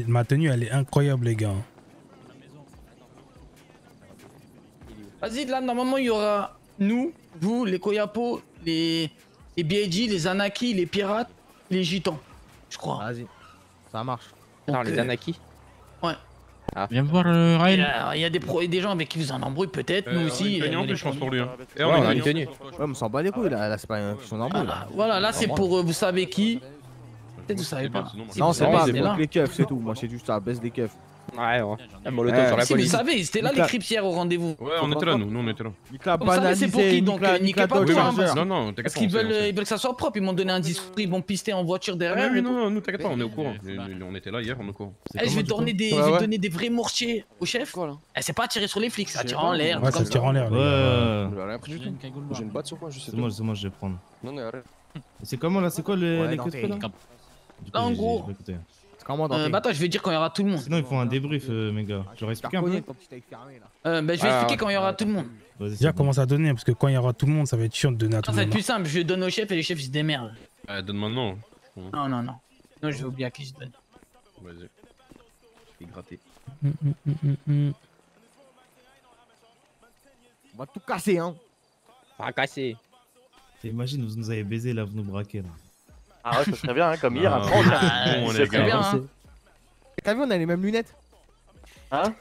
Ma tenue, elle est incroyable, les gars. Vas-y, là, normalement, il y aura nous, vous, les Koyapo, les BIG, les Anaki, les pirates, les gitans. Je crois. Vas-y, ça marche. Non, les Anaki. Ouais. Ah. Viens me voir, Raël. Il y a des gens avec qui vous en embrouillez, peut-être, nous aussi. En plus, je pense pour lui. Hein. Et on a une tenue. Ouais, on s'en bat les couilles là, c'est pas une question d'embrouille là. Voilà, là, c'est pour vous savez qui. Peut-être vous savez pas. Non, c'est vous pas, savez, c'est là. pour les keufs, c'est tout. Moi, c'est juste ça, baisse des keufs. Ouais, ouais. Un molotov sur la Si, mais vous police. savez, c'était là les cripsières au rendez-vous. Ouais, on était là, nous on était là. Nicolas Vous savez, c'est pour qui donc Nicolas pas Dodge toi, hein, Charger. Non, t'inquiète Parce pas. qu'ils veulent que ça soit propre, ils m'ont donné un discours, ils vont pister en voiture derrière. Oui, non, nous t'inquiète pas, on est au courant. On était là hier, on est au courant. Je vais donner des vrais mortiers au chef. C'est pas tirer sur les flics, ça tire en l'air. Ouais, ça tire en l'air. Ouais. Rien pris du tout. J'ai une batte sur moi, je sais. C'est moi, je vais prendre. Non, mais arrête. C'est comment là? C'est quoi les coups de feu là? Là, en gros. C'est comment dans Bah attends, je vais dire quand il y aura tout le monde. Sinon, ils font un débrief, mes gars. Je leur explique un peu. Bah je vais expliquer quand il y aura tout le monde. Déjà, comment ça donner? Parce que quand il y aura tout le monde, ça va être chiant de donner à tout Ça le va être monde. plus simple, je donne au chef et les chefs ils se démerdent. Donne maintenant. Non. Non, je vais oublier à qui je donne. Vas-y. Je vais gratter. On va tout casser, hein. Pas cassé. Imagine, vous nous avez baisé là, vous nous braquez là. Ah ouais, ça serait bien, hein, comme hier, un Bon, franc. les gars. bien, hein. T'as vu, on a les mêmes lunettes. Hein?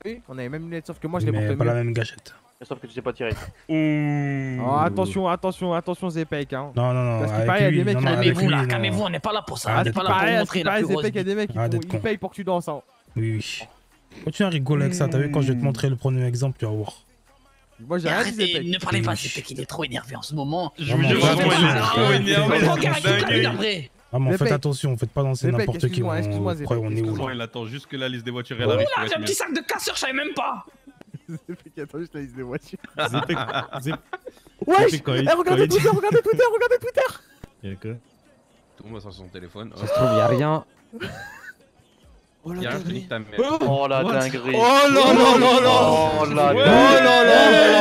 Oui, on a les mêmes lunettes, sauf que moi je les porte Mais pas mieux. la même gâchette. Sauf que tu sais pas tirer. Oh, attention Zepek, hein. Non. Parce qu'il avec paraît, il y a lui, des mecs non, qui non, aiment avec Calmez-vous lui, là, non. calmez-vous, on n'est pas là pour ça. Ah, On n'est pas là pour Pareil, montrer la plus grosse. Zepek, il y a des mecs qui Ah, d'être ils con. payent pour que tu danses, hein. Oui. Continue à rigoler avec ça. T'as vu, quand je vais te montrer le premier exemple, tu vas voir. Moi j'ai rien dit, Arrêtez, Zepek. ne parlez pas, c'est qu'il est trop énervé en ce moment. Je vous jure, vraiment, il est trop énervé. Regarde, il est après. Ah, mais faites Zepek. attention, faites pas danser Zepek, n'importe qui. excuse-moi, On Zepek, croit on est où Excuse-moi, là? il attend juste que la liste des voitures elle Oh arrive. là, j'ai un petit sac de casseur, je savais même pas. Zepek, attends, je te laisse des voitures. Zepek. Wesh! Zepek, quand Eh, il- regardez quand il- Twitter! Il y a que. Tout le monde va sur son téléphone. Ça se trouve, y'a rien. Il y a un truc ta mère. Oh la dinguerie. Oh non, non, non, non. Oh la Oh dinguerie.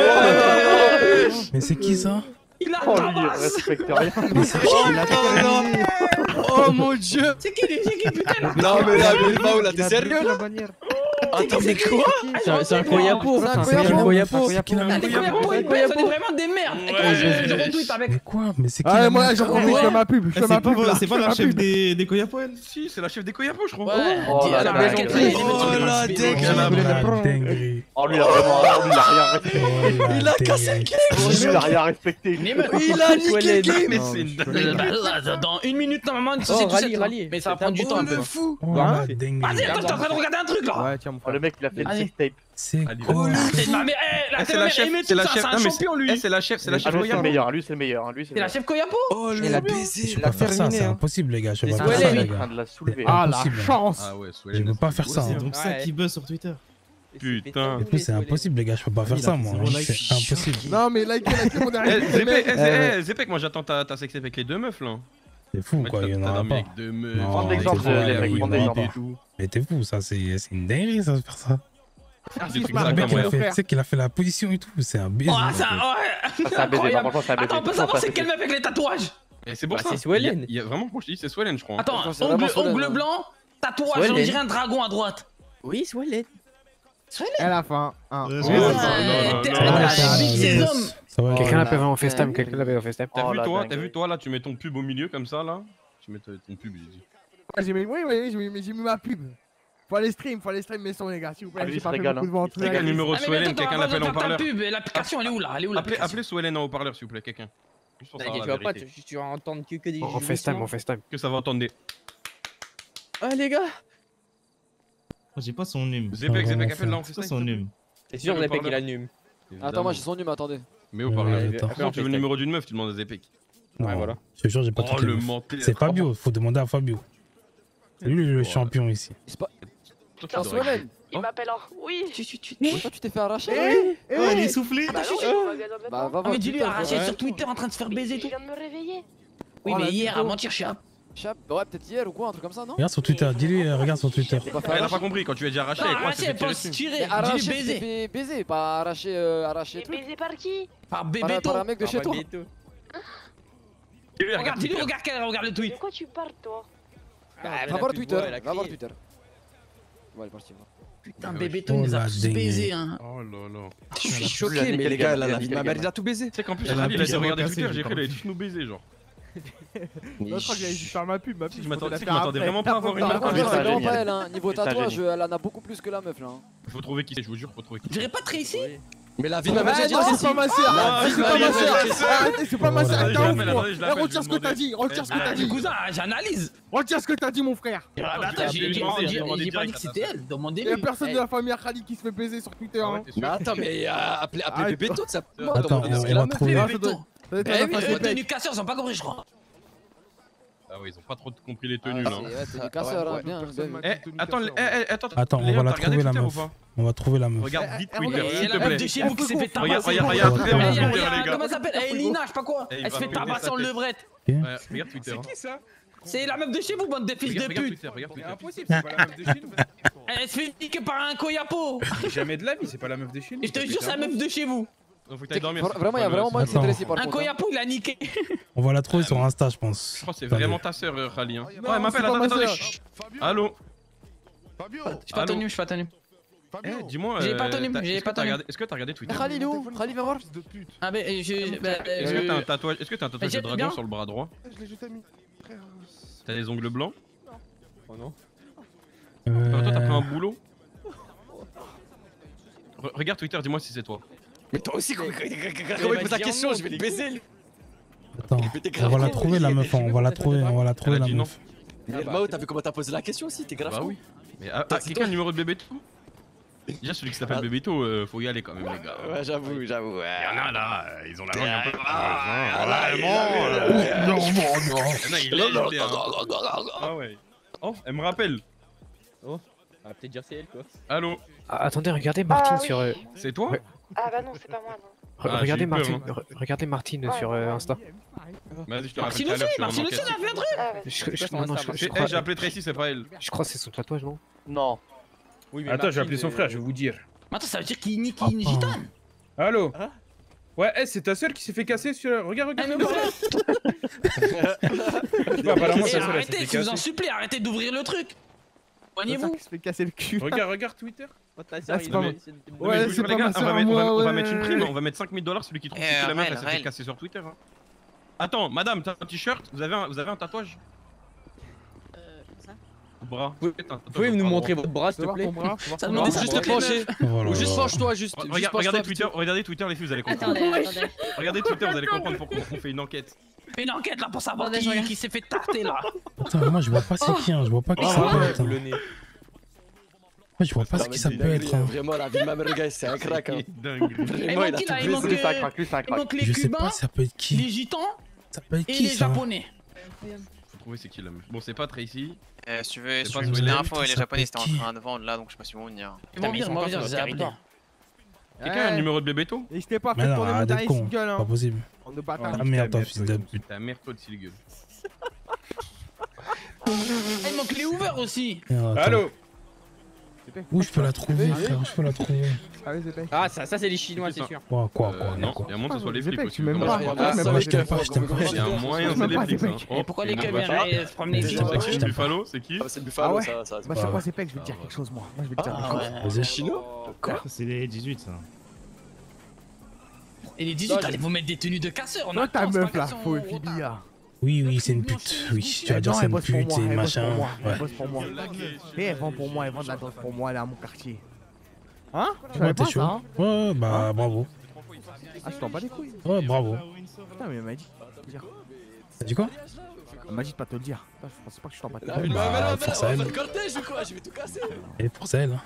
non. Mais c'est qui ça? Il a Oh lui, il tabasse. respecte rien. Oh mon dieu. C'est qui putain? Non mais là, Bilbao là, t'es sérieux là? Attends, mais quoi? C'est un Koyapo. C'est un C'est un Koyapo. C'est qui la Les merde? Koyapo, ils pèsent, on est vraiment des merdes. Et quand je retweet avec. Mais quoi? Mais c'est qui Ah, la moi merde? j'en profite, je fais ma pub, je fais ma pub là. C'est pas la chef des Koyapo, elle? Si, c'est la chef des Koyapo, je crois. Ouais, Oh la alors, dinguerie. Oh la Dinguerie. Oh lui, il a vraiment. Lui, il a rien respecté. Il a cassé le game. Lui, il a rien respecté. Mais même- Il a niqué le game. Mais c'est une dinguerie. Bah, là, dans une minute normalement, ils sont Oh, tous rallye, sept, rallye. mais ça va prendre du temps Oh un peu. le fou. Oh Hein la dinguerie. Vas-y, attends, t'es en train de regarder un truc là. Ouais, tiens mon Oh, frère. le mec, il a fait une Allez. sextape. C'est Oh, quoi? C'est ma mère, la C'est la chef, aimait c'est tout la ça, chef. c'est un Non, mais champion lui. c'est la chef, c'est la Ah, chef lui, c'est le Koyapo. meilleur. Lui, c'est le meilleur. Lui, c'est C'est le la meilleur. chef Koyapo. Oh Je le peux baiser. pas faire ça, c'est impossible les gars, je peux Mais pas c'est faire quoi, ça les les Il est en train gars. de la soulever. Ah la Impossible. chance! Ah ouais, Je Swellen. peux pas faire ça. C'est hein. donc ça qui buzz sur Twitter. Putain. Et puis c'est impossible les gars, je peux pas faire ça moi. zéro like. C'est impossible. Non mais like mon Eh, derrière. Zepek, Zepek, moi j'attends ta sexe avec les deux meufs là. C'est fou quoi, il y en T'as aura dormi pas. avec deux meufs. Non, Prends mais l'exemple, c'est vrai, mec, oui, prends oui, l'exemple. et tout. Mais t'es fou, ça c'est une dinguerie ça de faire ça. Merci trucs Smart, comme ça, Le mec il a ouais. fait, tu sais qu'il a fait la position et tout, c'est un baiser. Oh, ça, ouais. Ça, c'est un baiser. Incroyable. Franchement, c'est un baiser. Attends, on peut savoir c'est quelle meuf avec les tatouages. Et c'est pour Bah, ça. c'est Swellen. Il y a vraiment, moi je te dis, c'est Swellen, je crois. Attends, c'est vraiment Solène, ongle hein. blanc, tatouage, on Swellen. dirait un dragon à droite. Oui, Swellen. à la fin. Hein. Ouais, Oh, ouais, non, ouais. non, T'es- non, t'as non, la bite des hommes. Ça va. Quelqu'un là. l'appelle en FaceTime, quelqu'un l'appelle en FaceTime. T'as Oh, vu la toi, dinguerie. là, tu mets ton pub au milieu comme ça là. Tu mets ton pub, j'ai dit. J'ai mis, oui, j'ai mis ma pub. Faut aller stream mes sons les gars, s'il vous plaît. Ah, lui, J'ai il se pas fait régale, beaucoup de hein. ventes. Il se régale. Quel numéro Ah, mais Swellen, attends, quelqu'un attends, l'appelle en attends, parleur. pub, l'application elle est où là? Elle est où l'application? Appelez Swellen en haut-parleur s'il vous plaît, quelqu'un. Juste pour savoir Tu la vas pas, vérité. tu vas entendre que des En FaceTime, en FaceTime. Que ça va entendre des. Ah les gars. Moi, j'ai pas son nume. Zepek, appelle là en C'est quoi FaceTime. son nume? C'est sûr, Le Zepek il parleur. a le num. Attends, moi j'ai son numéro, attendez. Mais haut-parleur. Ouais, attends. Quand tu veux le numéro d'une meuf, tu demandes à Zepek. Non, voilà. Je te jure, j'ai pas Oh toutes les le meufs. menteur. C'est Fabio, faut demander à Fabio. C'est lui le champion ici. C'est pas. Toi, tu Non, devrais- Solène. Il m'appelle en. Oui. Toi, tu t'es fait arracher. Eh, Oh, elle est soufflée. Bah non, Bah, va Ah, voir. mais dis-lui, Twitter, arraché ouais. sur Twitter en train de se faire baiser et Je tout. viens de me réveiller. Oui, Oh, mais la hier, vidéo. avant-hier, chez App. Chap, ouais, peut-être hier ou quoi, un truc comme ça, non? Regarde sur Twitter, dis-lui, regarde sur Twitter. T'es pas fait Elle a arracher. pas compris quand tu as dit arraché, Non, elle croit que arraché, c'est elle tiré pense dessus. tirer. Mais Dis-lui arraché, tu t'es baiser. fait baiser, pas arracher, arracher T'es truc. baisé par qui? Par Par Bébéto. un mec de chez toi. Regarde, dis-lui, regarde le tweet. De quoi tu parles, toi? Va voir Twitter, va voir Twitter. Bon, elle est partie. Putain, Bébéto, il nous a tous baisé, hein. Oh là là. Je suis choqué, mais les gars, la vie de ma mère, il a tout baisé. Tu sais qu'en plus, Elle a Rabi, il a plusieurs regardé cassés, Twitter, j'ai j'ai cru pas qu'elle allait tous nous baiser, genre. Non, je crois que j'allais juste faire ma pub. Je je m'attendais comptais la faire après. vraiment pas à avoir une Par meuf contre, comme c'est ça. vraiment génial. pas elle, hein. Niveau C'est un tatouage, génie. elle en a beaucoup plus que la meuf là. hein. Faut trouver qui c'est, je vous jure, faut trouver qui Je dirais pas Tracy. Mais la vie de ma mère, Ah j'ai dit non, Tracy. c'est pas ma sœur. Ah, C'est pas ma sœur. Arrêtez, c'est pas ma sœur. Attendez, T'es je ouf, l'appelle, gros. attendez, je l'appelle, Retire je ce vais que t'as dit. Retire ce que t'as Ah, dit. cousin, j'analyse. Retire ce que t'as dit, mon frère. Ah, bah, attends, j'ai pas dit que c'était elle. Il y a Demandez-lui. personne de la famille Khalid qui se fait baiser sur Twitter. Ah hein. ouais, t'es sûr Mais attends, mais appelez Arrête. Bébéto, ça. Attends, on va trouver. Ah, ça doit être la Eh, famille les tenues casseurs, ils ont pas compris, je crois. Ah ouais, ils ont pas trop compris les tenues, là. C'est du casseur, hein. Bien, bien. Eh, attends, Attends, on Léon, va la t'as regardé trouver, la Twitter ou meuf. pas On va trouver la meuf. Regarde vite Eh, Twitter, regarde, C'est s'il te la meuf plaît. de chez vous qui s'est fait Regarde, tabasser. regarde, Attends, Twitter, attends, Twitter, Regarde, les gars. comment elle s'appelle Elina, je sais pas quoi. Eh, il Elle se va fait péter tabasser sa en tête. levrette. Ouais, regarde Twitter. hein. C'est la meuf de chez vous, bande de fils de Regarde pute. Twitter, regarde Twitter. Impossible, c'est pas la meuf de chez nous. Elle se fait niquer par un koyapo. Jamais de la vie, c'est pas la meuf de chez nous. Et je te jure, c'est la meuf de chez vous. Donc faut que t'ailles dormir. Vraiment, il y a vraiment moins de Attends. Tracy par Un contre. hein. koyapo, il a niqué. On va la trouver sur Insta, je pense. Je crois que c'est Attendez. vraiment ta sœur, Khali. Hein. Non, Ouais, elle c'est m'appelle, pas attends, ma attendez. sœur. Chut. Allô. Fabio, Je suis pas Allô. tenu, je suis pas tenu. Eh, dis-moi. J'ai pas tenu, j'ai pas tenu. Est-ce que t'as regardé Twitter? Khalil où Khalil, viens voir. Ah, ben, Est-ce que t'as un tatouage de j'ai dragon bien. sur le bras droit? je l'ai juste mis. Frère. T'as des ongles blancs? Oh non. Toi, t'as pris un boulot? Regarde Twitter, dis-moi si c'est toi. Mais toi aussi, comment il pose la question, je vais le baiser. lui. Attends, on va la trouver, la meuf. On va la trouver, Elle a la dit non. meuf. Mais Mao, t'as vu comment t'as posé la question aussi? T'es grave. Bah con. oui. Mais c'est quelqu'un toi. a le numéro de Bébéto? Déjà celui qui s'appelle Bébéto, faut y aller quand même les gars. Ouais, j'avoue. Il y en a là, ils ont la langue un peu. Ah ouais. Oh, elle me rappelle. On va peut-être dire c'est elle quoi. Allô, Attendez, regardez Martine oui. sur. c'est toi? Ah bah non, c'est pas moi, non. Ah, Regardez j'ai eu peur, Martine, hein. regardez Martine Ouais, sur ouais. Insta. Vas-y, je te rappelle Martine tout à aussi, l'heure, je suis en Martine aussi, enquête. elle a fait un truc. Ah vas-y. Je Eh, crois. j'ai appelé Tracy, c'est pas elle. Je crois que c'est son tatouage, non? Non. Oui, mais Attends, je vais Martine, appeler son frère, je vais vous dire. Mais attends, ça veut dire qu'il nique Ah, une gitane. Allô. Hein? Ouais, c'est ta soeur qui s'est fait casser sur. Regarde, Ah, regarde. mais voilà. Apparemment, Eh, sa sœur, elle s'est arrêtez, fait si vous en casser. supplie, arrêtez d'ouvrir le truc. C'est Soignez-vous. qui se fait casser le cul. Regarde Twitter. Oh, ta Ah, sœur, c'est il pas a- moi. c'est- Non, Ouais, mais je vous c'est jure, pas les gars, ma sœur, on va moi, mettre une ouais. prime, on va mettre 5000 $, celui qui trouve que la meuf elle s'est fait casser sur Twitter. hein. Attends, madame, t'as un t-shirt? Vous avez un tatouage? Au bras. Vous pouvez nous montrer votre bras s'il te plaît? Ça demande Juste juste te pencher. Voilà. Ou juste penche-toi, juste. Regardez Twitter les filles, vous allez comprendre. Attendez. Regardez Twitter, vous allez comprendre pourquoi on fait une enquête. Fais une enquête là pour savoir Attendez, je regarde. qui s'est fait tarter là. Putain, moi je vois pas c'est qui, hein. Je vois pas qui ça peut être. hein. Le nez. Moi je vois pas ce qui ça peut être. hein. Vraiment, la vie de ma mère, le gars, c'est un crack. Hein. Dingue. Il Vraiment, il a manque qui tout là? Il baisé. manque Lui, c'est un crack, lui, c'est un il crack. manque les Je sais Cubains, pas ça peut être les qui. Gitans Ça peut être et qui les ça? Japonais. Faut trouver c'est qui la meuf. Bon, c'est pas Tracy. Si tu veux, C'est si pas tu veux une Zoé. petite info, Putain, les ça japonais peut étaient être en qui train de vendre là, donc je sais pas si vont venir. Ils vont venir, sont ils vont pas venir, sur j'ai notre appelé. territoire. Quelqu'un a le numéro de Bébéto? N'hésitez pas à Mais faire non, tourner mon arrête dernier d'être con. single. Pas Hein. possible. On ne bat pas. Ah merde, toi fils de pute. Ta mère, toi de sile gueule. Il manque les Hoover aussi. Attends. Allô. Où je peux la trouver, frère? Où je peux la trouver? Ah oui, c'est vrai. Ah, ça c'est les Chinois, c'est sûr. Quoi, Non, quoi? il y a moyen que ce soit les Zépec, flics aussi. tu m'aimes vraiment. pas. Ah, Moi, je ça, m'aime ouais, Je t'aime pas, je t'aime pas. Il y a moyen Je c'est m'aime les pas, flics. Zépec. hein. Oh, Pourquoi les une keufs voiture. viennent se promener ici? Ouais. C'est qui Buffalo? C'est qui? C'est le Buffalo, Ah ouais ça. Moi, pas je sais grave. pas, c'est pas que je vais te dire quelque chose, moi. Moi, je vais te dire quelque Ah chose. ouais. Vas-y. Chino. C'est les 18 ça. Et les 18, allez vous mettre des tenues de casseurs. On Non, a ta le temps, c'est meuf pas là, qu'ils sont faut en retard. Filia. Oui, c'est une pute. Oui, tu vas dire c'est une pute, c'est une machin. Elle Ouais. bosse pour moi. Et elle vend pour moi, elle vend de la danse pour moi, elle est à mon quartier. Hein? Tu Ouais, savais t'es pas chaud. ça, hein? Ouais, bah bravo. Ah, je t'en bats les couilles. Ouais, bravo. Putain, mais elle m'a dit. T'as dit quoi? Elle m'a dit de pas te le dire. Putain, je pensais pas que je t'en battais. La vie de Bah, ma mère, force on à va elle. faire le cortège ou quoi? Je vais tout casser. Et pour ça, elle. Hein.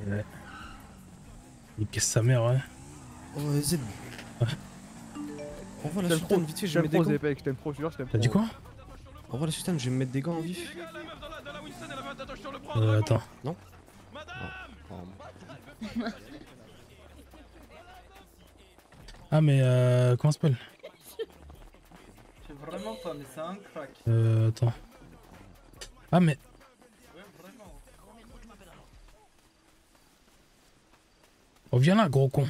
Ouais. Il casse sa mère, ouais. Oh, Z. On voit la sultane vite fait, je vais mettre des gants. Je t'aime trop, je jure, je t'aime trop. T'as dit quoi? On voit la sultane, je vais me mettre des gants en vif. Attends. Non? Ah, mais comment ça s'appelle? C'est vraiment pas, mais c'est un crack. Attends. Ah, mais. Oh, viens là, gros con.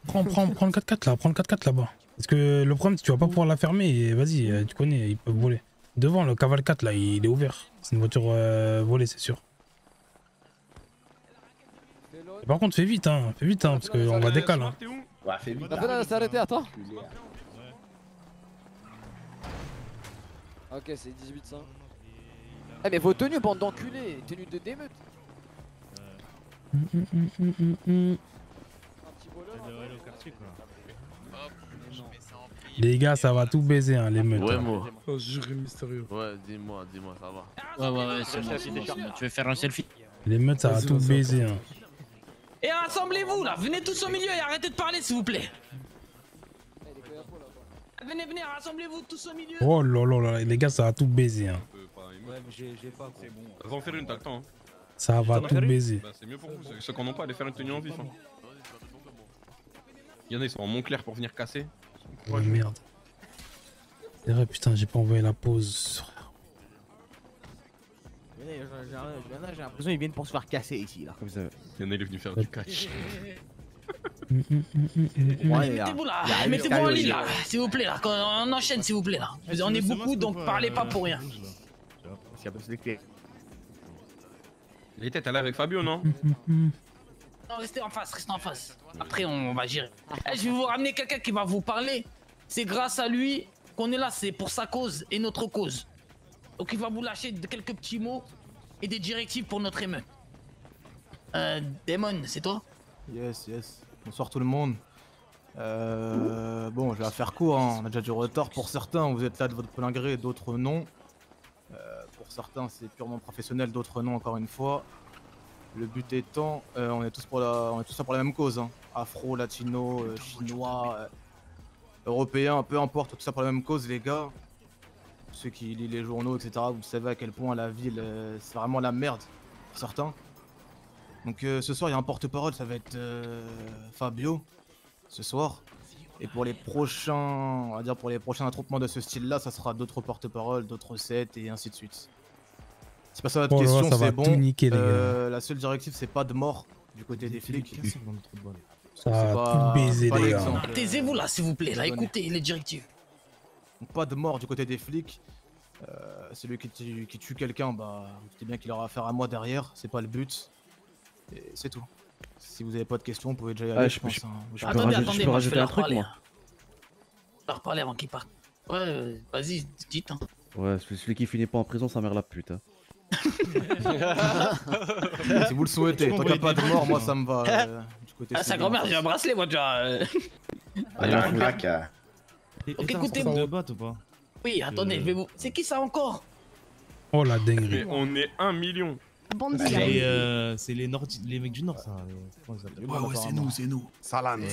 Prends le 4x4 là, prends le 4x4 là-bas. Parce que le problème, c'est que tu vas pas pouvoir la fermer et vas-y, tu connais, ils peuvent voler. Devant, le Caval 4, là, il est ouvert. C'est une voiture volée, c'est sûr. Et par contre, fais vite, parce qu'on va décaler. Hein. Ouais, fais vite. La s'est arrêté, attends. Ok, c'est 18 ça. Eh mais vos tenues, bande d'enculés, tenues de démeute. Les gars, ça va tout baiser, hein, les meutes. Ouais, moi. Oh, juré mystérieux. Ouais, dis-moi, ça va. Ouais, c'est bon, tu veux faire un selfie? Les meutes, ça va tout baiser. Hein. Et rassemblez-vous là, venez tous au milieu et arrêtez de parler s'il vous plaît. Venez, rassemblez-vous tous au milieu. Oh là, les gars, ça va tout baiser. Hein. Ouais, mais j'ai pas. C'est bon. Va en faire une, t'as le temps. Hein. Ça va tout baiser. Bah, c'est mieux pour vous, ceux qui n'en ont pas, allez faire une tenue en vif. Hein. Il y en a, ils sont en Montclair pour venir casser. Oh merde. C'est vrai, putain, j'ai pas envoyé la pause. J'ai l'impression qu'ils viennent pour se faire casser ici, là, comme ça. Il y en a, il est venu faire du catch. Mettez-vous là, mettez-vous en ligne là, s'il vous plaît là, on enchaîne s'il vous plaît là. On est beaucoup donc parlez pas pour rien. Il était allé avec Fabio, non? Non, restez en face. Après on va gérer. Je vais vous ramener quelqu'un qui va vous parler. C'est grâce à lui qu'on est là, c'est pour sa cause et notre cause. Donc il va vous lâcher quelques petits mots et des directives pour notre émeute. Damon, c'est toi? Yes. Bonsoir tout le monde. Bon, je vais la faire court, hein. On a déjà du retard pour certains, vous êtes là de votre plein gré, d'autres non. Pour certains c'est purement professionnel, d'autres non encore une fois. Le but étant, on est tous là pour la même cause, hein. Afro, latino, chinois, européens, peu importe, tout ça pour la même cause les gars. Ceux qui lisent les journaux, etc., vous savez à quel point la ville, c'est vraiment la merde pour certains. Donc ce soir il y a un porte-parole, ça va être Fabio, ce soir. Et pour les prochains, on va dire pour les prochains attroupements de ce style-là, ça sera d'autres porte-paroles, d'autres sets et ainsi de suite. C'est pas ça votre question, c'est bon. Niquer, les gars. La seule directive c'est pas de mort du côté des flics. Ça va tout baiser les gars. Taisez-vous là s'il vous plaît, là écoutez les directives. Donc pas de mort du côté des flics. Celui qui tue quelqu'un, bah c'est bien qu'il aura affaire à moi derrière, c'est pas le but. Et c'est tout. Si vous avez pas de questions, vous pouvez déjà y aller, je pense. Attendez, moi je vais leur parler. Leur parler avant qu'ils partent. Ouais, vas-y, dites. Hein. Ouais, celui qui finit pas en prison, sa mère la pute. Hein. Si vous le souhaitez, tant qu'il n'y a pas de mort, moi ça me va. Du côté sa grand-mère, j'ai un bracelet, moi déjà. un crack. Ok, écoutez-moi. Oui, attendez, Euh. je vais vous. C'est qui ça encore? Oh la dinguerie. On est 1 million. C'est les mecs du Nord, ça. Ouais, c'est nous. Salam.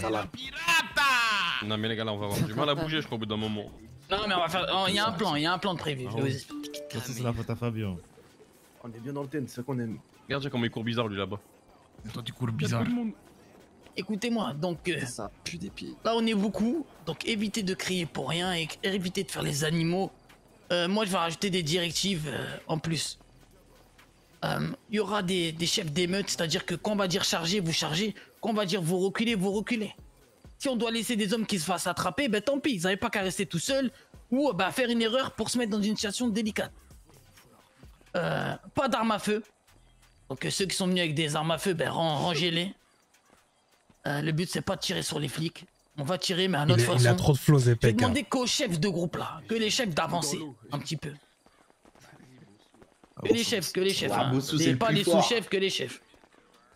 Non, mais les gars, là, on va avoir du mal à bouger, je crois, au bout d'un moment. Non, mais on va faire. Il y a un plan de prévu. Je vais vous expliquer. Ça, c'est la faute à Fabien. On est bien dans le thème, c'est ça qu'on aime. Regarde comment il court bizarre, lui, là-bas. Toi, tu cours bizarre. Écoutez-moi, donc. Ça pue des pieds. Là, on est beaucoup, donc évitez de crier pour rien et évitez de faire les animaux. Moi, je vais rajouter des directives en plus. Il y aura des chefs d'émeute, c'est-à-dire que quand on va dire charger, vous chargez. Quand on va dire vous reculez, vous reculez. Si on doit laisser des hommes qui se fassent attraper, ben tant pis, ils n'avaient pas qu'à rester tout seuls ou faire une erreur pour se mettre dans une situation délicate. Pas d'armes à feu. Donc ceux qui sont venus avec des armes à feu, ben rangez-les. Le but c'est pas de tirer sur les flics. On va tirer mais à notre façon. Il a trop de flots Je vais épais. demander qu'aux chefs de groupe là, que les chefs d'avancer un petit peu. Que les chefs, hein. Et pas les sous-chefs, que les chefs.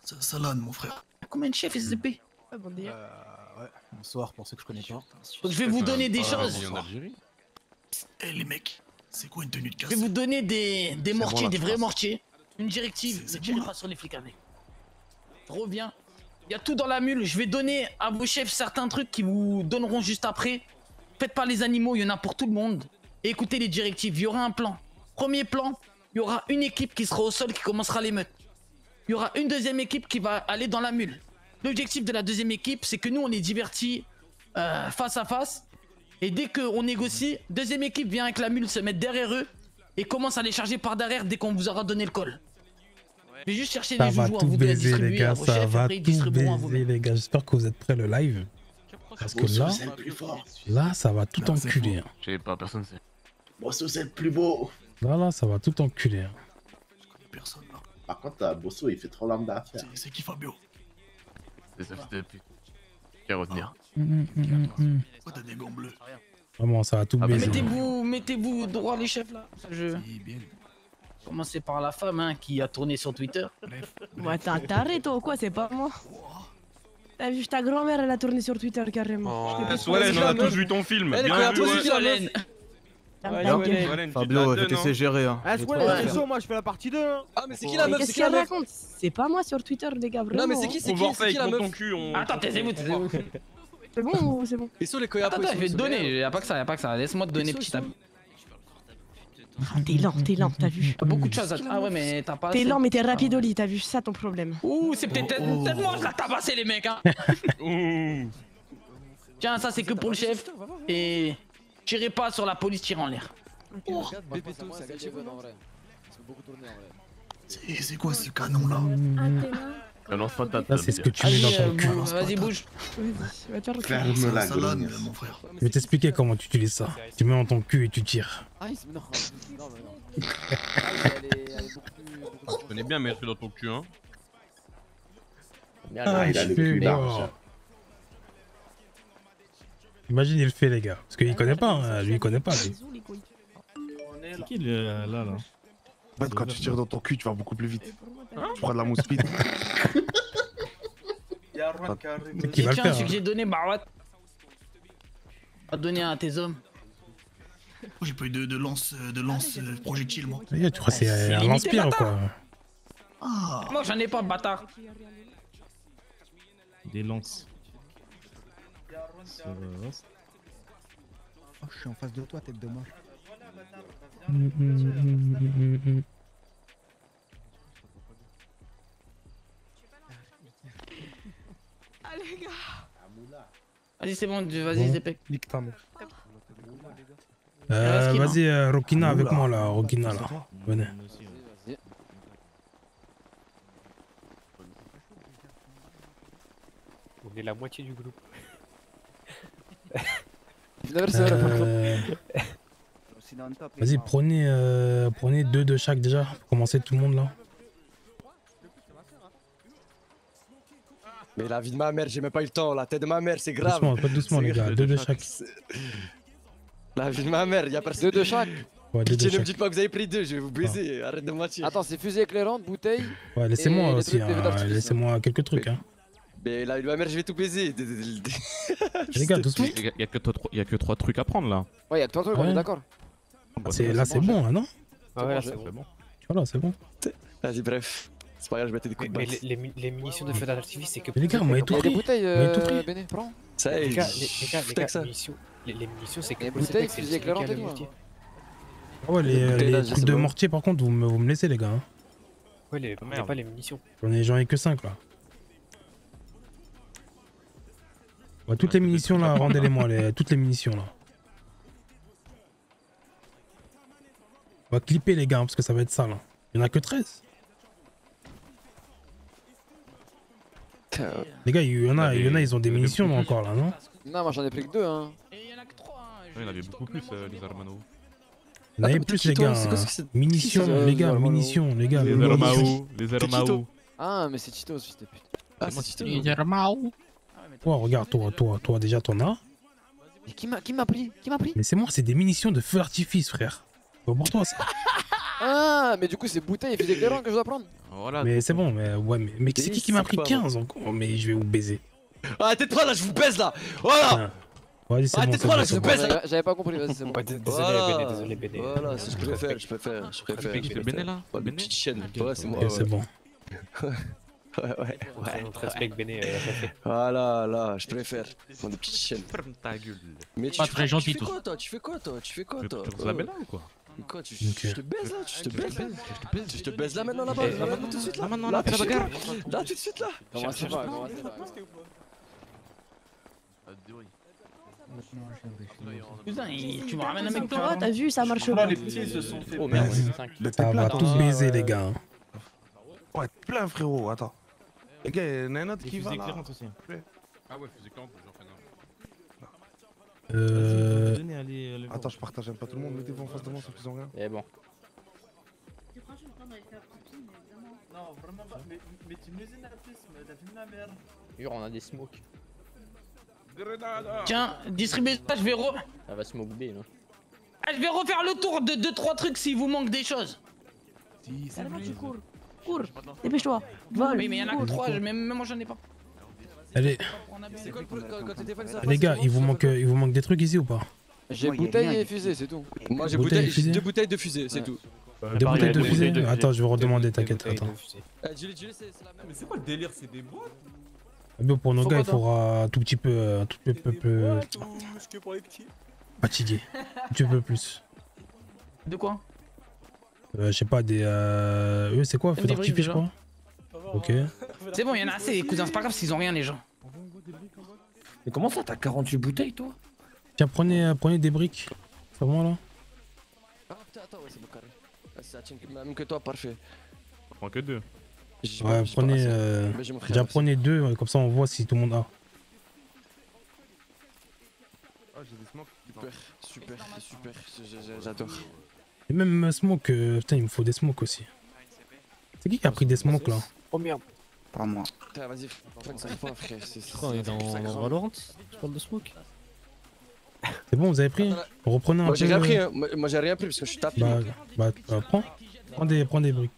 Salam, mon frère. Combien de chefs SCP? Ouais, bonsoir pour ceux que je connais pas. Donc je vais vous donner des choses. Eh les mecs, c'est quoi une tenue de casse? Je vais vous donner des mortiers, des vrais mortiers. Une directive, ne tirez pas sur les flics avec. Je reviens. Il y a tout dans la mule. Je vais donner à vos chefs certains trucs qui vous donneront juste après. Faites pas les animaux, il y en a pour tout le monde. Et écoutez les directives, il y aura un plan. Premier plan, il y aura une équipe qui sera au sol qui commencera l'émeute. Il y aura une deuxième équipe qui va aller dans la mule. L'objectif de la deuxième équipe, c'est que nous on est divertis face à face. Et dès qu'on négocie, deuxième équipe vient avec la mule se mettre derrière eux et commence à les charger par derrière dès qu'on vous aura donné le call. Je vais juste chercher Ça des va joujoux à tout vous de la baiser les distribuer à gars, vos ça chefs, va après ils tout distribueront à vous. baiser les gars. J'espère que vous êtes prêts le live. Parce que là, ça va tout enculer. Hein. J'ai pas, personne sait. Bosso, c'est le plus beau. Là, ça va tout enculer. Hein. Personne là. Par contre, Bosso, il fait trop l'âme d'affaires. C'est qui Fabio? C'est ça, c'était plus. Qu'à retenir. Pourquoi t'as des gants bleus? Vraiment, ça va tout baiser. Mettez-vous droit les chefs là. Commencez par la femme hein, qui a tourné sur Twitter. Ouais, t'as arrêté toi ou quoi? C'est pas moi. T'as vu, ta grand-mère elle a tourné sur Twitter carrément. Solène, on a tous vu ton film. Bien vu, Solène. Fabio, je t'essaie gérer. Hein. Ah, ouais, c'est chaud, moi je fais la partie 2. Hein. Ah, mais c'est qui la meuf? Qu'est-ce qu'elle raconte? C'est pas moi sur Twitter, les gars, vraiment. Non, mais c'est qui la meuf? Attends, taisez-vous. C'est bon ou c'est bon? Et sur les coyas. Attends, je vais te donner. Y'a pas que ça. Laisse-moi te donner petit à petit. T'es lent, t'as vu? T'as beaucoup de choses à... Ah ouais, mais t'as pas... T'es lent, mais t'es rapide au lit, t'as vu? C'est ça ton problème. Ouh, c'est peut-être moi je l'ai tabassé les mecs, hein. Tiens, ça c'est que pour le chef. Et... tirez pas sur la police, tirez en l'air. C'est quoi ce canon là? Lance pas ta Ça, c'est ce que tu mets dans ton cul. Vas-y, bouge. Ferme la gueule. Je vais t'expliquer comment tu utilises ça. Tu mets dans ton cul et tu tires. Je connais bien mes trucs dans ton cul, hein. Ah, il a le cul large. Imagine, il le fait, les gars. Parce qu'il connaît pas, hein. Lui, il connaît pas. Lui. C'est qui là En fait, quand tu tires dans ton cul, tu vas beaucoup plus vite. Tu prends de la mousse speed. C'est qui va le Tiens, faire. celui que j'ai donné, Barouat. Va donner à tes hommes. Moi j'ai pas eu de lance projectile moi. Tu crois que c'est un lance-pierre ou quoi? Moi j'en ai pas, bâtard. Des lances. Oh, je suis en face de toi, tête de mort. Allez, gars. Vas-y, c'est bon, vas-y, Zepek. Nique ta mère. Vas-y, Rokina avec moi là, Rokina là. Venez. On est la moitié du groupe. Vas-y, prenez 2 de chaque déjà, pour commencer tout le monde là. Mais la vie de ma mère, j'ai même pas eu le temps, la tête de ma mère, c'est grave. Doucement, pas doucement les gars, 2 de chaque. La vie de ma mère, y'a personne. 2 de chaque. Ouais, 2 de Pitié, ne me chaque. dites pas que vous avez pris 2, je vais vous baiser, arrête de moitié. Attends, c'est fusée éclairante, bouteille. Ouais, laissez-moi aussi, hein. Laissez-moi quelques trucs. Hein. Mais la vie de ma mère, je vais tout baiser. Les gars, doucement. Il y a que 3 trucs à prendre là. Ouais, y'a que 3 trucs, on est d'accord. Là, c'est bon, hein, non? Ah ouais, là c'est bon. Voilà, c'est bon. Vas-y, bref. C'est pas grave, je mettais des coups de Mais basse. les munitions de feu d'artifice, c'est que. Mais les gars, moi, tout Il y a pris. des bouteilles, Mais tout pris. Béné, prends. Ça y est, Les gars, les munitions, c'est que. Les bouteilles, fusée éclairante et tout. Ah ouais, les trucs de mortier, par contre, vous me laissez, les gars. Hein. Ouais, pas les munitions. J'en ai que 5 là. Ouais, toutes les munitions là, rendez-les-moi, toutes les munitions là. On va clipper les gars, hein, parce que ça va être ça là. Il y en a que 13. Les gars, il y en a, ils ont des munitions encore là, non? Non, moi j'en ai pris que 2, hein. Il y en avait beaucoup plus, les Armano. Il y en avait plus, les gars. Munitions, les gars, munitions, les gars. Les Armao, les Armao. Ah, mais c'est Cheetos, fils de pute. Ah, c'est Cheetos. Les Armao. Toi, regarde, toi, déjà t'en as. Mais qui m'a pris? Mais c'est moi, c'est des munitions de feu d'artifice, frère. C'est pour toi ça. Ah, mais du coup, c'est bouteille et fusée éclairante que je dois prendre. Voilà. Mais c'est bon, mais ouais, mais c'est qui m'a pris 15 encore? Mais je vais vous baiser. Arrêtez de prendre là, je vous baise là. Voilà. Vas-y, c'est bon. Arrêtez de prendre là, je vous baise là. J'avais pas compris, vas-y, c'est bon. Désolé, Béné. Voilà, c'est ce que je préfère. C'est Béné là? Ouais, une petite chaîne. Ouais, c'est moi. Ok, c'est bon. Ouais. On te respecte, Béné. Voilà, là, je préfère. Mon des petites chaînes. Ferme ta gueule. Mais Pas très gentil, tu fais quoi toi? Tu fais quoi toi? Tu veux la belle là ou quoi? Quoi, je te baise là? Je te baise là maintenant là-bas? Là tout de suite là? Là tout de suite là? Commencez pas. Putain, tu me ramènes un mec Toi, t'as vu, ça marche pas. Oh merde. Ça va tout baiser, les gars. Hein. Ouais, plein frérot, attends. Les gars, il y en a un autre qui va là. Ah ouais, faisais quand j'en fais Attends, je partage pas tout le monde, mettez-vous en face de moi, ceux qui ont rien. Et bon. Non, vraiment pas. Mais tu me les la plus, t'as vu ma mère. On a des smokes. Tiens, distribuez ça, je vais Ça va smoke B là. Ah, je vais refaire le tour de 2-3 trucs s'il vous manque des choses. Cours, dépêche-toi. Vole. Oui, mais il y en a que 3, même moi j'en ai pas. Allez. C'est quoi quand t'étais fan ça? Les gars, il vous manque des trucs ici ou pas? J'ai bouteille et fusée, c'est tout. Moi j'ai Bouteille et fusée. 2 bouteilles de fusée, c'est tout. Deux bouteilles de fusée? Attends, je vais redemander, t'inquiète, attends. Julie, c'est la même. Mais c'est quoi le délire? C'est des boîtes? Pour nos gars, il faudra un tout petit peu, fatigué. Un petit peu plus. De quoi? Je sais pas, des... Eux, c'est quoi? Feu Des d'artifice, je briques, crois. Ok. C'est bon, il y en a assez, les cousins, c'est pas grave s'ils ont rien, les gens. Mais comment ça, t'as 48 bouteilles, toi? Tiens, prenez des briques. C'est bon, là? Ah putain, attends, ouais, c'est bon carré. Ça tient même que toi, parfait. Je prends que 2. Ouais, prenez... Déjà, prenez 2, comme ça on voit si tout le monde a. Ah, j'ai des smokes. Super, j'adore. Et même smoke, putain, il me faut des smokes aussi. C'est qui a pris des smokes là? Oh merde. Pas moi. Putain, vas-y, prends ça pas, frère. On est dans Valorant? Tu parles de smoke? C'est bon, vous avez pris? Reprenez un peu. Moi j'ai rien pris, hein. Moi j'ai rien pris parce que je suis tapé. Prends des briques.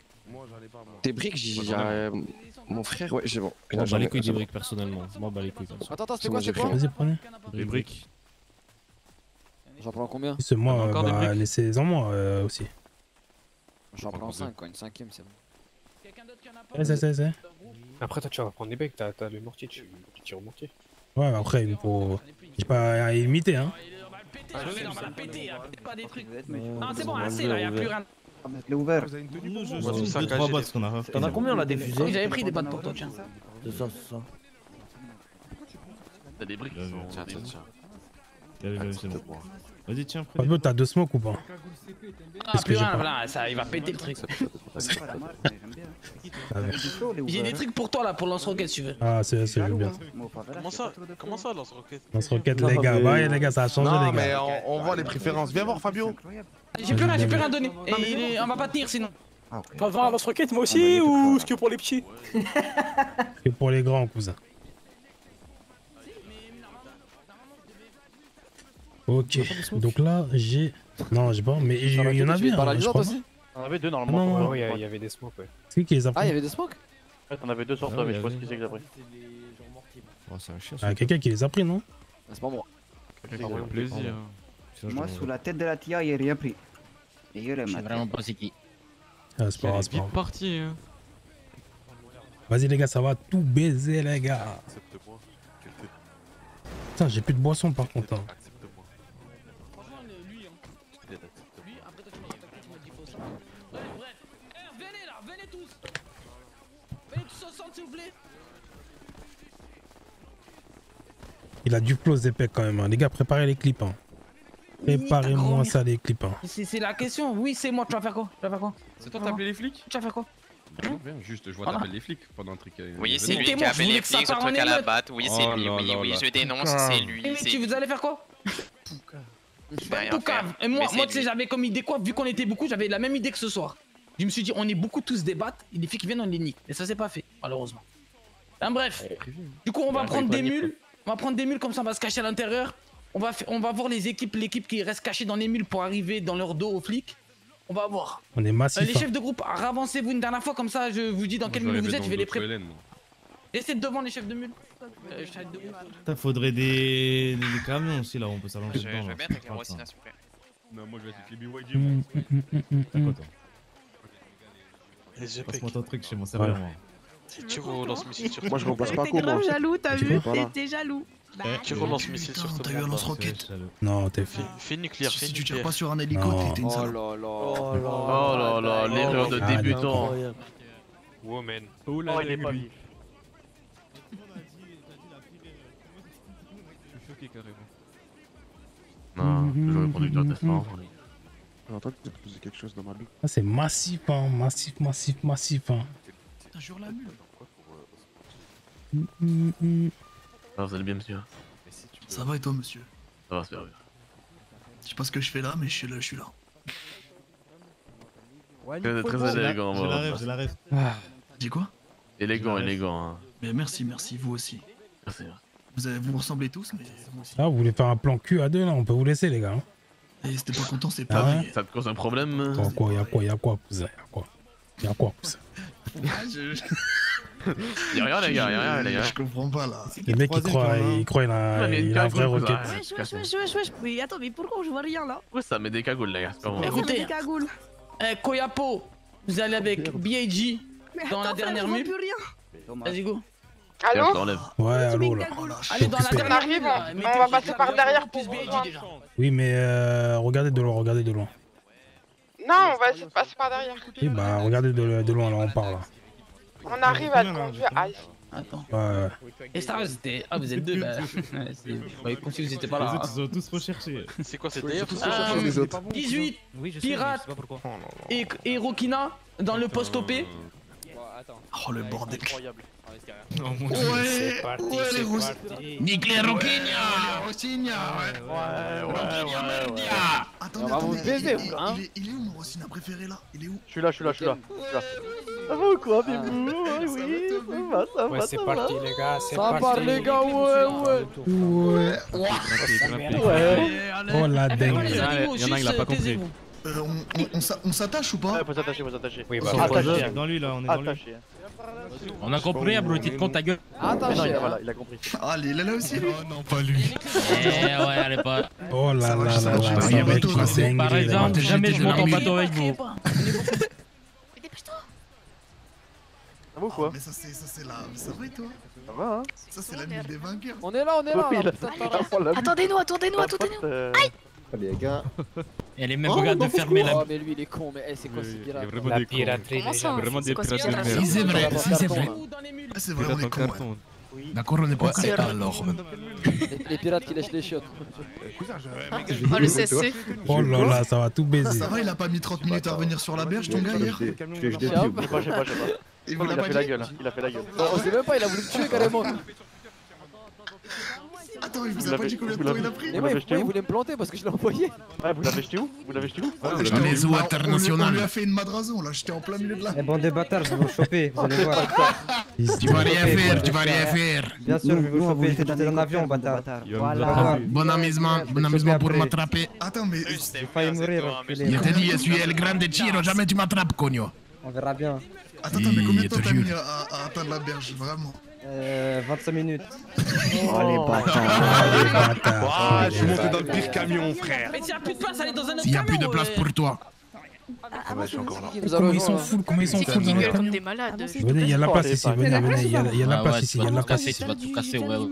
Des briques, j'ai. Mon frère, ouais, j'ai bon. Moi, bats les couilles des briques personnellement. Moi, bats les couilles. Attends, c'était quoi, c'est quoi? Vas-y, prenez. Les briques. J'en prends combien? C'est moi, laissez-en moi aussi. J'en prends 5, quoi, une cinquième, c'est bon. C'est. Après, toi, tu vas prendre des becs, t'as le mortier, tu tires au mortier. Ouais, après, il faut. J'ai pas à imiter, hein. On va la péter, pas des trucs. Non, c'est bon, assez là, y'a plus rien. Je l'ai ouvert. Moi, tout 2-3 bottes qu'on a. T'en as combien là des fusées? Oui, j'avais pris des bottes pour toi, tiens. C'est ça. T'as des briques? Tiens. C'est bon. Vas-y, tiens, Fabio, t'as 2 smokes ou pas? Ah, plus rien, voilà, ça, il va péter le truc. J'ai des trucs pour toi là, pour lance-roquette si tu veux. Ah, c'est bien. Comment ça, lance-roquette? Lance-roquette, les gars. Ouais, les gars, ça a changé, Non, les mais gars. on voit les préférences. Viens voir, Fabio. J'ai plus rien donné. Et on va pas tenir sinon. Pas voir lance-roquette moi aussi ou est-ce que pour les petits? Que pour les grands, cousin. Ok, donc là, j'ai... Non, j'ai pas, mais il y en avait un, je crois. On avait 2 normalement. Non. Ouais, il y avait des smokes, ouais. C'est qui les a pris? Ah, il y avait des smokes? Ouais, t'en avais 2 sur toi, mais je sais pas ce qui c'est que t'as pris. Ah, quelqu'un qui les a pris, non? C'est pas moi. Plaisir. Moi, sous la tête de la TIA, il a rien pris. Et il Je sais vraiment pas c'est qui. Ah, c'est pas grave, c'est pas grave. Parti. Vas-y, les gars, ça va tout baiser, les gars. Putain, j'ai plus de boisson par contre. Hein. Venez tous au centre s'il vous plaît. Il a du close épais quand même. Hein. Les gars, préparez les clips. Hein. Préparez-moi ça, les clips. Hein. C'est la question. Oui, c'est moi. Tu vas faire quoi? C'est toi, t'as appelé les flics? Tu vas faire quoi? Juste, je vois t'appeler les flics pendant un truc. Oui, c'est lui qui a appelé les flics sur le truc à la batte. Oui, c'est lui. Oui, je dénonce, c'est lui. Mais vous allez faire quoi? Poucave. Et moi, tu sais, j'avais comme idée quoi? Vu qu'on était beaucoup, j'avais la même idée que ce soir. Je me suis dit, on est beaucoup tous débattre. Et les filles qui viennent, on les nique. Et ça, c'est pas fait, malheureusement. Bref. Du coup, on va prendre des mules. On va prendre des mules comme ça, on va se cacher à l'intérieur. On va voir les équipes, l'équipe qui reste cachée dans les mules pour arriver dans leur dos aux flics. On va voir. On est massif. Les chefs de groupe, ravancez-vous une dernière fois, comme ça je vous dis dans quelle mule vous êtes, je vais les préparer. Restez devant les chefs de mule. Putain, faudrait des camions aussi là, on peut s'allonger dedans. Je vais mettre avec les rossina s'il vous plaît. Non, moi je vais avec les BYD. T'as quoi toi? Passe-moi ton truc chez mon serveur. Tu relances missile sur moi je remplace pas T'es grave jaloux, t'as vu? T'es jaloux. Tu relances missile sur T'as eu un lance-roquette. Non, t'es fait. Fais nucléaire, fais Si tu tires nucléaire. pas sur un hélico, t'es une salope. Oh là là, l'erreur de débutant. Woman. Oh là, il est pas vif. Je suis choqué carrément. Non, j'aurais pris du intestin. Attends, tu as posé quelque chose dans ma bulle. Ah, c'est massif, hein. Massif. Hein. Putain, jure la mule. Ah, vous allez bien, monsieur? Ça va et toi, monsieur? Ça va se faire. Je sais pas ce que je fais là, mais je suis là, je suis là. Très élégant. J'ai la rêve. Dis quoi? Élégant. Hein. Mais merci, vous aussi. Merci. Vous ressemblez tous, mais vous aussi. Ah, vous voulez faire un plan cul à deux là? On peut vous laisser, les gars. Hein. Et c'était pas content, c'est Ah pas. ouais? Ça te cause un problème? Y'a quoi, cousin? Y'a quoi, cousin? Y'a rien, les gars. Je comprends pas là. Le mec, il croit il a un vrai rocket. Wesh. Mais attends, mais pourquoi je vois rien là? Ouais, ça met des cagoules, les gars. Écoutez, des cagoules. Koyapo, vous allez avec B.I.G. dans la dernière mule. Vas-y, go. Allô? Ouais, allô là. Allez, dans la On dernière arrive, mule. on va passer par derrière pour vous rejoindre. Oui, mais regardez de loin, Non, on va essayer de passer par derrière. Oui, bah regardez de loin, là, on part là. On arrive à te conduire à ici. Attends. Ouais. Et ça, c'était. Ah, vous êtes deux, bah. Comme si vous étiez pas là. Les autres, ils ont tous recherché. C'est quoi c'était? 18 pirates et Rokina dans le post OP. Oh le bordel. Oh mon dieu. c'est parti. Nique les Roquinha. Attendez, il est où mon Rossina préféré là? Il est où? Je suis là. Ça va ou quoi, Bibou? Oui, ça va. C'est parti, les gars. Ça part, les gars, ouais. Oh la dingue. Il y en a, il a pas compris. On s'attache ou pas? Ouais, faut s'attacher. Oui, bah, dans lui là, on est dans lui. On a compris, abruti de compte ta gueule. Attaché, voilà, il a compris. Ah, il est là aussi. Non, pas lui. Ouais, allez pas. Oh là là, ça va être dingue. Par exemple, jamais je monte en bateau avec vous. Ça va ou quoi? Mais ça c'est la. Ça va et toi? Ça va, hein? Ça c'est la mule des vainqueurs. On est là. Attendez-nous. Aïe! Les gars. Elle est même regarde de fermer la. Oh, mais lui il est con, mais c'est quoi ce pirate? La piraterie, les gens. Vraiment des pirates. Si c'est vrai. C'est vrai, on est con. D'accord, on est pas carton alors. Les pirates qui lèchent les chiottes. Oh le CSC. Oh là là, ça va tout baiser. Ça va, il a pas mis 30 minutes à revenir sur la berge, ton gars hier? Je sais pas. Il a fait la gueule. On sait même pas, il a voulu me tuer carrément. Attends, il vous a pas dit combien de temps il a pris? Mais moi, il voulait me planter parce que je l'ai envoyé. Ouais, vous l'avez jeté où? Dans les eaux internationales. On lui a fait une madrazo, là, j'étais en plein milieu de la. Eh bon, des bâtards, je vais vous choper, vous allez voir. Tu vas rien faire. Bien sûr, je vais vous choper, j'étais dans un avion, bâtard. Voilà. Bon amusement pour m'attraper. Attends, mais. J'ai failli mourir. Il t'a dit, je suis El Grande Chiro, jamais tu m'attrapes, cogno. On verra bien. Attends, mais combien de temps t'as mis à atteindre la berge, vraiment? 25 minutes. Oh les bâtards. Je suis monté dans le pire camion, frère. Mais s'il y a plus de place, allez dans un autre camion. S'il y a plus de place pour toi. Je suis encore là. Comment ils sont full dans notre Comme camion? des malades. Venez, il y a la place ici, venez, il y a la place ici, Tu vas tout casser, ouais. Ouais.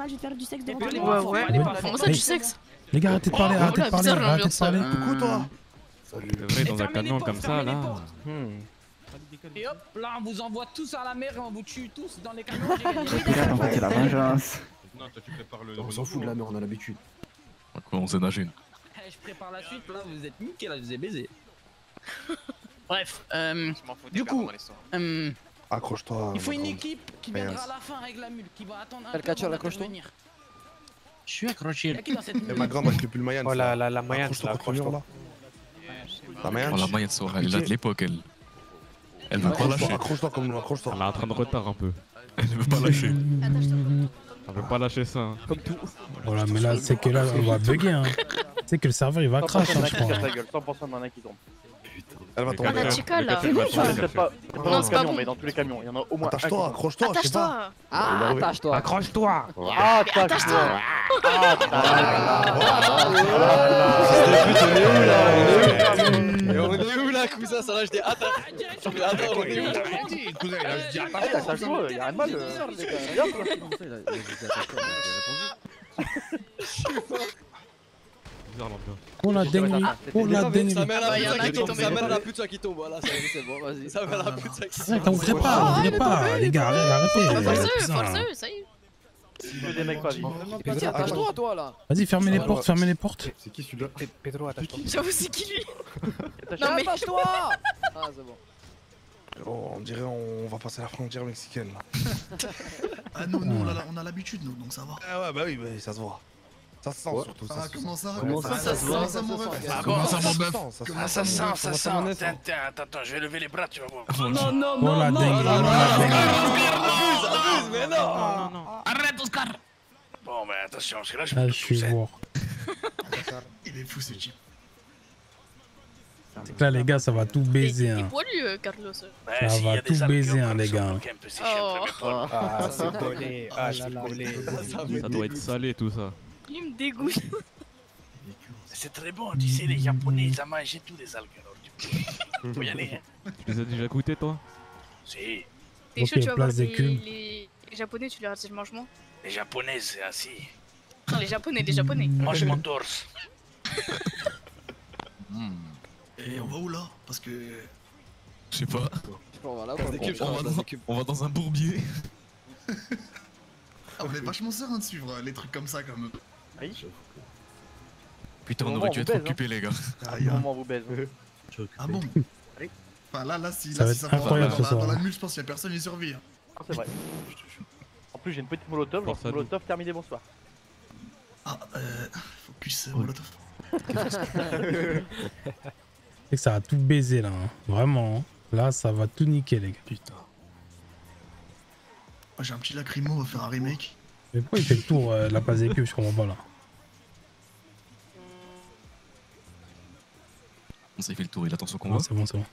Comment ça, du sexe? Les gars, arrêtez de parler, Coucou, toi. C'est vrai, dans un canon comme ça, là. Et hop, là on vous envoie tous à la mer et on vous tue tous dans les camions. On va la vengeance. Non, toi tu prépares le. On s'en fout de la mer, on a l'habitude. On s'est nagé. Je prépare la suite, là vous êtes niqués, là je vous ai baisé. Bref, du coup, accroche-toi. il faut une équipe qui viendra à la fin avec la mule, qui va attendre un peu avant de venir. Je suis accroché. Et ma grande avec le pull Mayenne. Oh la Mayenne, accroche-toi. La Mayenne. Oh, la Mayenne, elle date de l'époque, elle. Elle veut pas lâcher. Accroche-toi comme nous, accroche-toi. Elle est en train de retard un peu. Elle veut pas lâcher. Elle veut pas lâcher ça. Comme tout. Voilà, mais là, c'est que là, on va bugger. Hein. C'est que le serveur, il va crash, hein, je crois. 100% d'en a qui tombent. Elle va tomber. On a Chica là. Peut-être pas dans c'est le pas camion, bon. mais dans tous les camions. Il y en a au moins un. Accroche-toi, accroche-toi, je sais pas. Attache-toi. Accroche-toi. Attache-toi. On est où là, cousin? Ça là, je dis attends, on est où? Cousin, il a dit Attache-toi, y'a rien de mal. Bizarre l'ambiance. Oh la dinguerie. Oh la dinguerie. Ça mène la pute qui tombe. Voilà, c'est bon, vas-y. Ça mène la pute qui tombe. On dirait pas, les gars, arrêtez. Forceux, ça y est. Des mecs pas vivants. Attache-toi, toi là. Vas-y, fermez les portes, fermez les portes. C'est qui celui-là? Pedro, attache-toi. J'avoue, c'est qui lui? Non mais attache-toi. Ah, c'est bon. Oh, on dirait on va passer la frontière mexicaine là. Ah, nous, on a l'habitude, nous, donc ça va. Ah ouais, bah oui, ça se voit. Ça sent surtout. Ah, comment ça ça se voit? Ça, mon ref. Comment ça, mon bœuf? Ah, ça sent. Attends, je vais lever les bras, tu vas voir. Non, Oh la dingue. Abuse, mais non. Arrête, Oscar. Bon, mais attention, parce que là, je Ah, vais je suis voir. Il est fou, ce type. C'est que là, les gars, ça va tout baiser. T'es Hein. poilu, Carlos. Ça va tout baiser, hein, les gars. Oh. Ah, c'est collé. Ah, c'est collé. Ça doit être salé tout ça. Il me dégoûte. C'est très bon, tu sais, les Japonais, ils ont mangé tous les algues. Alors, tu peux y aller. Tu les as déjà goûté toi? Si. T'es chaud, tu vas voir les Japonais, tu leur dis je mange moi. Les Japonais, c'est assis. Non, les Japonais, les Japonais. Mange mon torse. Et on va où là? Parce que. Je sais pas. On va dans un bourbier. Ah, on est vachement serein de suivre les trucs comme ça, comme. Putain, on aurait dû être occupés, les gars. Moment vous baise. Ah bon? Enfin là, si Ça va être incroyable ce soir. dans la mule, je pense qu'il y a personne qui survit. C'est vrai. En plus, j'ai une petite molotov. Genre, molotov, terminé, bonsoir. Ah, focus molotov. C'est que ça va tout baiser là. Hein. Vraiment. Hein. Là, ça va tout niquer, les gars. Putain. J'ai un petit lacrymo, on va faire un remake. Mais pourquoi il fait le tour de la place des cubes? Je comprends pas là. On s'est fait le tour, il attend son combat. C'est bon, c'est bon.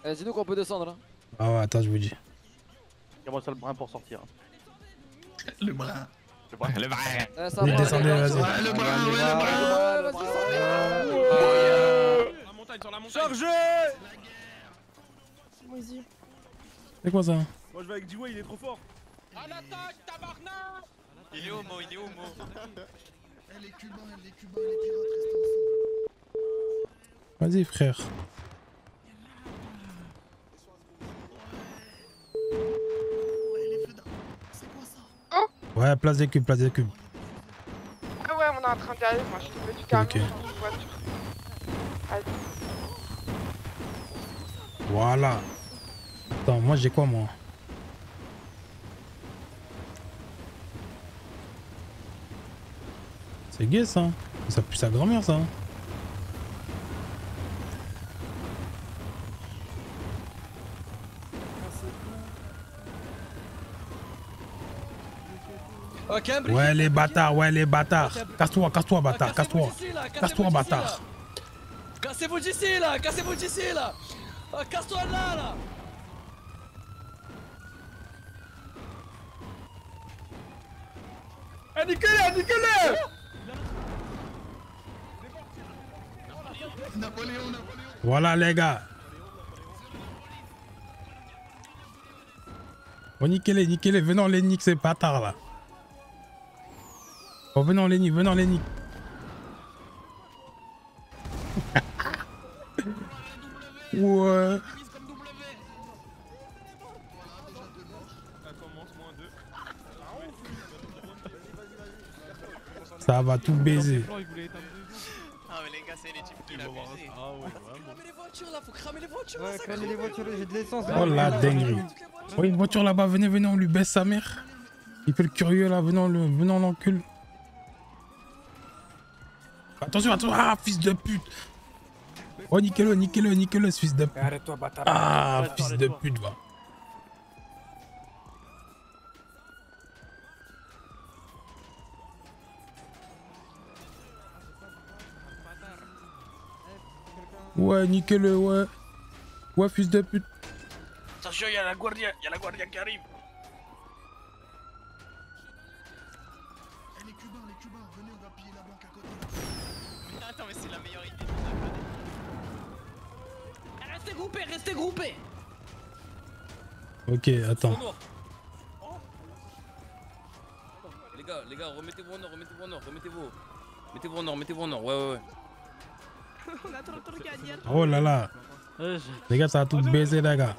Dis-nous qu'on peut descendre là. Ah ouais, attends, je vous dis. Comment ça le brin pour sortir? Le brin. Le brin. Le brin. Allez, descendez, vas-y. Le brin, La montagne, sur la montagne. Chargez! Vas-y. C'est quoi ça? Moi je vais avec Dewey, il est trop fort. À l'attaque, tabarnak! Il est homo, il est homo. Les Cubains, les pirates, restez ensemble. Vas-y, frère. Ouais, place des cubes, place des cubes. Ah ouais, on est en train d'y aller, moi je suis tombé du camion Ok. dans une voiture. Allez. Voilà. Attends, moi j'ai quoi moi? C'est gay ça. Ça pue sa grand-mère ça. Ouais les bâtards, ouais les bâtards. Casse-toi, casse-toi bâtard, casse-toi. Casse-toi bâtard. Cassez-vous d'ici là, cassez-vous d'ici là. Casse-toi là. Niquez-le, niquez-le! Napoléon. Voilà les gars. Oh niquez-les, venons les nique ces bâtards là. Oh venons les nique, venons les nique. Ouais. Ça va tout baiser. Ah mais les gars, c'est les types qui l'ont abusé. Ah ouais, cramer les voitures là, faut cramer les voitures. Ouais, cramer les voitures, j'ai de l'essence. Oh la dinguerie. Oh une voiture là-bas, venez, on lui baisse sa mère. Il fait le curieux là, venons l'encule. Attention, ah fils de pute. Oh niquez-le, ce fils de pute. Arrête-toi, bâtard. Ah fils de pute va. Ouais, niquez-le, ouais. Ouais, fils de pute. Attention, il y a la guardia qui arrive. Les Cubains, venez, on va piller la banque à côté. Attends, mais c'est la meilleure idée. Restez groupés. Ok, attends. Les gars, remettez-vous au nord. Mettez-vous au nord, ouais. On a trop de trucs à dire. Oh là là. Les gars, ça a tout baisé, les gars.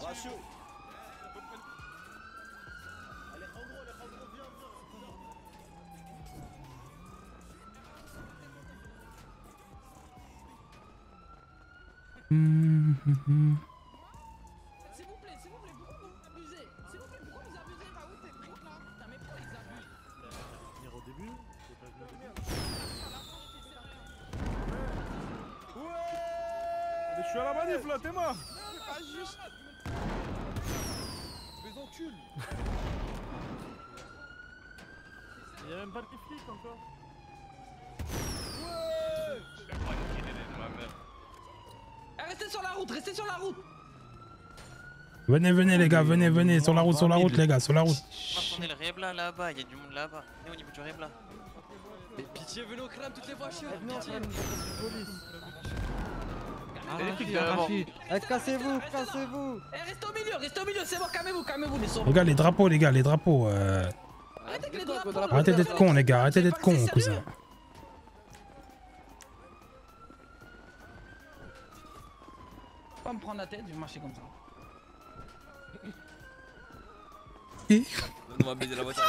S'il vous plaît, Mais je suis à la manif là, t'es mort. C'est pas juste. Les encules. Y'a même pas de flics encore. Restez sur la route, restez sur la route. Venez, venez les gars, venez, venez, sur la route les gars, sur la route. On est le Rebla là-bas, il y a du monde là-bas. On est au niveau du Rebla. Mais pitié, venez au crème toutes les voitures. Pitié. Cassez-vous, cassez-vous. Restez au milieu, c'est bon, calmez-vous les sauvages. Regarde les drapeaux les gars, les drapeaux. Arrêtez d'être cons les gars, arrêtez d'être cons cousin. Pas me prendre la tête, je vais marcher comme ça. On va baiser la voiture.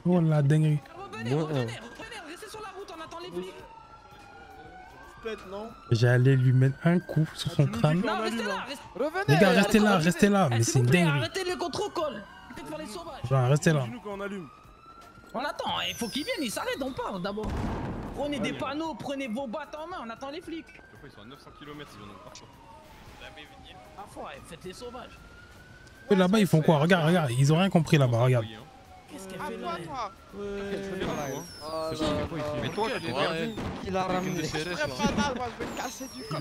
Oh la dinguerie. Revenez, restez sur la route, on attend les flics. J'allais lui mettre un coup sur son crâne. Non, restez là, revenez. Les gars, restez là, mais c'est une dinguerie. Arrêtez les contre-calls. Arrêtez de faire les sauvages. Genre, restez là. On attend, il faut qu'ils viennent, ils s'arrêtent, on parle d'abord. Prenez des panneaux, prenez vos battes en main, on attend les flics. Ils sont à 900 km, ils viennent de partout. Parfois, faites les sauvages. Eux là-bas ils font quoi? Regarde, ils ont rien compris là-bas, regarde. Qu'est-ce qu'elle fait là? Mais toi, tu t'es perdu. Il a ramené. Je vais me casser du corps.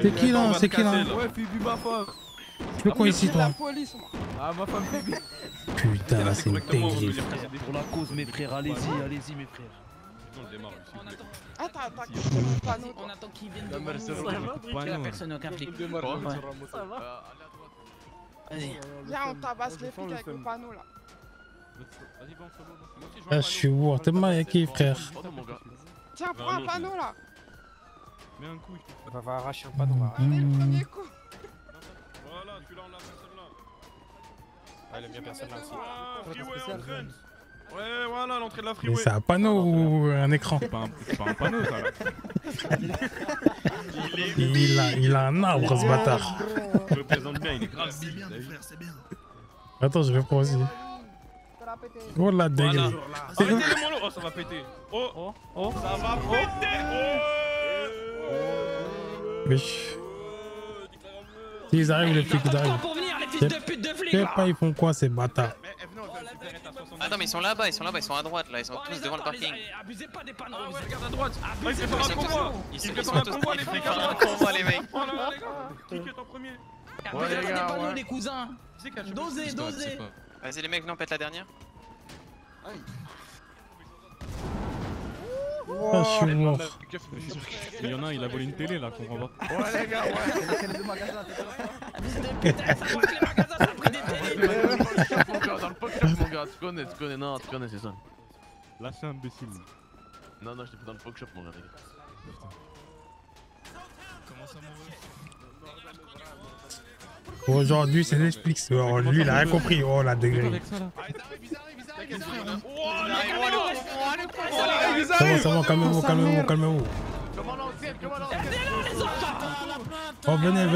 C'est qui là? C'est qui là? Ouais, Phoebe, ma femme. Tu veux quoi ici toi? La police, moi. Ah, ma femme Phoebe. Putain là c'est une dinguerie. Pour la cause, mes frères, allez-y, mes frères. Attends, on attend qu'ils viennent devant nous. Personne, aucun flic. Vas-y. Viens, on tabasse les flics avec le panneau là. Ah, je suis mort, t'es marié frère. Tiens, prends un panneau là. Mets un coup, on va arracher un panneau. Donnez le premier coup. Voilà, tu l'as en la personne là. Ah, il aime bien personne là aussi. Freeway entrance. Ouais, voilà, l'entrée de la Mais freeway. c'est un panneau ou un écran? C'est pas un panneau ça là. Il a un arbre ce bâtard. Il représente bien, il est grave. C'est bien, mon frère, c'est bien. Attends, je vais prendre aussi. Oh la dinguerie. Arrêtez les molos. Oh, ça va péter. Oh, ça va péter. Mais ils arrivent les flics, ils arrivent. Je sais pas, ils font quoi ces bâtards? Attends, mais ils sont là-bas, ils sont à droite là, ils sont tous devant le parking. Abusez pas des panneaux. Regarde à droite. Il fait pas un convoi. Il fait pas un convoi, les flics. Un convoi, les mecs. Oh là là, les gars. Qui est en premier? Abusez pas des panneaux, les cousins. Dosez. Vas-y, les mecs, venez, on pète la dernière. Ah, je suis mort. Il y en a un, il a volé une télé là, je comprends pas. Ouais, les gars, ouais. Dans le poker, mon gars, tu connais, non, tu connais, c'est ça. Lâchez imbécile. Non, je t'ai fait dans le poker, mon gars. Comment ça, Pour aujourd'hui, c'est Netflix. Oh, lui, il a rien compris. Oh la dinguerie. C'est bon, calmez-vous. Oh, venez.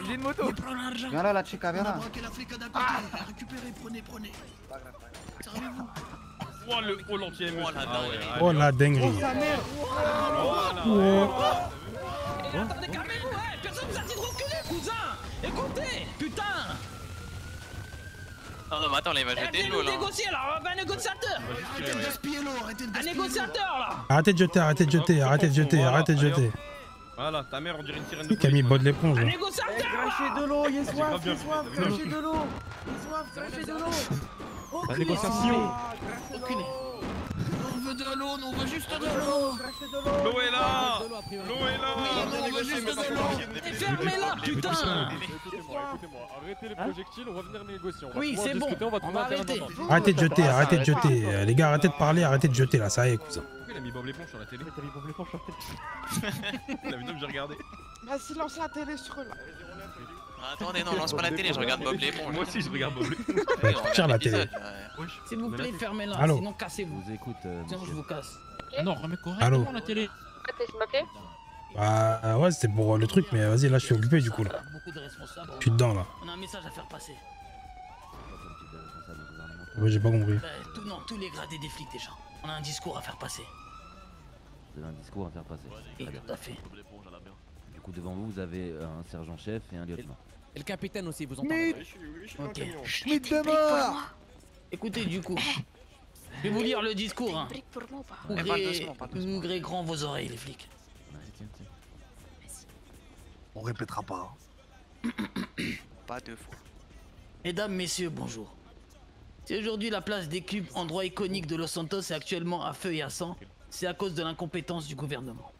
J'ai une moto. Viens là, la chica, viens là. Oh, le l'anti-émeute. Oh la dinguerie. Attendez, calmez-vous, personne vous a dit de reculer, cousin. Écoutez, putain. Non, mais attends, là, il va jeter de l'eau là. Négocier là, un négociateur. Arrêtez de gaspiller l'eau, arrêtez de gaspiller Un négociateur là. Arrêtez de jeter. Voilà, ta mère, on dirait une sirène de Qui a mis bas de l'éponge? Un négociateur. Crachez de l'eau, il est soif, crachez de l'eau. Crachez de l'eau. La négociation. Reculez. On veut de l'eau, on veut juste de l'eau. L'eau est là. On veut juste de l'eau. Fermez-la, putain. Écoutez-moi, arrêtez les projectiles, on va venir négocier. Oui, c'est bon, on va arrêter. Arrêtez de jeter. Les gars, arrêtez de parler, arrêtez de jeter là, ça y est, cousin. Il a mis Bob l'éponge sur la télé. Il a vu, j'ai regardé. Vas-y, lance la télé sur eux là. Attendez, non, lance pas la télé, je regarde Bob l'éponge. Moi aussi, je regarde Bob l'éponge. Tire la télé. S'il vous plaît, fermez-la, Allô. sinon cassez-vous. Je vous écoute. Sinon, je vous casse. Non, remets Allô. correctement la télé. T'es tu m'appelais? Bah ouais, c'était pour le truc, mais vas-y, là je suis occupé du coup là. Beaucoup de responsables. Je suis dedans là. On a un message à faire passer. Ouais, j'ai pas compris. Non, tous les gradés des flics déjà. On a un discours à faire passer. Vous avez un discours à faire passer. Et tout à fait. Du coup, devant vous, vous avez un sergent-chef et un lieutenant. Et le capitaine aussi, vous entendez? Ok. Schmitt de mort. Écoutez, du coup, je vais vous lire le discours. Hein. Ouvrez grand vos oreilles, les flics. On répétera pas. Pas deux fois. Mesdames, messieurs, bonjour. Si aujourd'hui la place des Cubes, endroit iconique de Los Santos, est actuellement à feu et à sang, c'est à cause de l'incompétence du gouvernement.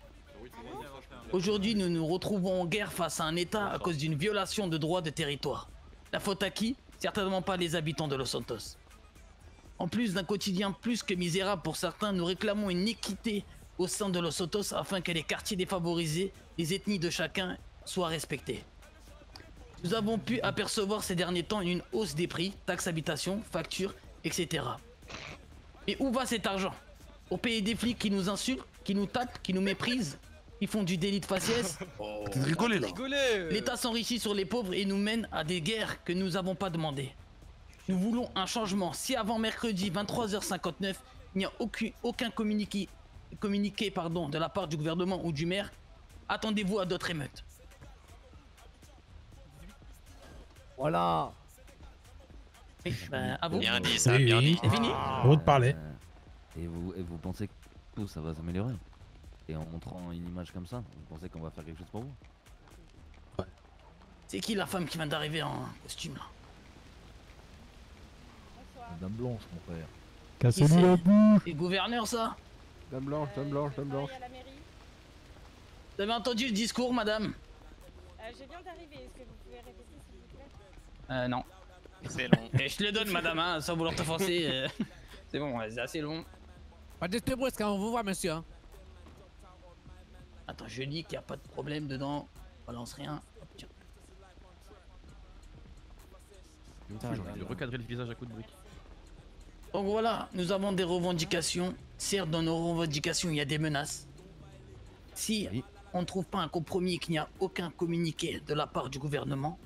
Aujourd'hui, nous nous retrouvons en guerre face à un État à cause d'une violation de droits de territoire. La faute à qui? Certainement pas les habitants de Los Santos. En plus d'un quotidien plus que misérable pour certains, nous réclamons une équité au sein de Los Santos afin que les quartiers défavorisés, les ethnies de chacun soient respectés. Nous avons pu apercevoir ces derniers temps une hausse des prix, taxes habitation, factures, etc. Et où va cet argent? Pour payer des flics qui nous insultent, qui nous tapent, qui nous méprisent, qui font du délit de faciès? T'es de rigoler là. L'État s'enrichit sur les pauvres et nous mène à des guerres que nous n'avons pas demandées. Nous voulons un changement. Si avant mercredi 23h59, il n'y a aucun communiqué de la part du gouvernement ou du maire, attendez-vous à d'autres émeutes. Voilà. Oui, ben, à vous. Bien dit ça, bien dit. C'est fini. Vous de parler. Et vous pensez que tout ça va s'améliorer? Et en montrant une image comme ça, vous pensez qu'on va faire quelque chose pour vous? C'est qui la femme qui vient d'arriver en costume là? Dame Blanche, mon frère. Cassez-nous la bouche. C'est le gouverneur ça? Dame Blanche, Dame Blanche, Dame Blanche. Vous avez entendu le discours, madame? Je viens d'arriver, est-ce que vous pouvez répéter s'il vous plaît? Non. C'est long. Et je te le donne, madame, hein, sans vouloir t'offenser. C'est bon, c'est assez long. Pas d'esprit brusque, on vous voit, monsieur. Hein. Attends, je lis qu'il n'y a pas de problème dedans. Balance rien. Hop, tiens. J'ai envie de recadrer le visage à coups de briques. Donc voilà, nous avons des revendications. Certes, dans nos revendications, il y a des menaces. Si on ne trouve pas un compromis et qu'il n'y a aucun communiqué de la part du gouvernement,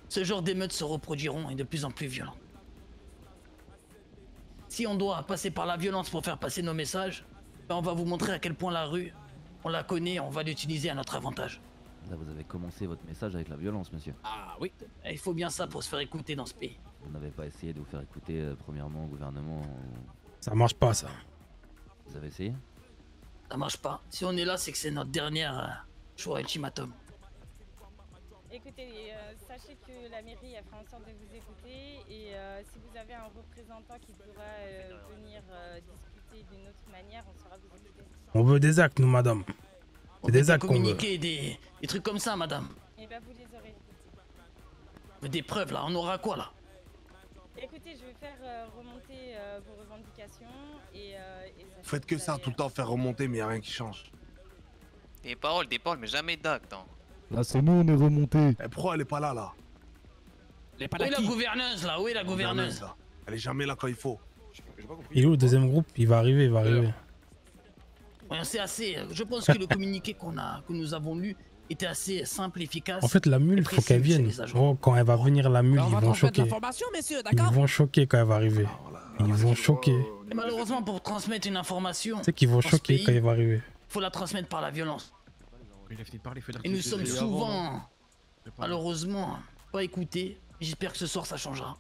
ce genre d'émeutes se reproduiront et de plus en plus violents. Si on doit passer par la violence pour faire passer nos messages, ben on va vous montrer à quel point la rue, on la connaît, on va l'utiliser à notre avantage. Là, vous avez commencé votre message avec la violence, monsieur. Ah oui, il faut bien ça pour se faire écouter dans ce pays. Vous n'avez pas essayé de vous faire écouter premièrement au gouvernement Ça marche pas, ça. Vous avez essayé? Ça marche pas. Si on est là, c'est que c'est notre dernière choix ultimatum. Écoutez, sachez que la mairie a fait en sorte de vous écouter et si vous avez un représentant qui pourra venir discuter d'une autre manière, on saura vous écouter. On veut des actes, nous, madame. C'est des actes qu'on veut. Communiquer des trucs comme ça, madame. Et ben vous les aurez. Des preuves, là. On aura quoi, là? Écoutez, je vais faire remonter vos revendications et Faites que ça, tout le temps faire remonter, mais y a rien qui change. Des paroles, mais jamais d'actes. Hein. Là, c'est nous, on est remontés. Eh, pourquoi elle est pas là, là? Où est la gouverneuse, là? Où est la gouverneuse? Là. Elle est jamais là quand il faut. Il est où le deuxième groupe? Il va arriver, il va arriver. Ouais, c'est assez. Je pense que le communiqué que nous avons lu était assez simple, efficace. En fait, la mule, faut qu'elle vienne. Oh, quand elle va venir, la mule, ils vont choquer. Ils vont choquer quand elle va arriver. Ils vont choquer. Et malheureusement, pour transmettre une information, Tu sais qu'ils vont choquer quand elle va arriver. il faut la transmettre par la violence. Et nous sommes souvent, malheureusement, pas écoutés. J'espère que ce soir, ça changera.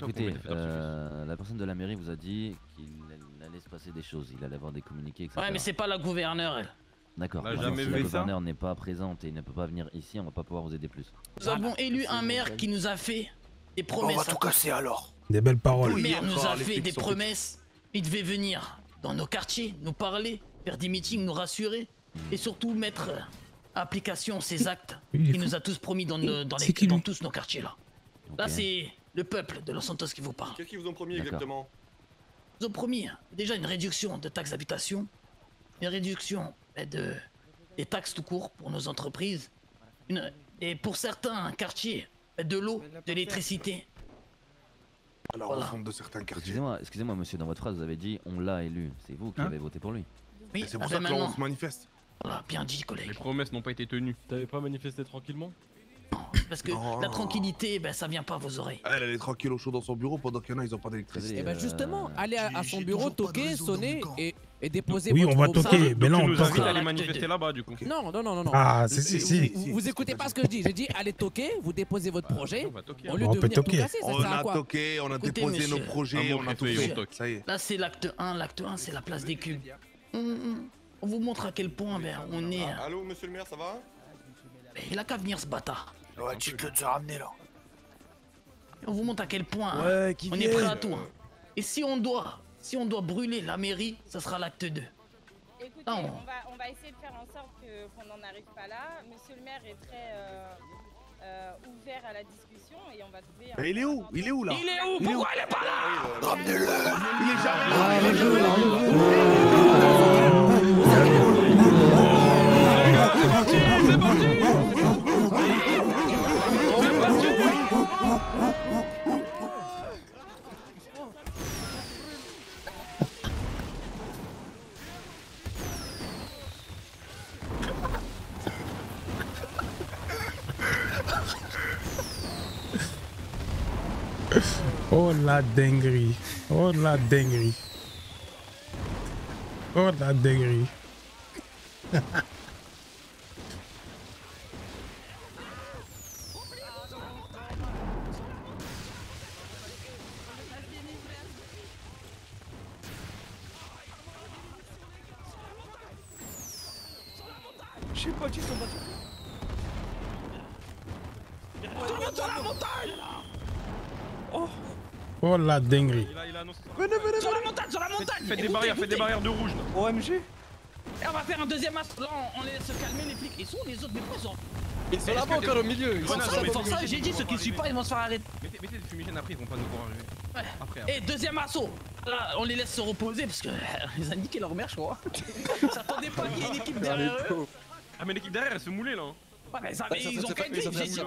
Écoutez, la personne de la mairie vous a dit qu'il allait se passer des choses, il allait avoir des communiqués, etc. Ouais, mais c'est pas la gouverneure, elle. D'accord. On a Si jamais la vu ça. gouverneure n'est pas présente et il ne peut pas venir ici, on va pas pouvoir vous aider plus. Nous avons élu un maire qui nous a fait des promesses. On va tout casser alors. Des belles paroles. Le maire nous a fait des promesses. Il devait venir dans nos quartiers, nous parler, faire des meetings, nous rassurer et surtout mettre à application ces actes qu'il nous a tous promis dans tous nos quartiers là. Là, c'est le peuple de Los Santos qui vous parle. Qu'est-ce qu'ils vous ont promis exactement? Ils ont promis déjà une réduction de taxes d'habitation, une réduction des taxes tout court pour nos entreprises, et pour certains quartiers, de l'eau, de l'électricité. Alors, Voilà. au fond de certains quartiers. Excusez-moi monsieur, dans votre phrase vous avez dit on l'a élu, c'est vous qui avez voté pour lui. Oui, C'est pour ça que là, on se manifeste. Voilà, bien dit, collègue. Les promesses n'ont pas été tenues. T'avais pas manifesté tranquillement? Parce que la tranquillité, ben, ça vient pas à vos oreilles. Elle est tranquille au chaud dans son bureau pendant qu'il y en a, ils ont pas d'électricité. Et ben justement, allez à son bureau, toquer, sonner et déposer Oui, votre on va toquer, mais là on nous invite toque. à aller manifester là-bas du coup. Non. Ah, si. Vous écoutez pas ce que je dis. J'ai dit allez toquer, vous déposez votre projet. Au lieu On de peut venir tout toquer. casser, ça On sert à a quoi? toqué, on a Écoutez, déposé monsieur. nos projets, on a tout fait. Ça y est. Là, c'est l'acte 1. L'acte 1, c'est la place des cubes. On vous montre à quel point ben, on est. Allô, monsieur le maire, ça va? Il a qu'à venir ce bâtard. Ouais, tu peux te ramener là. On vous montre à quel point Ouais, qui on est vienne. prêt à tout. Hein. Et si on doit brûler la mairie, ça sera l'acte 2. Écoutez, Ah, on va essayer de faire en sorte qu'on n'en arrive pas là. Monsieur le maire est très ouvert à la discussion et on va trouver un... Mais il est où? Il est où là? Il est où? Pourquoi il est pas là? Ramenez-le. Il est jamais là. Oh la dinguerie. Oh la dinguerie. Oh la dinguerie. Je sais pas, tu sont battus. Regarde sur la montagne. Oh la dinguerie. Venez. Sur la montagne. Faites des barrières de rouge là. OMG. Et on va faire un deuxième assaut. Là, on les laisse se calmer les flics. Ils sont où les autres? Mais pourquoi ils sont... Ils sont là-bas encore au milieu. Ils sont ça, j'ai dit, ceux qui suivent pas, ils vont se faire arrêter. Mettez des fumigènes après, ils vont pas nous voir arriver. Ouais. Après. Et deuxième assaut. Là, on les laisse se reposer parce que ils ont niqué leur mère, je crois. J'attendais pas qu'il y ait une équipe derrière eux. Ah mais l'équipe derrière elle se moulait là. Ouais, mais ils ont qu'à dire, j'ai dit, Non,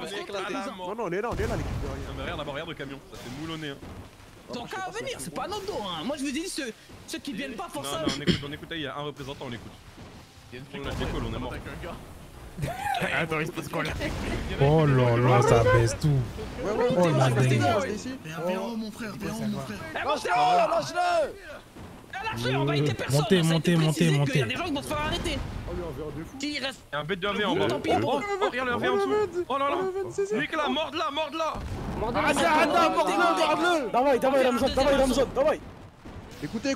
on est là l'équipe derrière. Non mais regarde la barrière de camion, ça fait moulonner. Hein. Ils ont qu'à venir, c'est pas notre dos. Hein. Moi je vous dis, ceux qui viennent pas pour ça. Non, on écoute, il y a un représentant, on écoute. On l'a décolle, on est mort. Attends, il se passe quoi là? Oh là là, ça baisse tout. Oh la dinguerie. Viens haut, mon frère, viens haut, mon frère. Lâche-le. Lâche-le, on va arrêter personne. Montez. Il y a des gens qui vont se faire arrêter. Qui reste? Il y a un bête de AV en bas. Tant pis, Oh, regarde le AV en dessous. Oh là là. Nique-la, morde-la. Давай, Ramzan, давай. Écoutez.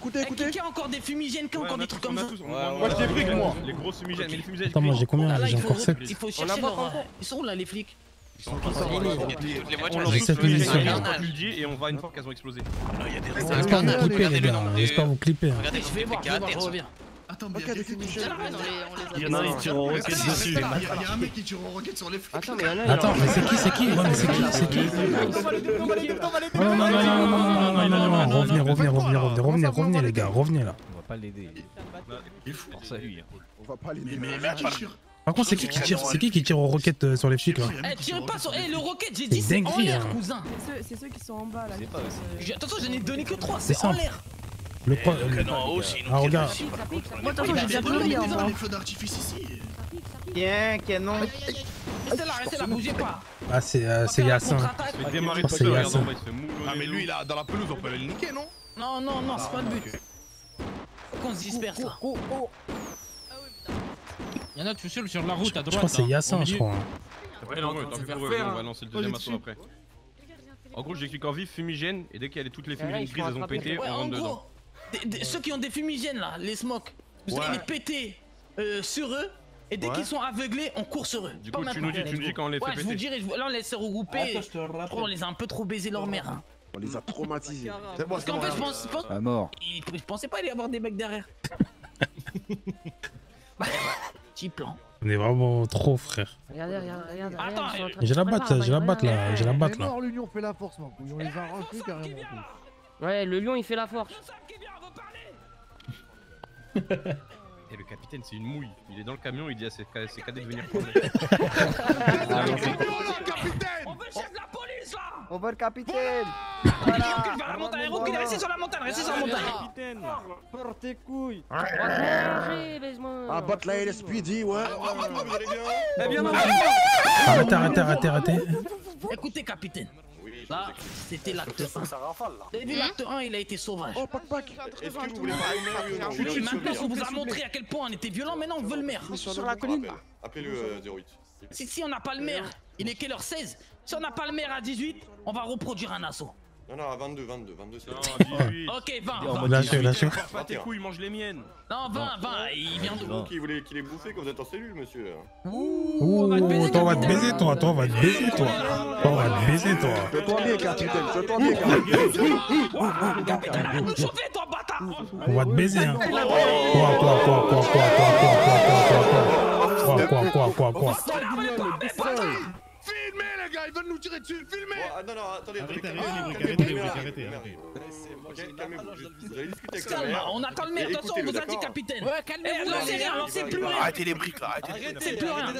Qui a encore des fumigènes, qui a encore des trucs comme ça? Moi je débrique, moi. Les gros fumigènes, mais les fumigènes. Attends, moi j'ai combien? J'ai encore 7. Il faut chercher leur... Ils sont où là les flics? Toutes les voitures, On J'ai 7 munitions. et on va une fois qu'elles ont explosé. J'espère vous clipper les gars. J'espère vous clipper. Regardez, Je vais voir, je reviens. Attends, mais Il y en a un qui tire au roquette dessus. il y a un mec qui tire aux roquettes sur les flics. Attends, mais c'est qui? Ouais, mais c'est qui? Non, revenez les gars, revenez là. On va pas l'aider. Il est fou. Pour ça lui. On va pas les Mais mec, il tire. Par contre, c'est qui qui tire aux roquettes sur les flics là? Eh, tirez pas sur... Eh, le roquette, j'ai dit, C'est c'est en dinguerie, l'air, hein. cousin. C'est ceux qui sont en bas là. Attention, je n'ai donné que 3, C'est c'est en ça. l'air. Le quoi? Ah, regarde. Moi, de toute façon, j'ai déjà pleuré en bas. Les feux d'artifice ici. Tiens, canon. Restez là, bougez pas. Ah, c'est Yassin. Il fait démarrer Oh, tout c'est seul, Yassin. regarde en bas, il se fait moulonner. Ah, mais lui, là, dans la pelouse, on peut le niquer, non? Non, c'est pas le but. Faut qu'on se disperse là. Il y en a tout seul sur la route à droite. Je crois que c'est là, Yassin, au je milieu. crois. Ouais, non, tant pis pour eux, on va lancer le deuxième assaut après. En gros, j'explique en vif, fumigène, et dès qu'il y a toutes les fumigènes grises, elles ont pété, Ouais, on en rentre dedans. gros, ceux qui ont des fumigènes là, les smokes, vous allez les péter sur eux. Et dès Ouais. qu'ils sont aveuglés, on court sur eux. Du coup, tu nous dis quand on les fait Ouais, je vous péter. dirai, là on les laisse se regrouper. On les a un peu trop baisé leur mère. Hein. On les a traumatisés. Parce qu'en fait, je pense. À mort. Je pensais pas y avoir des mecs derrière. Petit plan. On est vraiment trop, frère. Regardez. Attends, J'ai la batte là, j'ai la batte là. l'union fait la force, mon couille. On les a arrachés carrément. Ouais, le lion il fait la force. Et le capitaine, c'est une mouille. Il est dans le camion, il dit à ses cadets de venir prendre. On veut le chef de la police là. Au revoir, capitaine. Recule vers la montagne, recule, restez sur la montagne, restez sur la montagne. Porte tes couilles. Ah, battre la LSPD, ouais. Arrêtez. Écoutez, capitaine. Là, c'était l'acte 1. Vous avez vu l'acte 1, il a été sauvage. Oh, pac. Est-ce que vous voulez parler au maire ou non? Maintenant, on vous a montré à quel point on était violent, maintenant on veut le maire. Sur la colline. Appelez-le 08. Si on n'a pas le maire, il est quelle heure 16? Si on n'a pas le maire à 18, on va reproduire un assaut. Non, à 22 c'est Non, 18. Ok, 20. Lâchez. Pas tes couilles, mange les miennes. Non, 20, il vient d'où? Qui voulait qu'il ait bouffé quand vous êtes en cellule, monsieur? Ouh, toi, on va te baiser, toi. On va te baiser, toi. Fais-toi bien, capitaine. Capitaine, arrête de nous chauffer, toi, bâtard. On va te baiser, hein. Quoi? Filmez, les gars, ils veulent nous tirer dessus, filmez! Non, attendez. Arrêtez. Calmez-vous, vous allez discuter avec le Calme, maire. on attend le maire, de toute façon, on vous a dit, capitaine. Ouais, calmez-vous. Lancez plus rien. Arrêtez les briques là, C'est plus rien.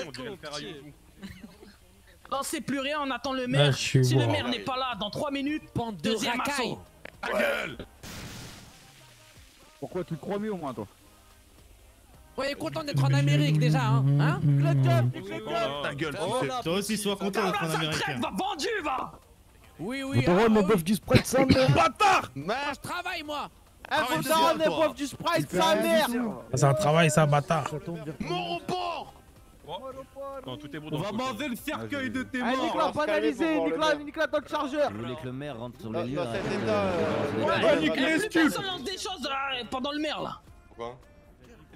Lancez plus rien, on attend le maire. Si le maire n'est pas là dans 3 minutes, deuxième assaut. Ta gueule! Pourquoi tu le crois mieux au moins, toi? Ouais, content d'être en Amérique déjà, hein? Ta gueule, Toi aussi, sois content d'être un américain. Va vendu, va. Oui. Mon bœuf du Sprite, ça merde. Bâtard! Je travaille, moi. Faut ça rendre les profs du Sprite, sa mère. C'est un travail, ça, bâtard. Mon report! Non, tout est bon. On va manger le cercueil de tes Allez, morts. Nicolas, banalisé. Nicolas, dans le chargeur. Vous voulez que le maire rentre sur les lieux? Personne lance des choses pendant le maire, là. Pourquoi?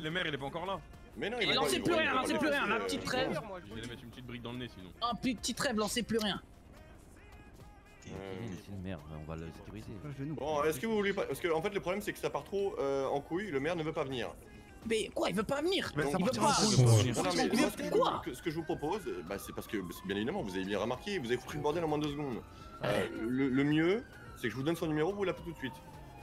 Le maire, il est pas encore là. Mais non, Et lancez plus rien, lancez plus rien. La petite trêve. Je vais lui mettre une petite brique dans le nez sinon. Un petit trêve, lancez plus rien. C'est le maire, on va le sécuriser. Bon, est-ce que vous voulez pas... Parce que en fait le problème c'est que ça part trop en couille, le maire ne veut pas venir. Mais quoi, il veut pas venir? Il veut pas. Ce que je vous propose, c'est parce que bien évidemment vous avez bien remarqué, vous avez foutu le bordel en moins de 2 secondes. Le mieux, c'est que je vous donne son numéro, vous l'appelez tout de suite.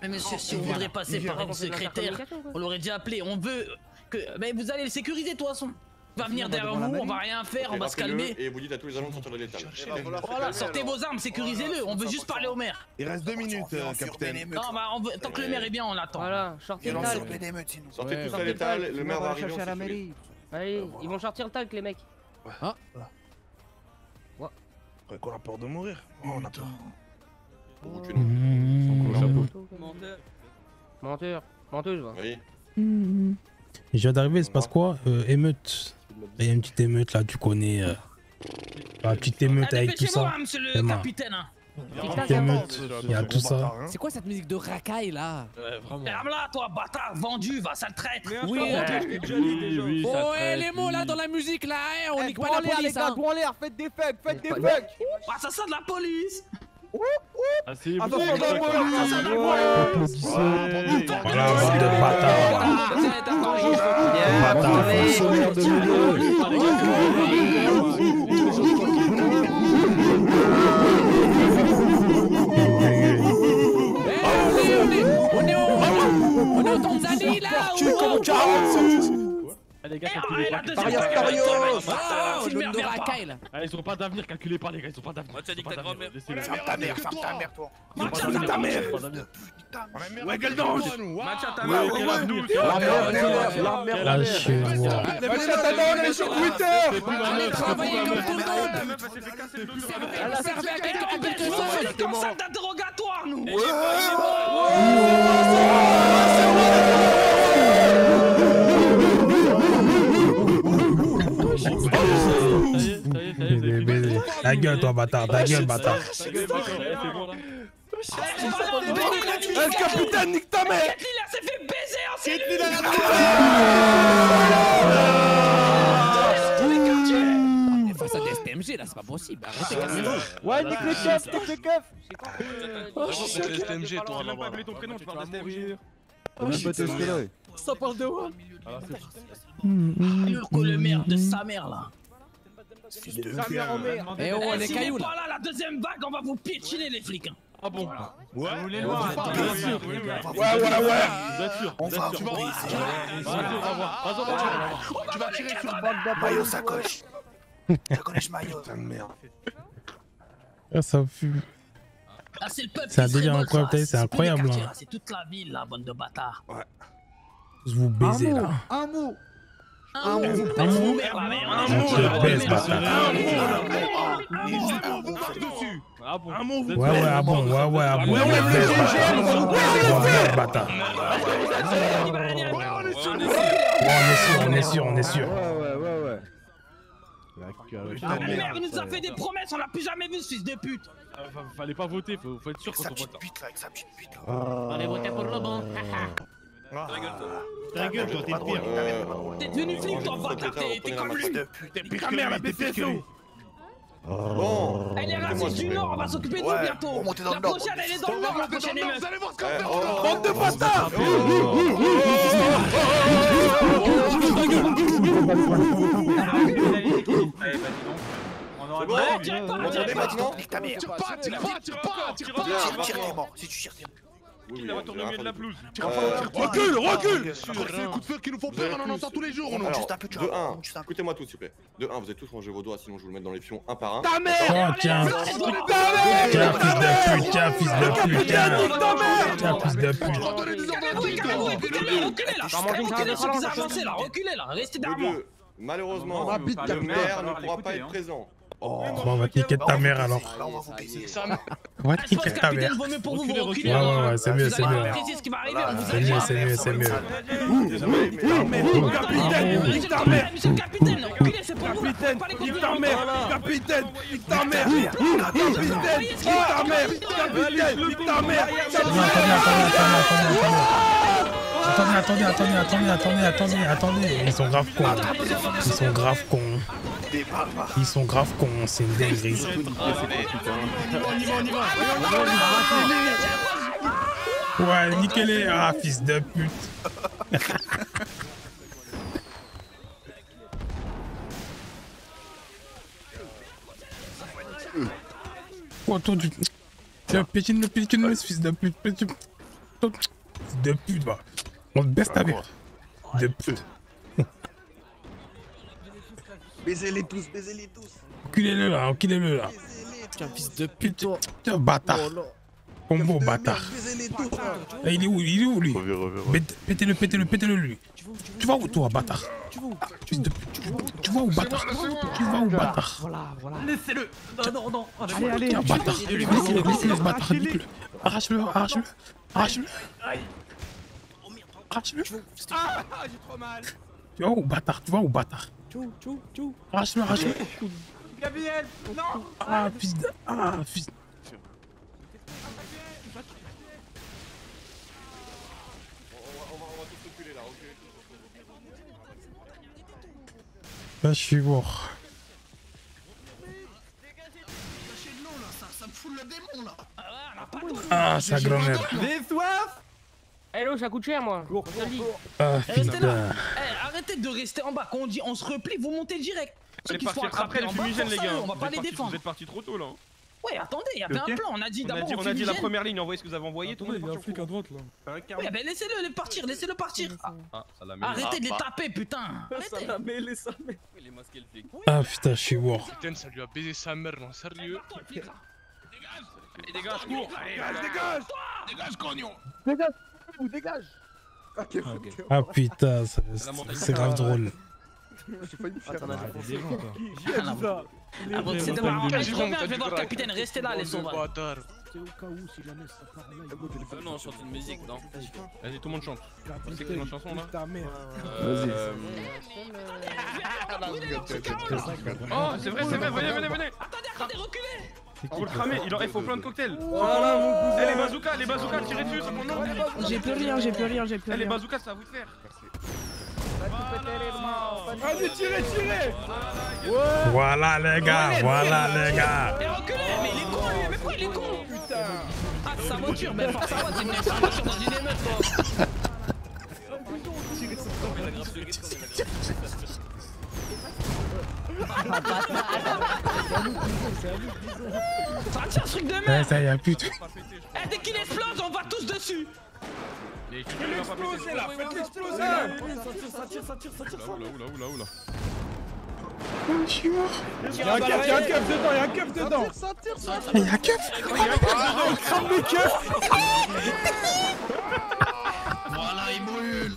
Mais monsieur, si on voudrait passer par une secrétaire, on l'aurait déjà appelé. On veut que... Mais vous allez le sécuriser, de toute façon. On va venir derrière vous, on va rien faire, on va se calmer. Et vous dites à tous les agents de sortir de l'étal. Voilà, sortez vos armes, sécurisez-le. On veut juste parler au maire. Il reste 2 minutes, capitaine. Non, bah, tant que le maire est bien, on attend. Voilà, sortez le talc. Sortez tous à l'étal, le maire va arriver. Chercher à la mairie. Allez, ils vont sortir le talc, les mecs. Ah. Qu'on a peur de mourir. Oh, on a peur. Menteuse, va. Oui. Je viens d'arriver, c'est parce quoi? Émeute. Il y a une petite émeute là, tu connais. La petite émeute avec tout ça. Monsieur le capitaine. Petite émeute, il y a tout ça. C'est quoi cette musique de racaille là? Ouais, vraiment. Ferme-la, toi, bâtard, vendu, va, sale traître. Oui, oh, les mots là dans la musique là, on nique pas la police, hein. Droit en l'air, faites des fucks, Ah, ça sent de la police. Ah, c'est bon. Voilà, bande de bâtards. On est au Tanzanie là. Allez, gars, calculez pas. Ils ont pas d'avenir, calculez pas, les gars, ils ont pas d'avenir. T'as dit que ta grand-mère. Ferme ta mère, toi. Ferme ta mère. Ouais, gueule d'ange. Match à ta mère. Lâchez-moi. On est sur Twitter. Allez travailler comme tout le monde. Servez à quelqu'un en quelque sorte. Comme ça d'interrogatoire, nous. Ta gueule, toi, bâtard, ta gueule, bâtard. Capitaine, nique ta mère. Kathleen, elle s'est fait baiser en cellule. Face à des STMG là, c'est pas possible. Arrêtez, calmez-vous. Ouais, nique les keufs, nique les keufs. C'est le STMG, toi, J'ai même pas appelé ton prénom, tu parles de STMG. Ça parle de quoi? Le maire de sa mère là. Eh oh, les cailloux là. Voilà la deuxième vague, on va vous piétiner les flics. Ah bon? Ouais, bien sûr. Ouais. Bien sûr. On va voir. Tu vas tirer sur Maillot sacoche. Tu connais Maillot. Putain de merde. Ça pue. Là, c'est le peuple. C'est un qui se délire révolte, incroyable, là. c'est incroyable, plus les quartiers, hein. là, c'est toute la ville, la bande de bâtards. Ouais. Vous baisez là. Un mot. Un mot. Un mot. Un mot. Je baise, bâtard. Ah bon. Ouais, ah bon, ah bon. Je baise, bâtard. On est sûr. Ouais. La mère nous a fait des promesses, on l'a plus jamais vu ce fils de pute. Fallait pas voter, faut être sûr quand on vote. Allez, votez pour le bon. Ta gueule, toi, t'es le pire. T'es devenu flic, toi, bâtard, t'es comme lui. T'es pire ta mère, la PPSO. Bon. Elle est raciste du Nord, on va s'occuper de nous bientôt. La prochaine, elle est dans le Nord, la prochaine émeute. Vous allez voir ce qu'on va faire. Bande de bâtards. C'est bon. On tire maintenant. Tire pas. Tire, t'es mort. Si tu tires, t'es mort. Il va tourner au milieu de la pelouse. Recule. C'est les coups de feu qui nous font peur, on en entend tous les jours. Alors, de 1, écoutez-moi tous s'il vous plaît. De 1, vous êtes tous rangés vos doigts, sinon je vais vous mettre dans les fions un par un. Ta mère. Oh, tiens. Tiens, fils de pute, tiens, fils de pute, tiens, fils de pute. Reculez là, restez derrière moi. Malheureusement, le maire ne pourra pas être présent. Bon, on va niquer ta mère alors. On va niquer ta mère. Ouais, c'est mieux. C'est mieux. Monsieur le capitaine, reculez, c'est pour vous. Nique ta mère. Capitaine. Nique ta mère. Attendez. Ils sont grave cons. C'est une dinguerie. Ouais, niquez-les. Ah, fils de pute. Oh, toi, tu piétines-le, ce fils de pute. Fils de pute, va. On te baisse ta mère. De pute. Baisez-les tous. Enculez-le là. Tiens, fils de pute, toi. Tiens, bâtard. Combo bâtard. Il est où lui? Pétez-le lui. Tu vas où toi, bâtard? Fils de pute. Tu vas où, bâtard? Voilà. Laissez-le. Non. Allez. Tiens, bâtard. Laissez-le, bâtard. Arrache-le. Arrache-le. Ah, j'ai trop mal. Tu vas où, bâtard? Tchou. Arrache-le. Gabriel, non. Ah, fils de... Là, je suis mort. Ça me fout le démon là. Ah, sa grand-mère. Des soifs. Hello, ça coûte cher, moi. Ah, fils de... Arrêtez de rester en bas. Quand on dit on se replie, vous montez direct. Ceux qui se font Après attraper les en bas, fumigènes, les gars. on va pas les défendre. Vous êtes partis trop tôt là. Ouais, attendez, il y avait un plan. On a dit d'abord. On a dit la première ligne, envoyez ce que vous avez envoyé. Tout le monde Il y a un flic à droite là. Ouais, ben laissez-le partir. Ah, ça l'a mis. Arrêtez de les taper, putain. Ça l'a mêlé. Il est masqué le flic. Ah, putain, je suis mort. Putain, ça lui a baisé sa mère, non, sérieux. Allez, dégage, cours. Dégage, cognon. Dégage. Ah, putain, c'est grave drôle. J'ai failli me faire Des gens, toi. C'est de ma je reviens, je vais voir capitaine, restez là les sauvages. C'est au cas où si jamais ça parlait. Non, on chante une musique, non? Vas-y, tout le monde chante. C'est quoi la chanson là? Ta mère. Oh, c'est vrai, venez. Attendez, reculez. Faut le cramer, il faut plein de cocktails. Voilà, mon cousin. Les bazookas, tirez dessus, c'est mon nom. J'ai plus rien. Les bazookas, ça va vous le faire. Allez, tirez. Voilà les gars. Et reculez, mais il est con lui, mais pourquoi il est con? Putain. Ah, sa voiture, mais force à moi, c'est une voiture dans une émeute toi. Ça tire ce truc de merde. Ouais, ça y a plus tout. Eh, dès qu'il explose, on va tous dessus. Faites l'exploser là, faites l'exploser. Oula. Je suis mort. Y'a un keuf dedans. Il y a un keuf. de mes keufs. Voilà, il brûle.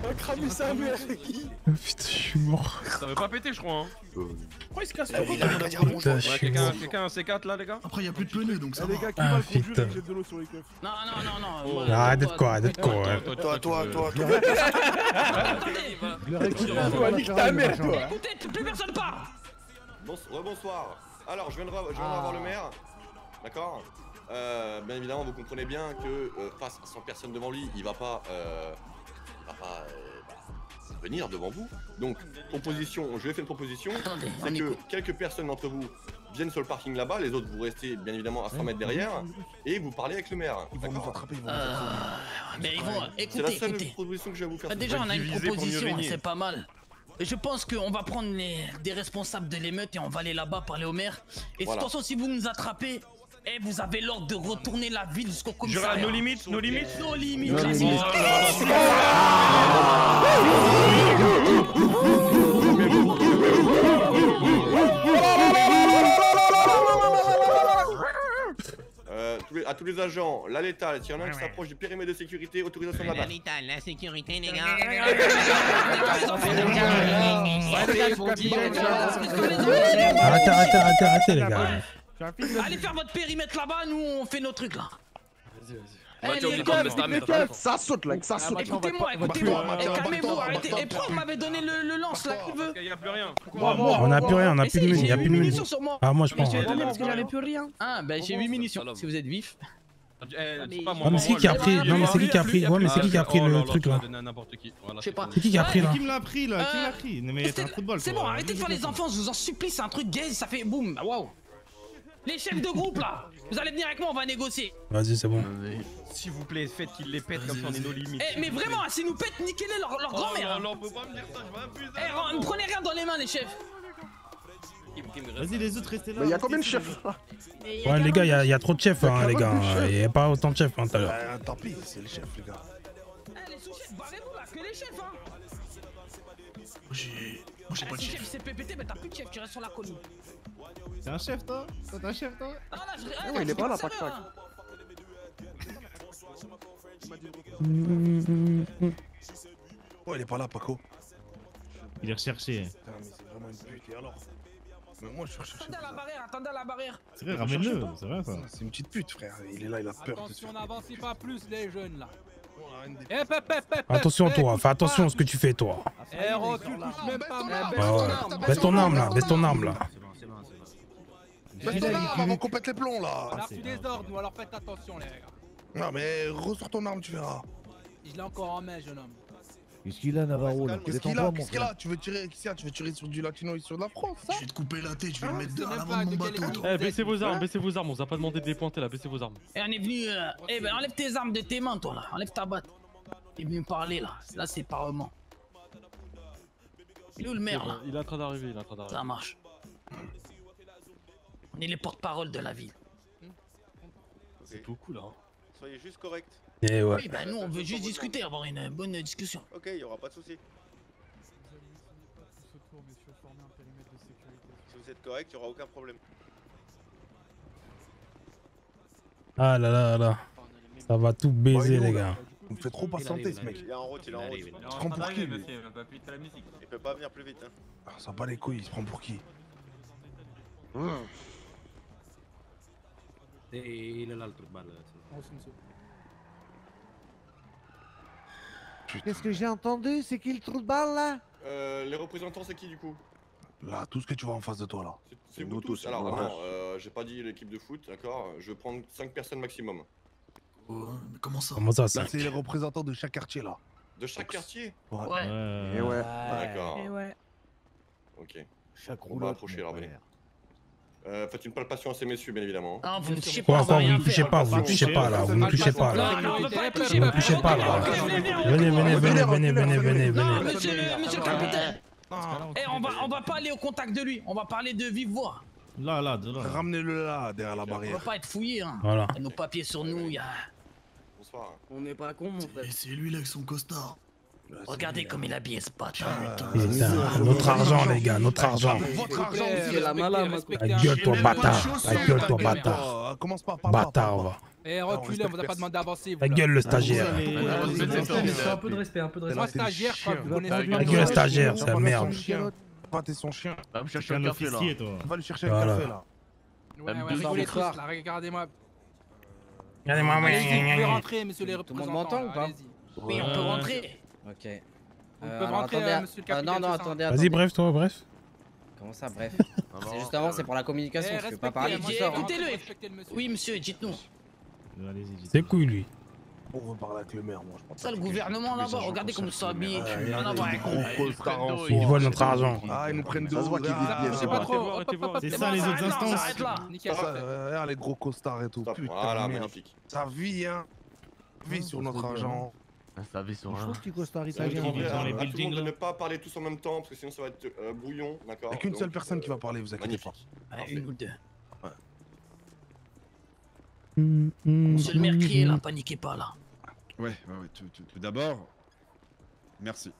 On a cramé sa mère. Putain, je suis mort. Ça veut pas péter, je crois. Hein. Pourquoi il se casse Putain, je suis mort. Quelqu'un un C4 là, les gars? Après, il y a plus de pneus donc ça va. Les gars, qui Ah, va le conduire putain. et jette de l'eau sur les keufs? Non. Arrête d'être quoi, arrête d'être quoi. Toi. Nique ta mère, toi. Écoutez, plus personne part. Bonsoir. Alors, je viens de voir le maire. D'accord. Bien évidemment, vous comprenez bien que face à 100 personnes devant lui, il va pas venir devant vous. Donc, proposition, je lui ai fait une proposition. C'est que quelques personnes d'entre vous viennent sur le parking là-bas, les autres vous restez bien évidemment à 100 mètres derrière et vous parlez avec le maire. Ils vont nous attraper, Mais ils vont. C'est la seule proposition que je vais vous faire. Déjà, on a une proposition, c'est pas mal. Et je pense qu'on va prendre des responsables de l'émeute et on va aller là-bas parler au maire. Et de toute façon, si vous nous attrapez, vous avez l'ordre de retourner la ville jusqu'au commissariat. Nos limites. Nos limites. À tous les agents, la létale, s'il y en a un qui s'approche du périmètre de sécurité, autorisation de la base. La sécurité, les gars. Arrêtez, les gars. Allez faire votre périmètre là-bas, nous on fait nos trucs là. Ça saute là, ça saute. Écoutez-moi, calmez-vous, arrêtez. Et pourquoi vous m'avez donné le lance là, qui veut? Il y a plus rien. On a plus rien, on a plus de munitions, il y a plus de munitions. Ah, moi je prends. Parce que j'avais plus rien. Ah, bah j'ai 8 munitions, si vous êtes vif. Ah, mais c'est qui a pris? Non, mais c'est qui qui a pris? Ouais, mais c'est qui qui a pris le truc là? Je sais pas. C'est qui a pris là? Qui me l'a pris là? Qui l'a pris? Mais t'es un trou de balle. C'est bon, arrêtez de faire les enfants, je vous en supplie, c'est un truc gay, ça fait boum, waouh. Les chefs de groupe là, vous allez venir avec moi, on va négocier. Vas-y, c'est bon. S'il vous plaît, faites qu'ils les pètent comme ça, on est nos limites. Mais vraiment, s'ils nous pètent, niquez-les leur grand-mère. Non, faut pas me dire ça, je m'abuse. Ne prenez rien dans les mains, les chefs. Vas-y, les autres, restez là. Il y a combien de chefs? Ouais, les gars, il y a trop de chefs, hein, les gars. Il y a pas autant de chefs, hein, tout à l'heure. Tant pis, c'est les chefs, les gars. Les sous-chefs, barrez-vous là, que les chefs, hein. Moi, j'ai pas de Si chef. chef c'est PPT, mais t'as plus de chef, tu restes sur la colline. T'es un chef, toi? T'es un chef, toi? Ah là, il est pas là, Pac. Oh, il est pas là, Paco. Il est recherché. Putain, mais c'est vraiment une pute, et alors? Mais moi, je cherche. Attendez à la barrière. C'est vrai, ramène-le, c'est vrai ça. C'est une petite pute, frère. Il est là, il a peur de se faire. N'avancez pas plus, les jeunes là. Attention, toi, fais attention à ce que tu fais, toi. Héros, tu touches même pas moi. Baisse ton arme là, baisse ton arme là. Baisse ton arme avant qu'on pète les plombs là. On a reçu des ordres, nous, alors faites attention, les gars. Non, mais ressors ton arme, tu verras. Je l'ai encore en main, jeune homme. Qu'est-ce qu'il a, Navarro là? Qu'est-ce qu'il a? Qu'est-ce qu'il a? Tu veux tirer sur du latino et sur de la France, ça? Je vais te couper la tête, je vais le mettre à l'avant de mon bateau. Eh, baissez vos armes, on vous a pas demandé de les pointer là, baissez vos armes. Et on est venu. Ben enlève tes armes de tes mains, toi là. Enlève ta batte. T'es venu me parler là. Là, c'est parlement. Il est où le maire là? Il est en train d'arriver, Ça marche. On est les porte-parole de la ville. C'est beaucoup là. Soyez juste correct. Eh ouais. Oui, bah nous on veut juste discuter, avoir une bonne discussion. Ok, y aura pas de soucis. Si vous êtes correct, y aura aucun problème. Ah là là là. Ça va tout baiser, les gars. Il me fait trop patienter ce mec. Il est en route, il est en route. Il se prend pour qui lui? Il peut pas venir plus vite. Ah, ça bat les couilles, il se prend pour qui? Il est là le truc de balle. Qu'est-ce que j'ai entendu? C'est qui le trou de balle là? Les représentants, c'est qui du coup? Là, tout ce que tu vois en face de toi là. C'est vous tous. Alors, non, j'ai pas dit l'équipe de foot, d'accord? Je vais prendre 5 personnes maximum. Mais comment ça? Comment ça, Là, c'est les représentants de chaque quartier là. De chaque quartier? Ouais. Et ouais. D'accord. Et ouais. Ok. Chaque On va approcher, alors venez. Faites une palpation à ces messieurs, bien évidemment. Ah, vous ne touchez Quoi, pas, vous ne touchez pas, vous ne touchez pas là, vous ne touchez pas là. Non, on veut pas toucher. Vous ne touchez pas là. Venez. Non, monsieur le capitaine. On va pas aller au contact de lui, on va parler de vive voix. Là. Ramenez-le là, derrière la barrière. On va pas être fouillé, hein. Voilà. Nos papiers sur nous, il y a... Bonsoir. On n'est pas con, mon frère. C'est lui là avec son costard. Regardez comme il habille ce bâtard. Putain, notre argent, les gars, notre argent. Votre argent, C'est la malade, Ta gueule, toi, bâtard. Ta gueule, toi, bâtard. Commence par là. Bâtard, va. Eh, reculez, on vous a pas demandé d'avancer. Ta gueule, le stagiaire. Un peu de respect, un peu de respect. Moi, stagiaire, quoi, vous connaissez Ta gueule, stagiaire, c'est la merde. Va, t'es son chien. Va me chercher un café là. Va lui chercher un café là. Ouais, rigolez tous là, regardez-moi. Regardez-moi, Allez-y, vous pouvez rentrer, monsieur les Tout le monde représentants. m'entend ou pas? Oui, on peut rentrer. Ok. On peut rentrer, monsieur le capitaine. Non, attendez. Vas-y, bref, toi, bref. Comment ça, bref? C'est justement, c'est pour la communication, je peux pas parler. Écoutez-le. Oui, monsieur, dites-nous. C'est cool, lui. On veut parler avec le maire, moi je pense. Ça, le gouvernement là-bas, regardez comme ils sont habillés. Ils volent notre argent. Ah, ils nous prennent de haut. C'est pas trop. C'est ça les autres instances. Arrête là. Nickel. Regarde les gros costards et tout. Voilà, magnifique. Ça vit, hein. Vie sur notre argent. Ça vit sur Je un. trouve que tu costards Tout dans les le buildings, monde de là. ne pas parler tous en même temps, parce que sinon ça va être brouillon, d'accord? Il n'y a qu'une seule Donc, personne qui va parler, vous inquiétez pas. Une ou deux. Monsieur Monsieur le maire criez là, paniquez pas là. Ouais. Tout d'abord, merci.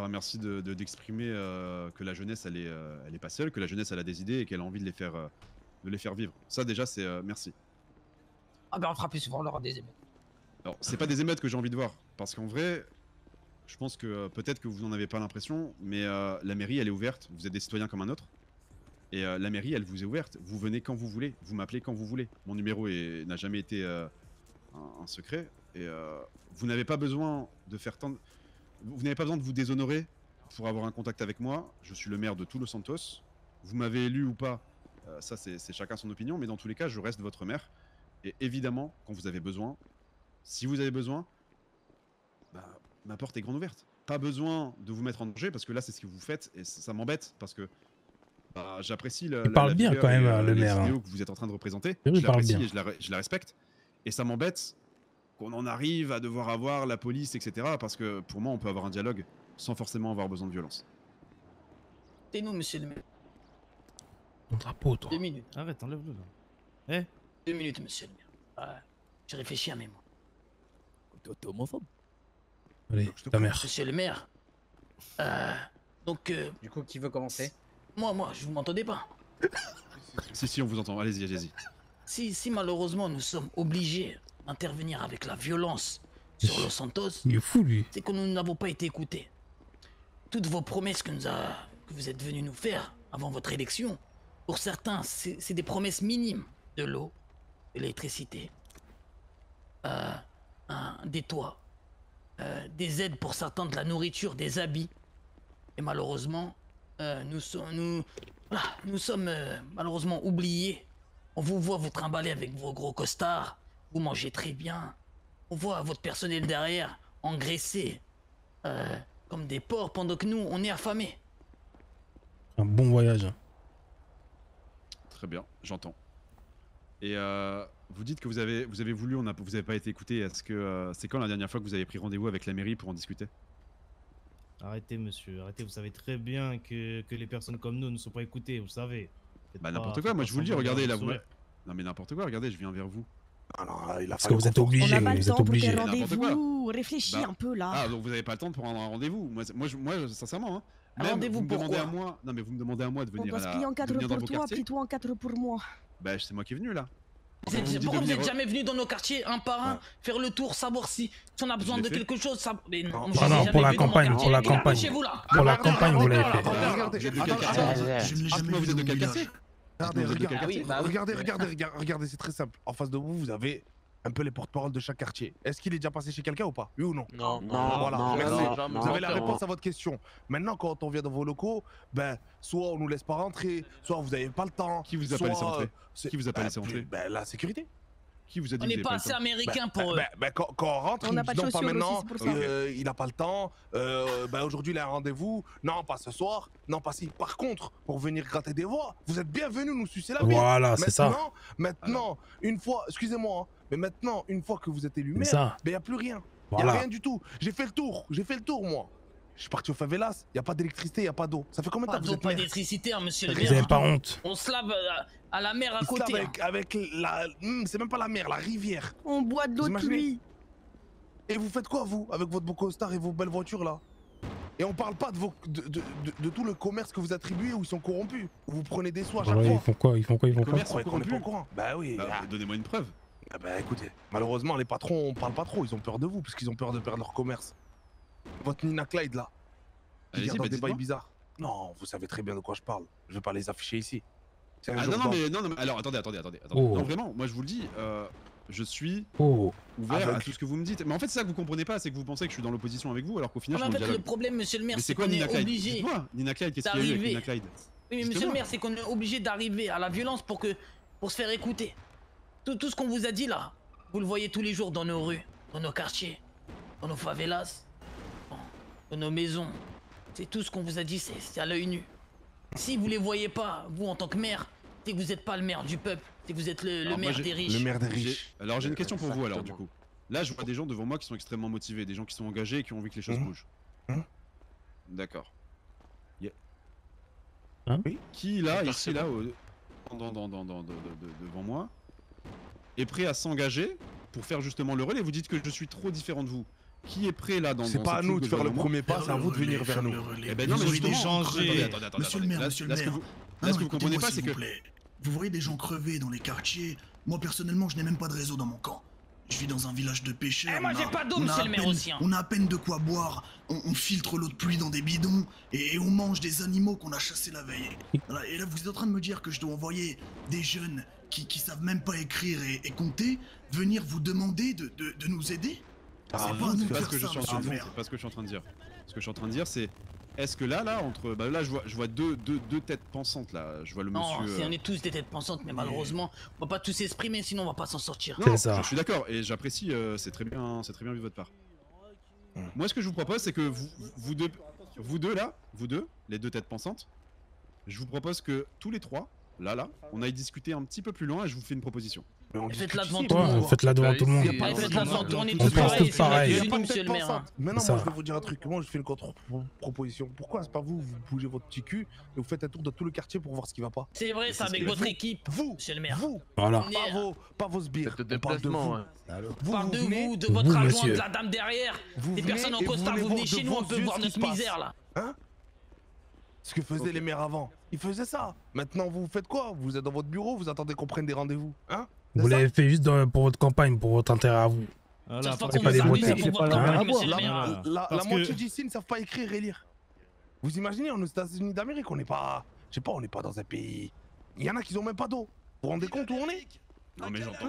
Merci d'exprimer que la jeunesse elle est pas seule, que la jeunesse elle a des idées et qu'elle a envie de les faire vivre. Ça déjà c'est merci. Ah ben on fera plus souvent, on aura des émeutes. Alors c'est pas des émeutes que j'ai envie de voir, parce qu'en vrai, je pense que peut-être que vous n'en avez pas l'impression, mais la mairie elle est ouverte, vous êtes des citoyens comme un autre. Et la mairie elle vous est ouverte, vous venez quand vous voulez, vous m'appelez quand vous voulez. Mon numéro n'a jamais été un secret, et vous n'avez pas besoin de faire tant... Vous n'avez pas besoin de vous déshonorer pour avoir un contact avec moi. Je suis le maire de tout Los Santos. Vous m'avez élu ou pas, ça c'est chacun son opinion, mais dans tous les cas, je reste votre maire. Et évidemment, quand vous avez besoin, si vous avez besoin, bah, ma porte est grande ouverte. Pas besoin de vous mettre en danger, parce que là, c'est ce que vous faites, et ça m'embête, parce que bah, j'apprécie la parle bien quand même, le maire. vidéo que vous êtes en train de représenter. Oui, Je l'apprécie bien. et je la respecte. Et ça m'embête qu'on en arrive à devoir avoir la police, etc. Parce que pour moi, on peut avoir un dialogue sans forcément avoir besoin de violence. C'est nous, monsieur le maire. Ton drapeau, toi. 2 minutes. Arrête, enlève-le là. 2 minutes, monsieur le maire. J'ai réfléchi à mes mots. T'es homophobe? Allez, ta mère. Monsieur le maire. Donc. Du coup, qui veut commencer? Moi, je vous m'entendez pas. Si, on vous entend. Allez-y. Si malheureusement nous sommes obligés d'intervenir avec la violence sur Los Santos, Il est fou, lui. c'est que nous n'avons pas été écoutés. Toutes vos promesses que vous êtes venus nous faire avant votre élection, pour certains, c'est des promesses minimes. De l'eau, de l'électricité, des toits, des aides pour certains, de la nourriture, des habits. Et malheureusement, nous sommes malheureusement oubliés. On vous voit vous trimballer avec vos gros costards, vous mangez très bien. On voit votre personnel derrière engraissé comme des porcs pendant que nous, on est affamés. Un bon voyage. Très bien, j'entends. Et vous dites que vous avez voulu, vous n'avez pas été écouté. Est-ce que c'est quand la dernière fois que vous avez pris rendez-vous avec la mairie pour en discuter? Arrêtez, monsieur, arrêtez. Vous savez très bien que les personnes comme nous ne sont pas écoutées, vous savez. Bah n'importe quoi, moi je vous le dis, regardez là, vous... Non mais n'importe quoi, regardez, je viens vers vous. Parce que vous êtes obligé, vous êtes obligé. Rendez-vous, réfléchis un peu là. Ah donc vous avez pas le temps de prendre un rendez-vous. Moi sincèrement, hein. Même Rendez-vous vous me demandez pourquoi? à moi. Non mais vous me demandez à moi de On venir doit se plier en 4 dans pour vos toi, quartiers. plie-toi en 4 pour moi. Bah c'est moi qui est venu là. Pourquoi vous n'êtes jamais venu dans nos quartiers un par un, faire le tour, savoir si on a besoin de quelque chose, ça... Mais non, non, pour la campagne, pour la campagne. Pour la campagne, vous l'avez fait. Vous êtes de quel quartier? Dites-moi, vous êtes de quel quartier? Regardez, c'est très simple. En face de vous, vous avez un peu les porte-parole de chaque quartier. Est-ce qu'il est déjà passé chez quelqu'un ou pas? Oui ou non? Non. Voilà, merci. Vous avez la réponse à votre question. Maintenant, quand on vient dans vos locaux, ben, soit on nous laisse pas rentrer, soit vous n'avez pas le temps. Qui vous a pas laissé entrer? Qui vous a pas laissé entrer? Ben, la sécurité. Qui vous a dit On n'est pas assez américain pour... Quand on rentre, On il n'a nous pas dit de non, pas chaussures maintenant, aussi, c'est pour ça. il n'a pas le temps, aujourd'hui il a un rendez-vous, non pas ce soir, non pas si. Par contre, pour venir gratter des voix, vous êtes bienvenus nous sucer la bite. Voilà, c'est ça. Maintenant, une fois, excusez-moi, hein, mais maintenant, une fois que vous êtes élu maire, ça. il n'y a plus rien. Il Voilà. n'y a rien du tout. J'ai fait le tour moi. Je suis parti au favelas, il n'y a pas d'électricité, il n'y a pas d'eau. Ça fait combien de temps Pas que vous d'eau, êtes pas maire? d'électricité, hein, monsieur le Vous maire. avez pas honte. On se lave à la mer à Il se côté. lave avec la... c'est même pas la mer, la rivière. On boit de l'eau Vous de imaginez? pluie. Et vous faites quoi vous, avec votre beau costard et vos belles voitures là? Et on parle pas de tout le commerce que vous attribuez où ils sont corrompus. Où vous prenez des sous à chaque Ouais, fois. ils font quoi? Commerce sont corrompus. Pas au courant. Bah oui. Donnez-moi une preuve. Ah bah écoutez, malheureusement les patrons parlent pas trop, ils ont peur de vous parce qu'ils ont peur de perdre leur commerce. Votre Nina Clyde là, qui Allez-y, garde bah, des bails dites-moi. bizarres. Non, vous savez très bien de quoi je parle. Je vais pas les afficher ici. C'est un Ah jour non, non, d'or. mais alors attendez. Oh. Non, vraiment, moi je vous le dis, je suis Oh. ouvert à Aveugle. tout ce que vous me dites. Mais en fait, c'est ça que vous comprenez pas, c'est que vous pensez que je suis dans l'opposition avec vous alors qu'au final Non, je mais suis en dans fait, le le dialogue. problème, monsieur le maire, Mais c'est c'est quoi qu'on Nina est Clyde? obligé. Dites-moi, Nina Clyde, qu'est-ce qu'il y a eu avec Nina Clyde? Oui, mais monsieur le maire, c'est qu'on est obligé d'arriver à la violence pour se faire écouter. Tout ce qu'on vous a dit là, vous le voyez tous les jours dans nos rues, dans nos quartiers, dans nos favelas, dans nos maisons. C'est tout ce qu'on vous a dit, c'est à l'œil nu. Si vous les voyez pas, vous en tant que maire, c'est que vous n'êtes pas le maire du peuple, c'est que vous êtes le Alors, moi, maire j'ai- des riches. Le maire des riches. Alors j'ai une question pour vous alors du Exactement. coup. Là je vois des gens devant moi qui sont extrêmement motivés, des gens qui sont engagés et qui ont envie que les choses bougent. D'accord. Oui. Qui là, ici là, devant moi, est prêt à s'engager pour faire justement le relais? Vous dites que je suis trop différent de vous. Qui est prêt là dans C'est dans pas à cette nous foule de faire le devant moi premier pas, c'est à vous de venir vers nous. Eh ben non, mais justement, attendez. Monsieur le maire, Là, monsieur là, le ce que maire. vous- là, ce que vous comprenez pas, c'est que Vous voyez des gens crever dans les quartiers. Moi, personnellement, je n'ai même pas de réseau dans mon camp. Je vis dans un village de pêcheurs. Eh, moi, on j'ai a- pas d'eau, on a monsieur à le maire peine- aussi, hein. On a à peine de quoi boire. On filtre l'eau de pluie dans des bidons. Et on mange des animaux qu'on a chassés la veille. Voilà, et là, vous êtes en train de me dire que je dois envoyer des jeunes qui savent même pas écrire et compter venir vous demander de nous aider? Ah, C'est pas à nous c'est de pas faire ce que je ça, suis en monsieur train le de maire. c'est pas ce que je suis en train de dire. Ce que je suis en train de dire, c'est est-ce que là entre là je vois deux têtes pensantes là. Je vois le Non, monsieur. si on est tous des têtes pensantes, mais malheureusement, on va pas tous s'exprimer, sinon on va pas s'en sortir. Non, je suis d'accord et j'apprécie, c'est très bien vu de votre part. Moi, ce que je vous propose, c'est que vous deux, les deux têtes pensantes, je vous propose que tous les trois, là, on aille discuter un petit peu plus loin et je vous fais une proposition. Faites-la devant tout le monde. Faites-la devant tout le monde. Faites-la devant tout le monde. On est On tous pense pareils, tous pareil. c'est monsieur le maire. Maintenant, Ça. moi, je vais vous dire un truc. Moi, je fais une contre-proposition. Pourquoi c'est pas vous bougez votre petit cul et vous faites un tour de tout le quartier pour voir ce qui va pas? C'est vrai, ça, avec votre équipe, monsieur le maire. Vous, Voilà. pas vos sbires. On parle de vous. On parle de venez- vous, de votre Vous, adjoint, monsieur. de la dame derrière, des venez personnes en et costard, vous voir venez chez de nous, on vos peut yeux voir ce qui notre se passe. misère là. Hein? Ce que faisaient les maires avant. Ils faisaient ça. Maintenant, vous faites quoi? Vous êtes dans votre bureau, vous attendez qu'on prenne des rendez-vous. Hein? Vous l'avez fait juste pour votre campagne, pour votre intérêt à vous. Voilà, C'est pas des beautés. La moitié d'ici ne savent pas écrire et lire. Vous imaginez, on est aux États-Unis d'Amérique, on n'est pas. Je sais pas, on n'est pas dans un pays. Il y en a qui ont même pas d'eau. Vous vous rendez compte où on est? Non mais j'entends.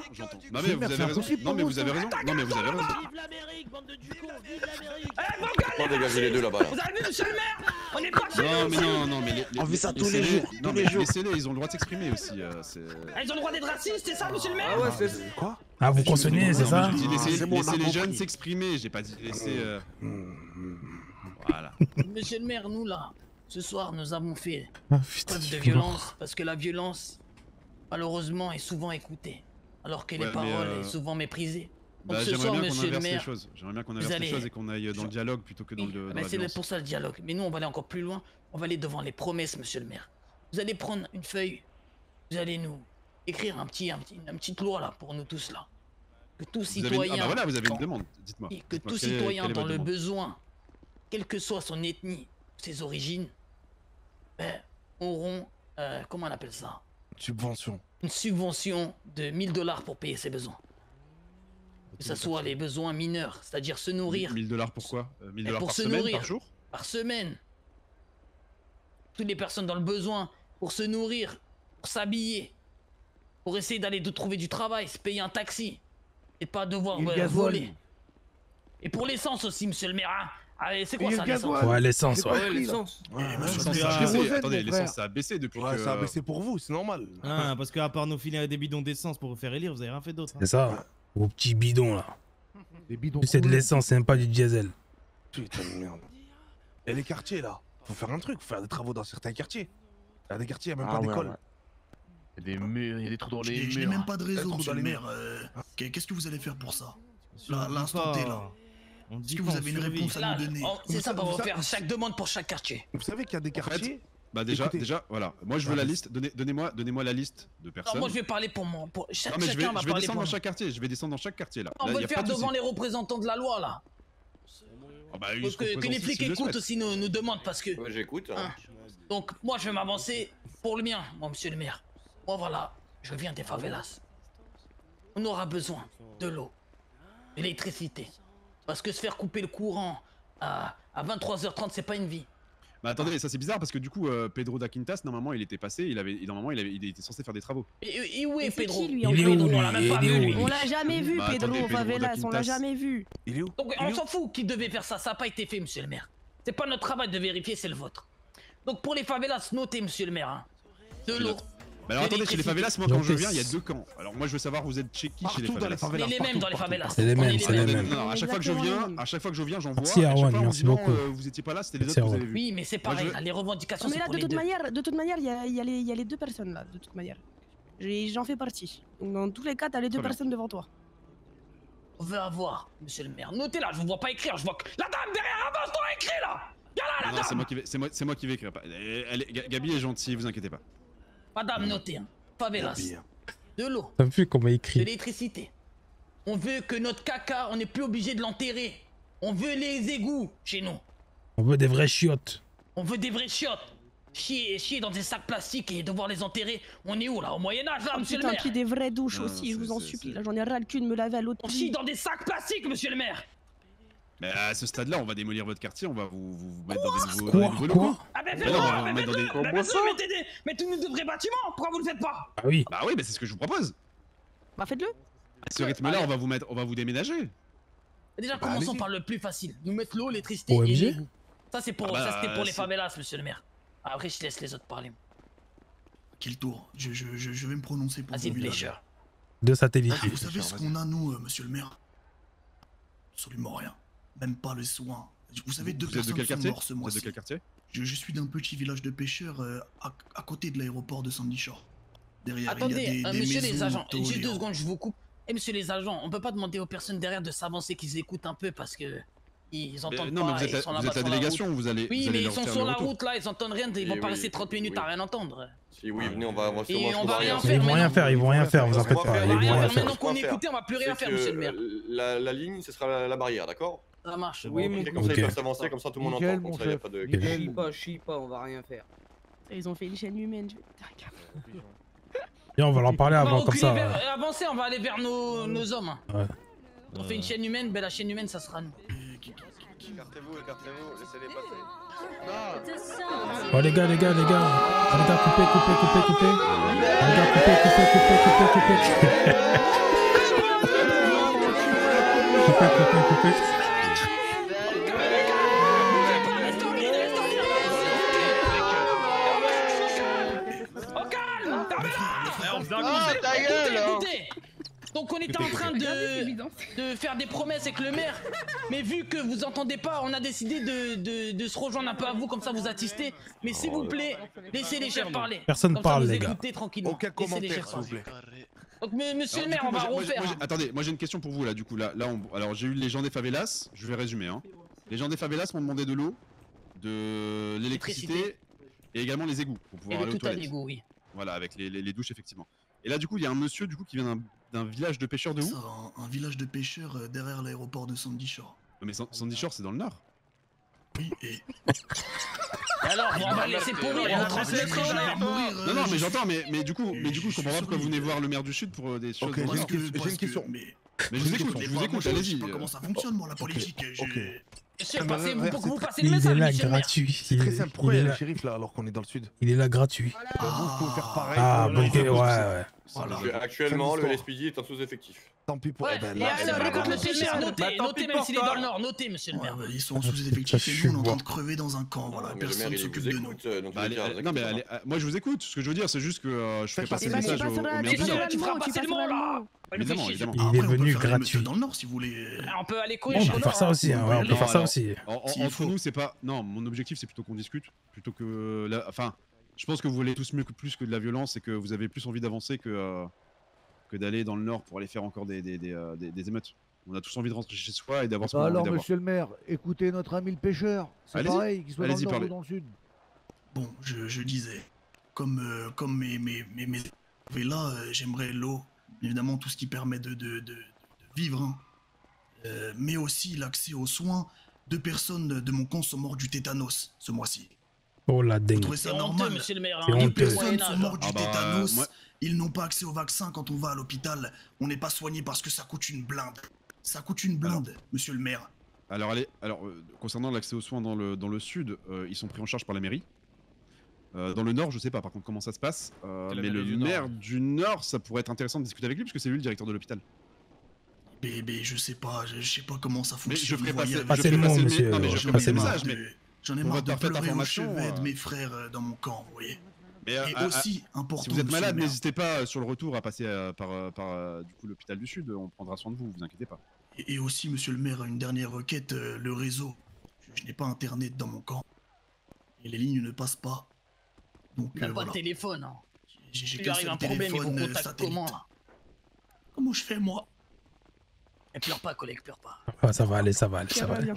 Non mais vous avez raison. Non mais vous avez raison. Non mais vous avez raison. Ah, On va dégager les deux là-bas. Là. Vous avez vu, monsieur le maire? On est pas chez Non nous. mais non mais On vit ça tous les laissez-les- jours, Non tous mais les jours. laissez-les, ils ont le droit de s'exprimer aussi. Ah, ils ont le droit d'être racistes, c'est ça, monsieur le maire? Quoi? Ah, vous cautionnez, c'est Non, ça? mais j'ai dit laissez c'est bon, on a les compris. jeunes s'exprimer, j'ai pas dit laisser. Voilà. Monsieur le maire, nous là, ce soir, nous avons fait Ah, putain, preuve de je suis violence parce que la violence, malheureusement, est souvent écoutée, alors que Ouais, les paroles mais, est souvent méprisée. Donc Bah, ce j'aimerais soir, bien qu'on monsieur le inverse les maire, choses. J'aimerais bien qu'on vous inverse les allez- choses et qu'on aille dans le dialogue plutôt que dans mais la c'est violence. pour ça le dialogue. Mais nous, on va aller encore plus loin. On va aller devant les promesses, monsieur le maire. Vous allez prendre une feuille. Vous allez nous écrire une petite loi là pour nous tous là. Que tout Vous avez- citoyen. Ah bah voilà, vous avez une demande. Dites-moi. Et que Dites-moi, tout quelle est- citoyen quelle est dans votre le demande besoin, quelle que soit son ethnie, ses origines, ben, auront, comment on appelle ça? Subvention. Une subvention de 1000 $ pour payer ses besoins. Que ce soit les besoins mineurs, c'est-à-dire se nourrir. 1000 $ pourquoi 1000 $ pour par se semaine, nourrir, par jour par semaine. Toutes les personnes dans le besoin, pour se nourrir, pour s'habiller, pour essayer d'aller de trouver du travail, se payer un taxi, et pas devoir Et le gasoil. voler. Et pour l'essence aussi, monsieur le maire. Hein. Allez, c'est quoi Et ça, le l'essence? gasoil. Ouais, l'essence, C'est ouais. pas pris, là. l'essence. L'essence, ça a Kérosène, baissé. Attendez, mon l'essence frère. ça a baissé depuis Ouais, que. ça a baissé pour vous, c'est normal. Ah, parce qu'à part nous filer des bidons d'essence pour vous faire élire, vous avez rien fait d'autre. hein. C'est ça. Vos petits bidons là. Les bidons. C'est de l'essence, c'est même pas du diesel. Putain de merde. Et les quartiers là, faut faire un truc, faut faire des travaux dans certains quartiers. Il y a des quartiers, il n'y a même pas d'école. Il y a des murs, il y a des trous dans Je les n'ai- je n'ai murs. même pas de Un réseau, trou monsieur dans le les maire. Qu'est-ce que vous allez faire pour ça? On dit L'instant T pas. là. On dit Est-ce que pas, vous on avez une survit. réponse à Là, nous donner? c'est ça, on vous va savez- faire chaque demande pour chaque quartier. Vous savez qu'il y a des quartiers. Bah déjà, Écoutez. voilà. Moi je veux la liste. Donnez-moi la liste de Non, personnes. moi je vais parler pour moi. Pour... Non mais je chacun vais va parler descendre pour dans moi. chaque quartier. Je vais descendre dans chaque quartier là. On Là, va y le a pas faire de souci. devant les représentants de la loi là. Faut que les flics écoutent aussi nos demandes parce que. Ouais, j'écoute. Donc moi je vais m'avancer pour le mien, moi monsieur le maire. Moi voilà, je viens des favelas. On aura besoin de l'eau, d'électricité. Parce que se faire couper le courant à 23h30 c'est pas une vie. Bah attendez, ça c'est bizarre parce que du coup Pedro da Quintas normalement il était passé, il était censé faire des travaux. Et où est Pedro? Qui, lui, Il est où lui? On l'a jamais vu, Bah, Pedro, attendez, au Pedro favelas, da on l'a Quintas. jamais vu. Il est où? Donc on s'en fout qui devait faire ça, ça n'a pas été fait monsieur le maire. C'est pas notre travail de vérifier, c'est le vôtre. Donc pour les favelas, notez monsieur le maire, hein. De l'eau. Bah alors attendez, chez les favelas, moi quand je viens, il y a 2 camps. Alors moi je veux savoir vous êtes chez qui chez les favelas? Mais les mêmes dans les favelas. C'est les mêmes, c'est les mêmes. Non, à chaque fois que je viens, j'en vois. Merci, à chaque Arwan, fois, on merci dit non, beaucoup. vous étiez pas là, c'était les autres que vous avez vus. Oui, mais c'est pareil, là, les revendications Mais c'est là, pour de les toute deux. manière, il y a les deux personnes là, de toute manière. J'en fais partie. Donc dans tous les cas, t'as les deux Très bien. personnes devant toi. On veut avoir, monsieur le maire. Notez là, je vous vois pas écrire, je vois que. La dame derrière, avance-toi, écris là! Viens là, la Non, dame! c'est moi qui vais écrire. Gabi est gentille, vous inquiétez pas. Madame, notez, hein. Favelas. De l'eau. T'as vu comment il De écrit? l'électricité. On veut que notre caca, on n'est plus obligé de l'enterrer. On veut les égouts chez nous. On veut des vraies chiottes. On veut des vraies chiottes. Chier dans des sacs plastiques et devoir les enterrer. On est où là? Au Moyen-Âge là, monsieur le Putain, maire? puis des vraies douches Non, aussi, je vous en c'est- supplie. Là, j'en ai ras le cul de me laver à l'autre. On chie dans des sacs plastiques, monsieur le maire! Mais à ce stade-là, on va démolir votre quartier, on va vous mettre dans des nouveaux, Quoi dans des nouveaux locaux. Ah ben Mais non, on va vous mettre dans des. mettez-nous de vrais bâtiments, pourquoi vous le faites pas? Ah oui. Bah oui, mais c'est ce que je vous propose. Bah faites-le. À ce rythme-là, on va vous déménager. Déjà, Bah, commençons allez-y. par le plus facile. Nous mettre l'eau, l'électricité et OMG. l'égout. Ça, c'est pour, Ah bah, ça, c'était pour les c'est- favelas, monsieur le maire. Après, je laisse les autres parler. Quel tour? Je vais me prononcer pour Vas-y, vos villages. pêcheur. De satellite. Vous savez ce qu'on a, nous, monsieur le maire? Absolument rien. Même pas les soins. Vous savez, deux Vous êtes de personnes quel sont quartier? mortes ce Vous êtes de mois-ci. quel quartier? Je suis d'un petit village de pêcheurs à côté de l'aéroport de Sandy Shore. Derrière, Attendez, il y a des monsieur les maisons, agents, tôles j'ai et 2 autres. secondes, je vous coupe. Et monsieur les agents, on peut pas demander aux personnes derrière de s'avancer, qu'ils écoutent un peu parce que ils entendent non, mais pas, vous êtes ils sont la là-bas sur la délégation, route. vous allez. Oui, vous allez mais ils leur sont faire sur le la retour. route là, ils entendent rien, ils vont Et pas oui, rester 30 minutes oui. à rien entendre. Si oui, venez, on va sûrement on trouver va rien Ils faire vont rien maintenant. faire, ils vont rien faire, vous en faites pas. Ils vont rien faire. Maintenant qu'on est écouté, on va plus rien C'est faire, que, monsieur le maire. La ligne, ce sera la barrière, d'accord? Ça marche. Oui, mon comme ça, ils peuvent s'avancer, comme ça tout le monde entend. Comme ça, il n'y a pas de. Chie pas, on va rien faire. Ils ont fait une chaîne humaine. Viens, on va leur parler On va avant, comme reculer ça. vers- avancer, on va aller vers nos hommes. Ouais. On fait une chaîne humaine, ben la chaîne humaine, ça sera nous. Écartez-vous, laissez-les passer. Oh les gars, coupez. Les gars, coupez. Ta gueule, écoutez. Donc on était en train de faire des promesses avec le maire, mais vu que vous entendez pas, on a décidé de se rejoindre un peu à vous, comme ça vous attistez. Mais s'il vous plaît, laissez les chefs parler. Personne Comme parle, ça, vous les gars. écoutez tranquillement. Aucun Laissez les commentaire, chefs s'il vous parler. plaît. Donc monsieur le Alors, maire, du on coup, va moi, refaire. attendez, moi j'ai une question pour vous là. Du coup, là, alors j'ai eu les gens des favelas. Je vais résumer. Hein. Les gens des favelas m'ont demandé de l'eau, de l'électricité et également les égouts pour Et pouvoir de aller aux tout un toilettes. égout, oui. Voilà, avec les douches effectivement. Et là, du coup, il y a un monsieur du coup qui vient d'un village de pêcheurs de où? Ça, un village de pêcheurs derrière l'aéroport de Sandy Shore. Mais Sandy Shore, c'est dans le nord. Oui, et. Alors, on va laisser pourrir, on transmettra au maire. Non, non, mais j'entends, mais du coup, je comprends pas pourquoi vous venez voir le maire du Sud pour des choses. Ok, j'ai une question. Mais je vous écoute, allez-y. Je sais pas comment ça fonctionne, moi, la politique. Monsieur, vous passez Il le est message, là monsieur le maire. gratuit. C'est très simple. Il Pourquoi il y est a le là. shérif là alors qu'on est dans le sud? Il est là gratuit. Vous pouvez faire pareil. Ah, pour bonne le- idée, ouais. Parce que Actuellement, le LSPD est en sous-effectif. Tant pis pour. Ouais, Eh ben, et là, alors, là, écoute, là, monsieur le maire, là, notez, notez même s'il est dans le nord, notez, monsieur le maire. Ils sont sous-effectifs et nous, on est en train de crever dans un camp. Voilà, Mais le maire, personne il s'occupe vous de nous. écoute. dans tous Bah, les cas, non, mais inquiétez pas. moi je vous écoute. Ce que je veux dire, c'est juste que je fais passer le bah, message tu au passeras- maire tu du Nord. passeras- Tu feras tu passer le mot passeras là. Évidemment, évidemment. Il est Après, on peut venu faire la même gratuit. dans le nord si vous voulez. On peut aller courir On chez peut le faire nord. ça aussi, hein, ouais, on peut Non, faire ça alors, aussi. Entre nous, c'est pas. Non, mon objectif, c'est plutôt qu'on discute, plutôt que. Enfin, je pense que vous voulez tous mieux que plus que de la violence et que vous avez plus envie d'avancer que d'aller dans le nord pour aller faire encore des émeutes. On a tous envie de rentrer chez soi et d'avoir ce qu'on a envie Alors, d'avoir. monsieur le maire, écoutez notre ami le pêcheur. C'est Allez-y. pareil, qu'il soit dans le Allez-y, nord ou parlez. dans le sud. Bon, je disais, comme mes là, j'aimerais l'eau, évidemment tout ce qui permet de vivre, hein. Mais aussi l'accès aux soins 2 personnes de mon camp sont mortes du tétanos ce mois-ci. Oh la Vous dingue. trouvez ça normal? monsieur le maire, C'est hein. 2 honteux. personnes sont mortes du tétanos. moi- Ils n'ont pas accès au vaccin quand on va à l'hôpital. On n'est pas soigné parce que ça coûte une blinde. Ça coûte une blinde, monsieur le maire. Alors, concernant l'accès aux soins dans le sud, ils sont pris en charge par la mairie. Dans le nord, je sais pas par contre comment ça se passe. Mais le maire du nord, ça pourrait être intéressant de discuter avec lui, parce que c'est lui le directeur de l'hôpital. Bébé, je sais pas comment ça Mais fonctionne. je ferai voyez, passer, avec- Passez le mot, monsieur. Non, mais je ferai Passez passer le le mot. message, mais J'en ai pour marre votre de parfaite pleurer au information, chevet de mes frères dans mon camp, vous voyez. Mais, Et aussi, important, si vous êtes monsieur malade, le maire. n'hésitez pas sur le retour à passer par du coup l'hôpital du sud. On prendra soin de vous, vous inquiétez pas. Et aussi, monsieur le maire, une dernière requête, le réseau. Je n'ai pas internet dans mon camp. Et les lignes ne passent pas. Donc Il n'a pas voilà. de téléphone. Hein. J'ai Il qu'un arrive seul un problème, il vous téléphone contacte satellite. comment là? Comment je fais, moi? Et pleure pas, collègue, pleure pas. Ah, ça va aller, ça va aller, ça va aller.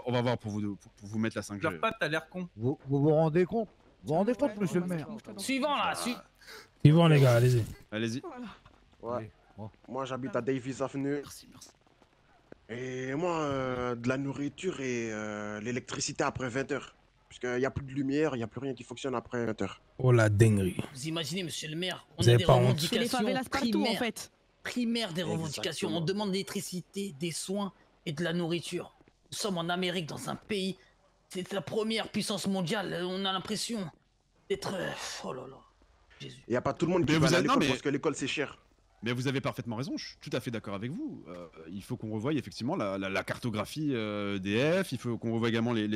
On va voir pour vous mettre la 5G. Pleure pas, t'as l'air con. Vous vous rendez compte? Vous vous rendez compte, monsieur le maire? Suivant là, Suivant les gars, allez-y. Allez-y. Ouais. Moi j'habite à Davis Avenue. Et moi, de la nourriture et l'électricité après 20h. Puisqu'il n'y a plus de lumière, il n'y a plus rien qui fonctionne après 20h. Oh la dinguerie. Vous imaginez, monsieur le maire, on Vous a avez des pas honte? revendications C'est les favelas partout, primaires, en fait. primaires des revendications. Exactement. On demande de l'électricité, des soins et de la nourriture. Nous sommes en Amérique, dans un pays, c'est la première puissance mondiale. On a l'impression d'être... Oh là là. Il n'y a pas tout le monde qui Mais va vous aller à avez- non, l'école mais- parce que l'école c'est cher. Mais vous avez parfaitement raison, je suis tout à fait d'accord avec vous. Il faut qu'on revoie effectivement la cartographie DF, il faut qu'on revoie également les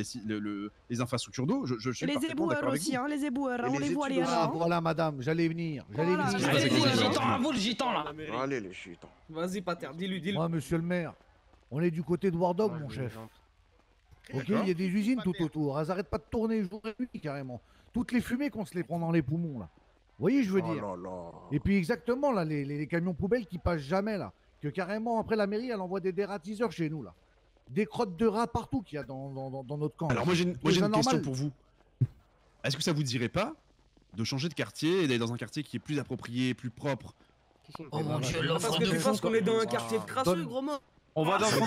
infrastructures d'eau. Je suis Et les parfaitement d'accord éboueurs avec aussi, vous. hein, les éboueurs, Et on les les voit études les aussi. là. Ah, voilà, madame, j'allais venir. Voilà. Allez-y, le gitan, à vous le gitan là. Allez les chutons. Vas-y, pater, dis-lui. Moi, monsieur le maire, on est du côté de War Dog, mon chef. Ok, il y a des usines tout autour. Elles arrêtent pas de tourner jour et nuit, carrément. Toutes les fumées qu'on se les prend dans les poumons, là. Vous voyez, je veux Oh dire. là là. Et puis exactement, là, les camions poubelles qui passent jamais, là. Que carrément, après la mairie, elle envoie des dératiseurs chez nous, là. Des crottes de rats partout qu'il y a dans notre camp. Alors là. moi j'ai une, C'est question anormal. pour vous. Est-ce que ça vous dirait pas de changer de quartier et d'aller dans un quartier qui est plus approprié, plus propre? Oh mon dieu, Parce l'offre que de tu penses fou. qu'on est dans un quartier de crasseux, Donne- gros mot. On va dans son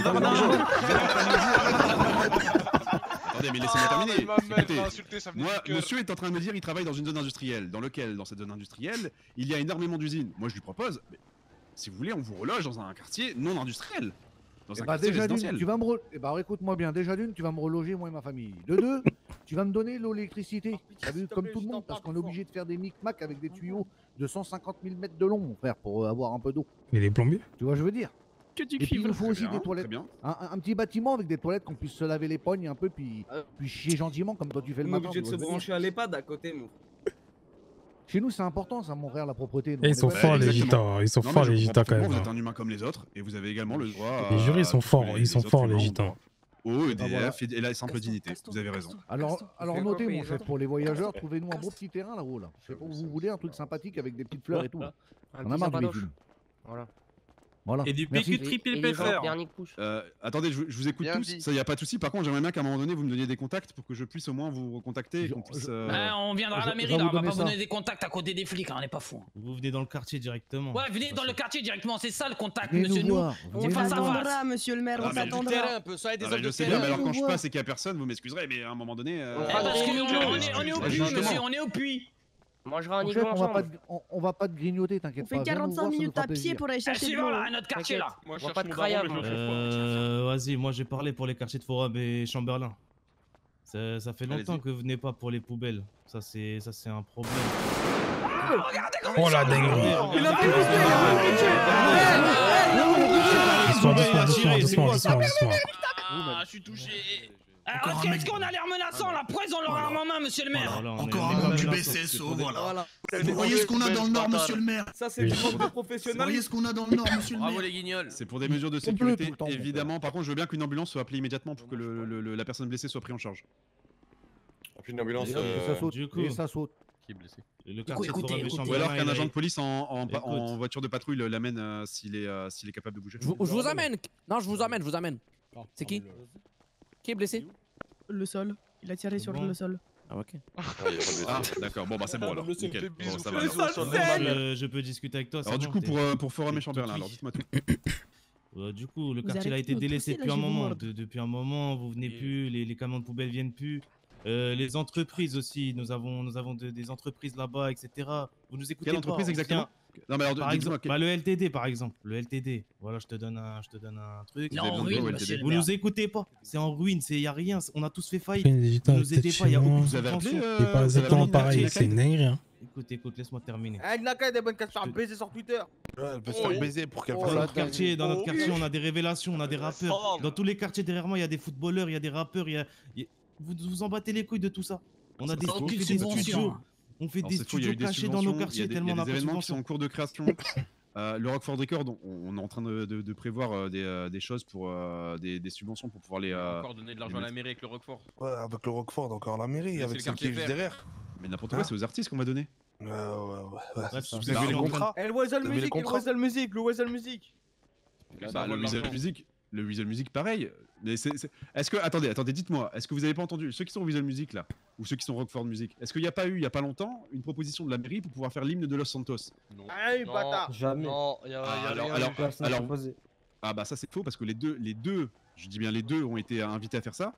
Attendez, mais laissez-moi terminer. Écoutez, me moi, monsieur est en train de me dire qu'il travaille dans une zone industrielle, dans cette zone industrielle, il y a énormément d'usines. Moi, je lui propose, mais, si vous voulez, on vous reloge dans un quartier non industriel, dans Eh un bah, quartier déjà d'une, résidentiel. tu vas me Eh bah, écoute-moi bien, déjà d'une, tu vas me reloger moi et ma famille. De deux, tu vas me donner l'eau, l'électricité. T'as vu, comme tout le monde, parce qu'on est obligé de faire des micmacs avec des tuyaux de 150 000 mètres de long, mon frère, pour avoir un peu d'eau. Et les plombiers? Tu vois, je veux dire. Que du Et puis il nous faut Très aussi bien, des toilettes. très bien. Un petit bâtiment avec des toilettes qu'on puisse se laver les pognes un peu, puis chier gentiment comme toi tu fais le On est matin. obligé de tu se vois ce que je veux brancher à l'EHPAD à côté, mon. Chez nous, c'est important, ça, mon frère, la propreté. nous, Et on ils sont est pas- forts, les Exactement. gitans. Ils sont Non, mais forts, je les comprends gitans, quand parfaitement, même. Vous êtes un humain comme les autres, et vous avez également le droit. Les jurys, ils sont tous forts, les- ils sont autres forts, les humains ont gitans. Au Ah, voilà. EDF et la simple dignité. Vous avez raison. Alors Fais notez, quoi, mon paysan chef, pour les voyageurs, trouvez-nous un beau petit terrain là-haut, là. Je sais pas où vous voulez, un truc sympathique avec des petites fleurs et tout. là. On a marre du bitume. Voilà. Et du Merci. PQ triple PFR. Attendez, je vous écoute Bien tous, dit. ça y a pas de souci. Par contre, j'aimerais bien qu'à un moment donné, vous me donniez des contacts pour que je puisse au moins vous recontacter et qu'on puisse. On viendra à la je mairie vais là, vous on va donner pas vous ça. donner des contacts à côté des flics, hein, on est pas fous. Vous venez dans le quartier directement. Ouais, venez dans le quartier directement, c'est ça le contact, Venez monsieur nous nous. voir, On venez est face nous à voir. face. T'attendra, monsieur le maire, Ah, on mais du t'attendra. Terrain un peu, ça et des Ah, hommes je de sais bien, mais terrain. alors quand je passe et qu'il y a personne, vous m'excuserez, mais à un moment donné. Eh, parce qu'on est au puits, justement. monsieur, on est au puits. Moi, je vais Mon chef, on va pas te grignoter, t'inquiète On fait pas. Viens nous 45 voir, ça nous minutes fera à pied plaisir. pour aller chercher de Suivant l'eau. là, à notre quartier là. Moi, je On va cherche pas de mon crayable, baron, mais je le chauffe. Vas-y, moi j'ai parlé pour les quartiers de Forum et Chamberlain. Ça fait longtemps Allez-y. que vous venez pas pour les poubelles. Ça c'est un problème. Oh la dinguerie. Il a fait Doucement. Ah, je suis touché. Alors, qu'est-ce qu'on a l'air menaçant là? Prenons leur arme en main, monsieur le maire. Encore un du BCSO, voilà. Vous voyez ce qu'on a dans le nord, monsieur le maire? Ça, c'est du manque de Vous voyez professionnalisme. ce qu'on a dans le nord, monsieur le Bravo maire? les guignols. C'est pour des mesures de Complète sécurité, tout le temps, mon évidemment. Par contre, je veux bien qu'une ambulance soit appelée immédiatement pour que la personne blessée soit prise en charge. Puis une ambulance. Et ça saute. Du coup. Et ça saute. Qui est blessé? Le quartier de Forum et Ou Chamberlain. alors qu'un il a- agent de police en Écoute. voiture de patrouille l'amène s'il est capable de bouger. Je vous amène. Non, je vous amène. C'est qui? Qui est blessé? Le sol. Il a tiré sur Bon. le sol. Ah, ok. Ah, d'accord. Bon, bah c'est bon alors. Nickel. Bon, ça va. alors. Je peux discuter avec toi. Alors c'est du bon, coup, t'es- pour Forum et t'es Chamberlain, tout alors cuit. dites-moi tout. Du coup, le Vous quartier a arrêtez été de délaissé tousser, là, depuis un je vais vous moment. mordre. Depuis un moment, vous venez plus, les camions de poubelle viennent plus. Les entreprises aussi, nous avons des entreprises là-bas, etc. Vous nous écoutez Quelle pas, entreprise on exactement? tient- Non, mais alors, Par dites-moi, exemple, le LTD par exemple, le LTD. Voilà, je te donne un truc. Il est en ruine, monsieur le Vous maire. nous écoutez pas, c'est en ruine, y a rien, on a tous fait faillite. Une digital, Vous nous aidez peut-être pas, y a chez moi. aucune Vous avez appelé, subvention. C'est pas exactement pareil, c'est une dinguerie. Hein. Écoute, laisse-moi terminer. Eh, Naka, des bonnes questions à baiser sur Twitter. Elle peut se faire baiser pour qu'elle Dans fasse notre quartier, on a des révélations, on a des rappeurs. Dans tous les quartiers derrière moi, il y a des footballeurs, il y a des rappeurs, vous vous en battez les couilles de tout ça. On a des studios. On fait des studios cachés dans nos quartiers tellement on a des pas de événements qui sont subvention. en cours de création. Le Rockford Record, on est en train de prévoir des choses pour des subventions pour pouvoir les. Encore donner de l'argent à la mairie avec le Roquefort. Ouais, avec le Roquefort, encore la mairie, avec celle qui est juste derrière. Mais n'importe quoi, c'est aux artistes qu'on va donner. Ouais. Vous avez les contrats. Eh, le Weasel Music, le Weasel Music, le Weasel Music. Le Visual Music, pareil. Mais est-ce que attendez, dites-moi, est-ce que vous avez pas entendu ceux qui sont au Visual Music là, ou ceux qui sont Rockford Music, est-ce qu'il n'y a pas eu, il y a pas longtemps, une proposition de la mairie pour pouvoir faire l'hymne de Los Santos? Ah, bâtard. Jamais. Non, il y a rien. Ah bah ça c'est faux parce que les deux, je dis bien les deux, ont été invités à faire ça.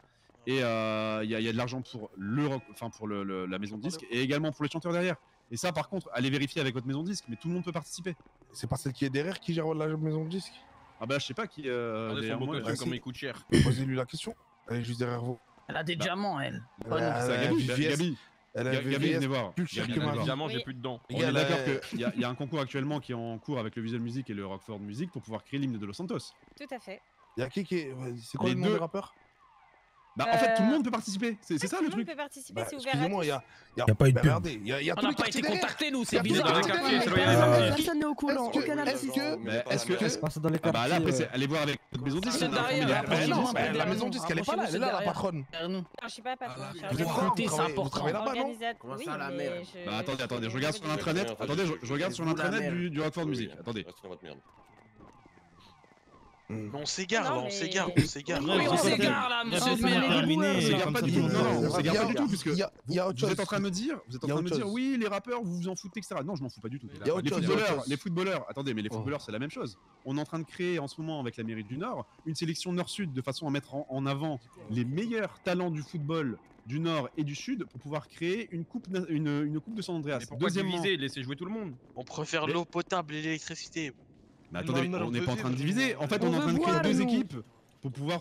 Et il y a de l'argent pour la maison de disque et également pour les chanteurs derrière. Et ça par contre, allez vérifier avec votre maison de disque, mais tout le monde peut participer. C'est pas celle qui est derrière qui gère la maison de disque? Ah bah je sais pas qui. Regardez son beau costume, comme il coûte cher. Posez-lui la question. Elle est juste derrière vous. Elle a des diamants, elle. Gabi, venez voir. Diamant, j'ai plus de dents. On est d'accord qu'il y a un concours actuellement qui est en cours avec le Visual Music et le Rockford Music pour pouvoir créer l'hymne de Los Santos. Tout à fait. Il y a qui est. C'est quoi le nom des rappeurs? Bah en fait tout le monde peut participer, c'est ça le truc. Tout le monde peut participer, c'est ouvert à Excusez-moi, tous. il y a pas eu de pub. Regardez, il y a On n'a pas été contactés, nous, c'est bizarre. Personne n'est au courant, aucun analyse. Est-ce que dans les bah là après c'est aller voir avec votre maison disque. La maison disque elle est pas là, elle est là la patronne. Non, je suis pas patronne. Vous êtes écoutez, c'est important. Comment ça, la merde? Bah attendez, je regarde sur l'intranet. Attendez, je regarde sur l'intranet du Rockford Music. Attendez. On s'égare là, on s'égare. Oui, on s'égare là, monsieur le maire. On s'égare pas du tout. Non, on s'égare pas du tout puisque il y a autre chose. vous êtes en train de me dire, oui, les rappeurs, vous vous en foutez, etc. Non, je m'en fous pas du tout. Les footballeurs, attendez, mais les footballeurs, c'est la même chose. On est en train de créer en ce moment avec la mairie du Nord une sélection Nord-Sud de façon à mettre en avant les meilleurs talents du football du Nord et du Sud pour pouvoir créer une coupe de San Andreas. Deuxièmement, laissez jouer tout le monde. On préfère l'eau potable et l'électricité. Mais attendez, on n'est pas en train de diviser. En fait, on est en train de créer deux équipes pour pouvoir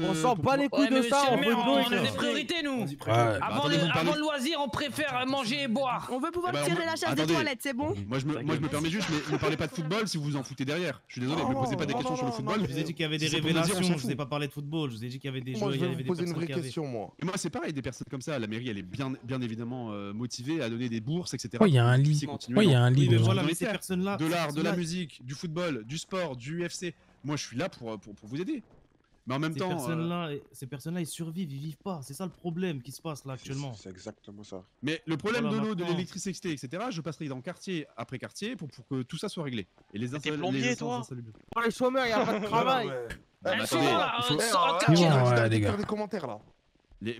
On s'en bat les couilles de ça, on veut de On a des priorités, nous. Avant le loisir, on préfère manger et boire. On veut pouvoir tirer la chasse des toilettes, c'est bon? Moi, je me permets juste, mais ne parlez pas de football si vous vous en foutez derrière. Je suis désolé, ne me posez pas des questions sur le football. Je vous ai dit qu'il y avait des révélations, je vous ai pas parlé de football, je vous ai dit qu'il y avait des jeux, il y avait des poser une personnes vraie qui avaient. question, moi. Et moi, c'est pareil, des personnes comme ça. La mairie, elle est bien évidemment motivée à donner des bourses, etc. Ouais, il y a un lit. Ouais, il y a un lit Oui, mais devant. voilà, mais ces personnes-là. De l'art, de la musique, du football, du sport, du UFC. Moi, je suis là pour vous aider. Mais en même temps. Ces personnes-là, ils survivent, ils vivent pas. C'est ça le problème qui se passe là actuellement. C'est exactement ça. Mais le problème Voilà, de l'eau, de maintenant. l'électricité, etc., je passerai dans quartier après quartier pour que tout ça soit réglé. Et les T'es plombier, toi? Pour les chômeurs, il n'y a pas de travail. Faire des commentaires là.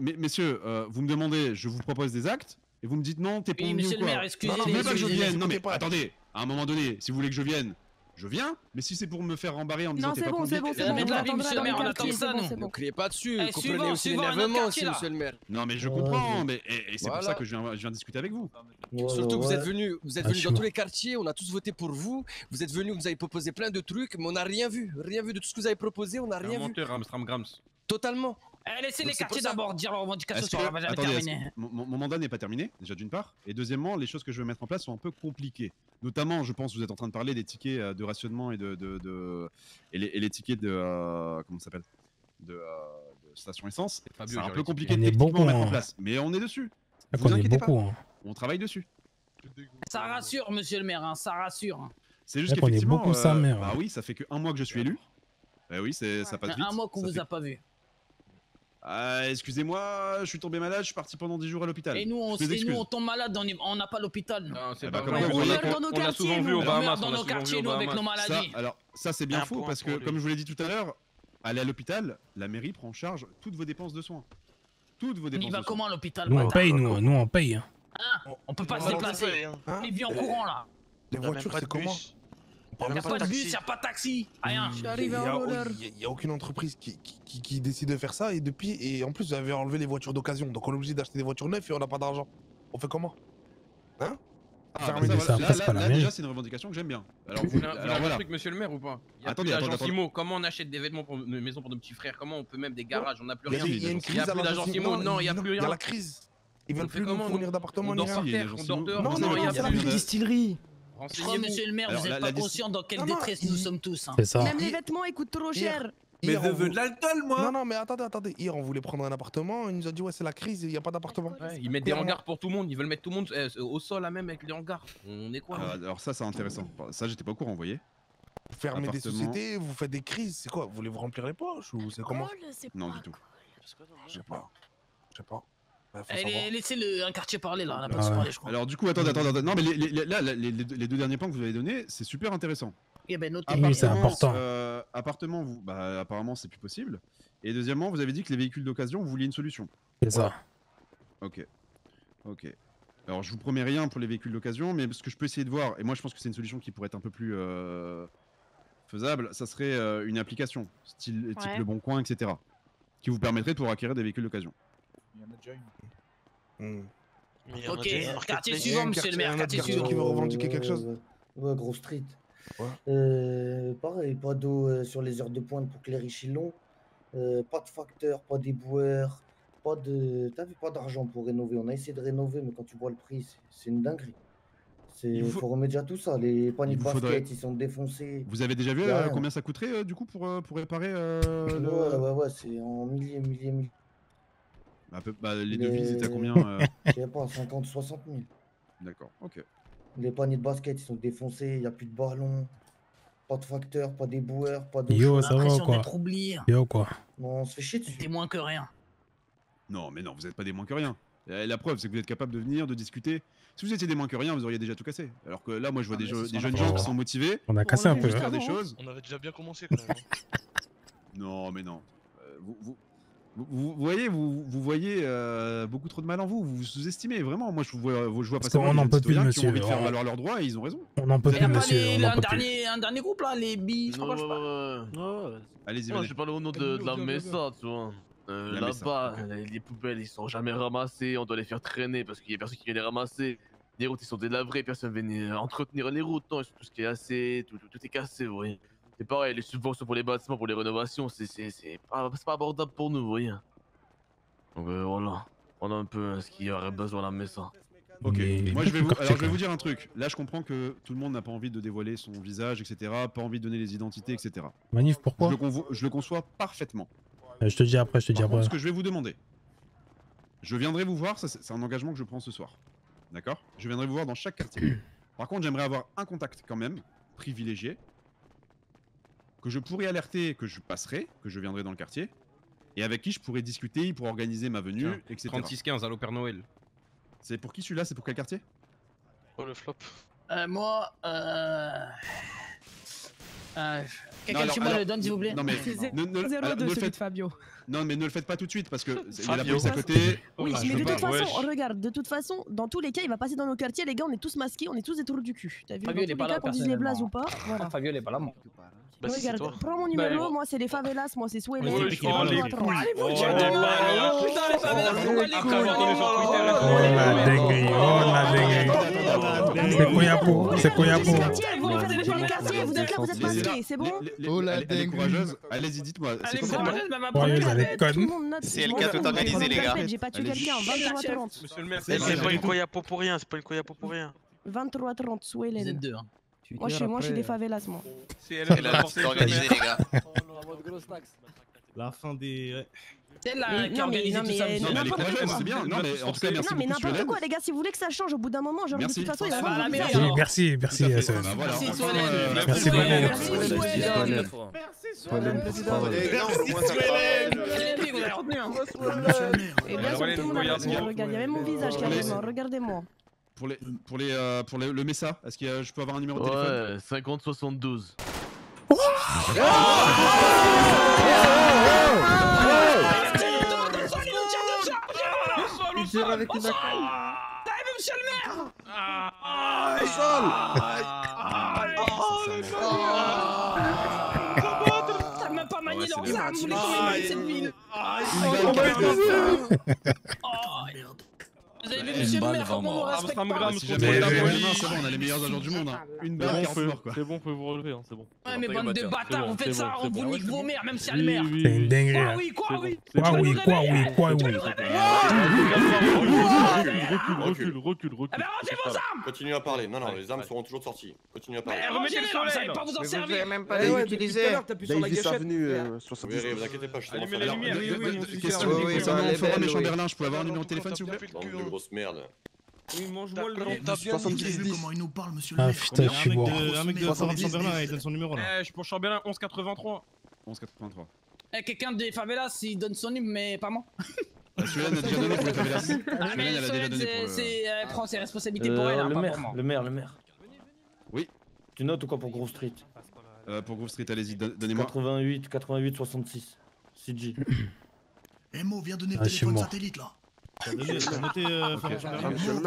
Messieurs, vous me demandez, je vous propose des actes, et vous me dites non, t'es plombier ou monsieur le quoi? maire, excusez-les, Non, mais pas que je excusez-les, vienne. Non, mais écoutez pas. attendez, à un moment donné, si vous voulez que je vienne, je viens. Mais si c'est pour me faire rembarrer en me disant Non, t'es c'est pas bon, plombier, c'est bon, c'est on bon. met de la On vie, monsieur le maire, on attend ça, nous. c'est bon. Ne criez pas dessus, Eh, comprenez suivant, aussi suivant, l'énervement notre aussi, quartier, monsieur le maire. Non, mais je comprends, mais et c'est pour ça que je viens discuter avec vous. Surtout que vous êtes venus sûr. dans tous les quartiers, on a tous voté pour vous. Vous êtes venus, vous avez proposé plein de trucs, mais on n'a rien vu de tout ce que vous avez proposé, on n'a rien vu. Menteur, Amstram Grams. Totalement. Laissez Donc les c'est pour quartiers ça. d'abord dire leurs revendications, Est-ce ça que- va jamais attendez, terminer. mon mandat n'est pas terminé, déjà d'une part, et deuxièmement, les choses que je vais mettre en place sont un peu compliquées. Notamment, je pense, vous êtes en train de parler des tickets de rationnement et les tickets de comment ça s'appelle, de station essence. Fabio, C'est un j'ai peu réussi. compliqué On est techniquement beaucoup, à mettre en hein. place, mais on est dessus. Là, Vous qu'on est inquiétez beaucoup. pas, Hein. on travaille dessus. Ça rassure, monsieur le maire, hein, ça rassure. C'est juste Là qu'on est qu'effectivement, beaucoup sa mère, bah hein. oui, ça fait que 1 mois que je suis élu. Bah oui, ça passe vite. Un mois qu'on Ça vous fait- a pas vu. Excusez-moi, je suis tombé malade, je suis parti pendant 10 jours à l'hôpital. Et nous, Je m'excuse. on tombe malade, on n'a pas l'hôpital. Non, c'est Eh pas ben, comme comment ça. vous voyez On l'a souvent vu au Bahamas. Dans nos quartiers, nous, avec nos maladies. Ça c'est bien Un faux point parce que, pour lui. comme je vous l'ai dit tout à l'heure, aller à l'hôpital, la mairie prend en charge toutes vos dépenses de soins. Toutes vos On dépenses y va de soins. comment à l'hôpital, Nous, on bâtard? paye, nous on paye. Hein. On peut pas se déplacer. Hein Les vies en courant, là. Les voitures, c'est comment? On parle Y'a pas de bus, y'a pas de taxi, rien. Il y a aucune entreprise qui décide de faire ça et en plus vous avez enlevé les voitures d'occasion, donc on est obligé d'acheter des voitures neuves et on n'a pas d'argent. On fait comment? Hein? Là, déjà, c'est une revendication que j'aime bien. Alors, Vous voulez un truc, monsieur le maire, ou pas? Attendez. Comment on achète des vêtements pour une maison pour nos petits frères? Comment on peut même des garages? On n'a plus rien. Il y a une crise plus d'agents Simo. Non, il y a plus rien. Il y a la crise. Ils veulent plus nous fournir d'appartements ni rien. On dort dehors. Non, il y a c'est la plus distillerie. Je crois, monsieur le maire, vous n'êtes pas conscient dans quelle détresse nous sommes tous. C'est ça. Même les vêtements ils coûtent trop cher. Mais je veux de l'alcool, moi. Non, mais attendez. Hier, on voulait prendre un appartement. Il nous a dit, ouais, c'est la crise, il n'y a pas d'appartement. Ils mettent des hangars pour tout le monde. Ils veulent mettre tout le monde au sol, là même, avec les hangars. On est quoi? Alors, ça, c'est intéressant. Ça, j'étais pas au courant, vous voyez. Vous fermez des sociétés, vous faites des crises. C'est quoi? Vous voulez vous remplir les poches ou c'est comment? Non, du tout. Je sais pas. Laissez un quartier parler là, on a pas de parler, je crois. Alors, du coup, attendez. Non, mais les deux derniers points que vous avez donnés, c'est super intéressant. Eh ben, notez. Oui, c'est important. Appartement, apparemment, c'est plus possible. Et deuxièmement, vous avez dit que les véhicules d'occasion, vous vouliez une solution. C'est ça. Ok. Alors, je vous promets rien pour les véhicules d'occasion, mais ce que je peux essayer de voir, et moi je pense que c'est une solution qui pourrait être un peu plus faisable, ça serait une application, type Le Bon Coin, etc. Qui vous permettrait de pouvoir acquérir des véhicules d'occasion. Il y en a déjà une. Ok, quartier suivant, monsieur le maire, quartier suivant. Qui veut revendiquer quelque chose? Ouais, Gros Street. Pareil, pas d'eau sur les heures de pointe pour que les riches ils l'ont. Pas de facteur, pas d'éboueur, pas de. T'as vu, pas d'argent pour rénover. On a essayé de rénover, mais quand tu vois le prix, c'est une dinguerie. Il faut remédier à tout ça. Les paniers de basket, ils sont défoncés. Vous avez déjà vu combien ça coûterait du coup pour réparer Ouais, c'est en milliers. Les devises étaient à combien Je sais pas, 50, 60 000. D'accord, ok. Les paniers de basket, ils sont défoncés, il n'y a plus de ballon, pas de facteur, pas d'éboueur, pas de... Yo, ça va quoi? Yo, quoi? Non, on se fait chier dessus. T'es moins que rien. Non, mais non, vous n'êtes pas des moins que rien. La preuve, c'est que vous êtes capable de venir, de discuter. Si vous étiez des moins que rien, vous auriez déjà tout cassé. Alors que là, moi, je vois des jeunes gens qui sont motivés. On a cassé un peu. Faire des choses. On avait déjà bien commencé quand même. Non, mais non. Vous voyez beaucoup trop de mal en vous. Vous vous sous-estimez vraiment. Moi, je vois parce qu'on n'en peut plus, monsieur. Qui ont envie de faire valoir leurs droits et ils ont raison. On n'en peut plus, monsieur. Un dernier groupe là, les billes. Allez-y. Non, je parle au nom de la Mesa, tu vois. Là-bas, les poubelles ils sont jamais ramassées, on doit les faire traîner parce qu'il y a personne qui vient les ramasser. Les routes ils sont délabrées, personne vient entretenir les routes, non, tout ce qui est assez, tout est cassé, vous voyez. C'est pareil, les subventions pour les bâtiments, pour les rénovations, c'est pas abordable pour nous, vous voyez. Donc voilà, on a un peu ce qu'il y aurait besoin à la Mesa. Ok, moi je vais vous dire un truc. Là je comprends que tout le monde n'a pas envie de dévoiler son visage, etc. Pas envie de donner les identités, etc. Manif, pourquoi? Je le conçois parfaitement. Je te dis après, Par contre, ce que je vais vous demander, je viendrai vous voir, c'est un engagement que je prends ce soir. D'accord? Je viendrai vous voir dans chaque quartier. Par contre, j'aimerais avoir un contact quand même, privilégié, que je pourrais alerter, que je passerai, que je viendrai dans le quartier, et avec qui je pourrais discuter, il pourrait organiser ma venue, etc. 3615 à l'Opère Noël. C'est pour qui celui-là? C'est pour quel quartier? Oh le flop. Moi, quelqu'un de chez moi le donne s'il vous plaît. Non mais celui de Fabio. Non mais ne le faites pas tout de suite parce que il y a la police à côté. Oui, mais de toute façon, regarde, de toute façon, dans tous les cas, il va passer dans nos quartiers, les gars, on est tous masqués, on est tous des trous du cul. T'as vu? Fabio, dans tous les cas, qu'on dise les blazes ou pas, voilà. Fabio, il est pas là, moi. Regarde, prends mon numéro, moi c'est les favelas, moi c'est Swellen. Oh la dinguerie. C'est Koyapo. Vous êtes là, vous êtes masqués, c'est bon? Oh la dinguerie. Courageuse, allez-y, dites-moi. C'est quoi? Courageuse, elle est conne. C'est elle qui a tout organisé, les gars. J'ai pas tué quelqu'un, 23h30. Monsieur le maire, c'est pas une Koyapo pour rien, c'est pas une Koyapo pour rien. 23h30, Swellen. Vous êtes deux. Moi je suis des favelas, moi. C'est elle a tout organisé, les gars. La fin des... C'est là qui organise tout ça. C'est bien, non mais en tout cas merci beaucoup. Non mais n'importe quoi les gars, si vous voulez que ça change au bout d'un moment, genre de toute façon il va à la mairie. Merci Merci Swellen. Et bien sûr tout le monde regarde, il y a même mon visage carrément, regardez-moi. Pour le Mesa, est-ce que je peux avoir un numéro de téléphone? Ouais, 5072. Il gère avec une Monsieur le maire! T'as même pas manié leurs armes, vous les connaissez cette ville. Vous avez vu monsieur le maire, comment on respecte pas. Si jamais c'est bon, on a les meilleurs agents du monde. Une balle, 40 morts quoi. C'est bon, vous pouvez vous relever, c'est bon. Ouais, mais bande de bâtards, vous faites ça, on vous nique vos mères, même si elle meurt. C'est une dinguerie. Quoi oui. Recule. Eh ben rangez vos armes. Continue à parler. Non, les armes seront toujours sorties. Continue à parler. Remettez les armes, vous savez pas vous en servir. même pas les utiliser. Davis Avenue, 78. Oui, vous inquiétez pas, je suis Allumez la lumière. Question concernant Forum et Chamberlain, je peux avoir un numéro de téléphone s'il vous plaît? Bande de grosse merde. Oui, mange-moi le drap. Vous avez vu comment il nous parle, monsieur le Ah maire? putain, je suis mort. Un mec de Forum Chamberlain, il donne son numéro là. Je suis pour Chambellan 1183. 1183. Quelqu'un des favelas, il donne son numéro, mais pas moi. Celui-là, on a déjà donné pour les favelas. Ah, mais elle a déjà donné pour elle prend ses responsabilités pour elle, hein, pas pour moi. Le maire. Oui. Tu notes ou quoi pour Grove Street? Pour Grove Street, allez-y, donnez-moi. 88 66. CG. Emo, viens donner le téléphone satellite là. T'as noté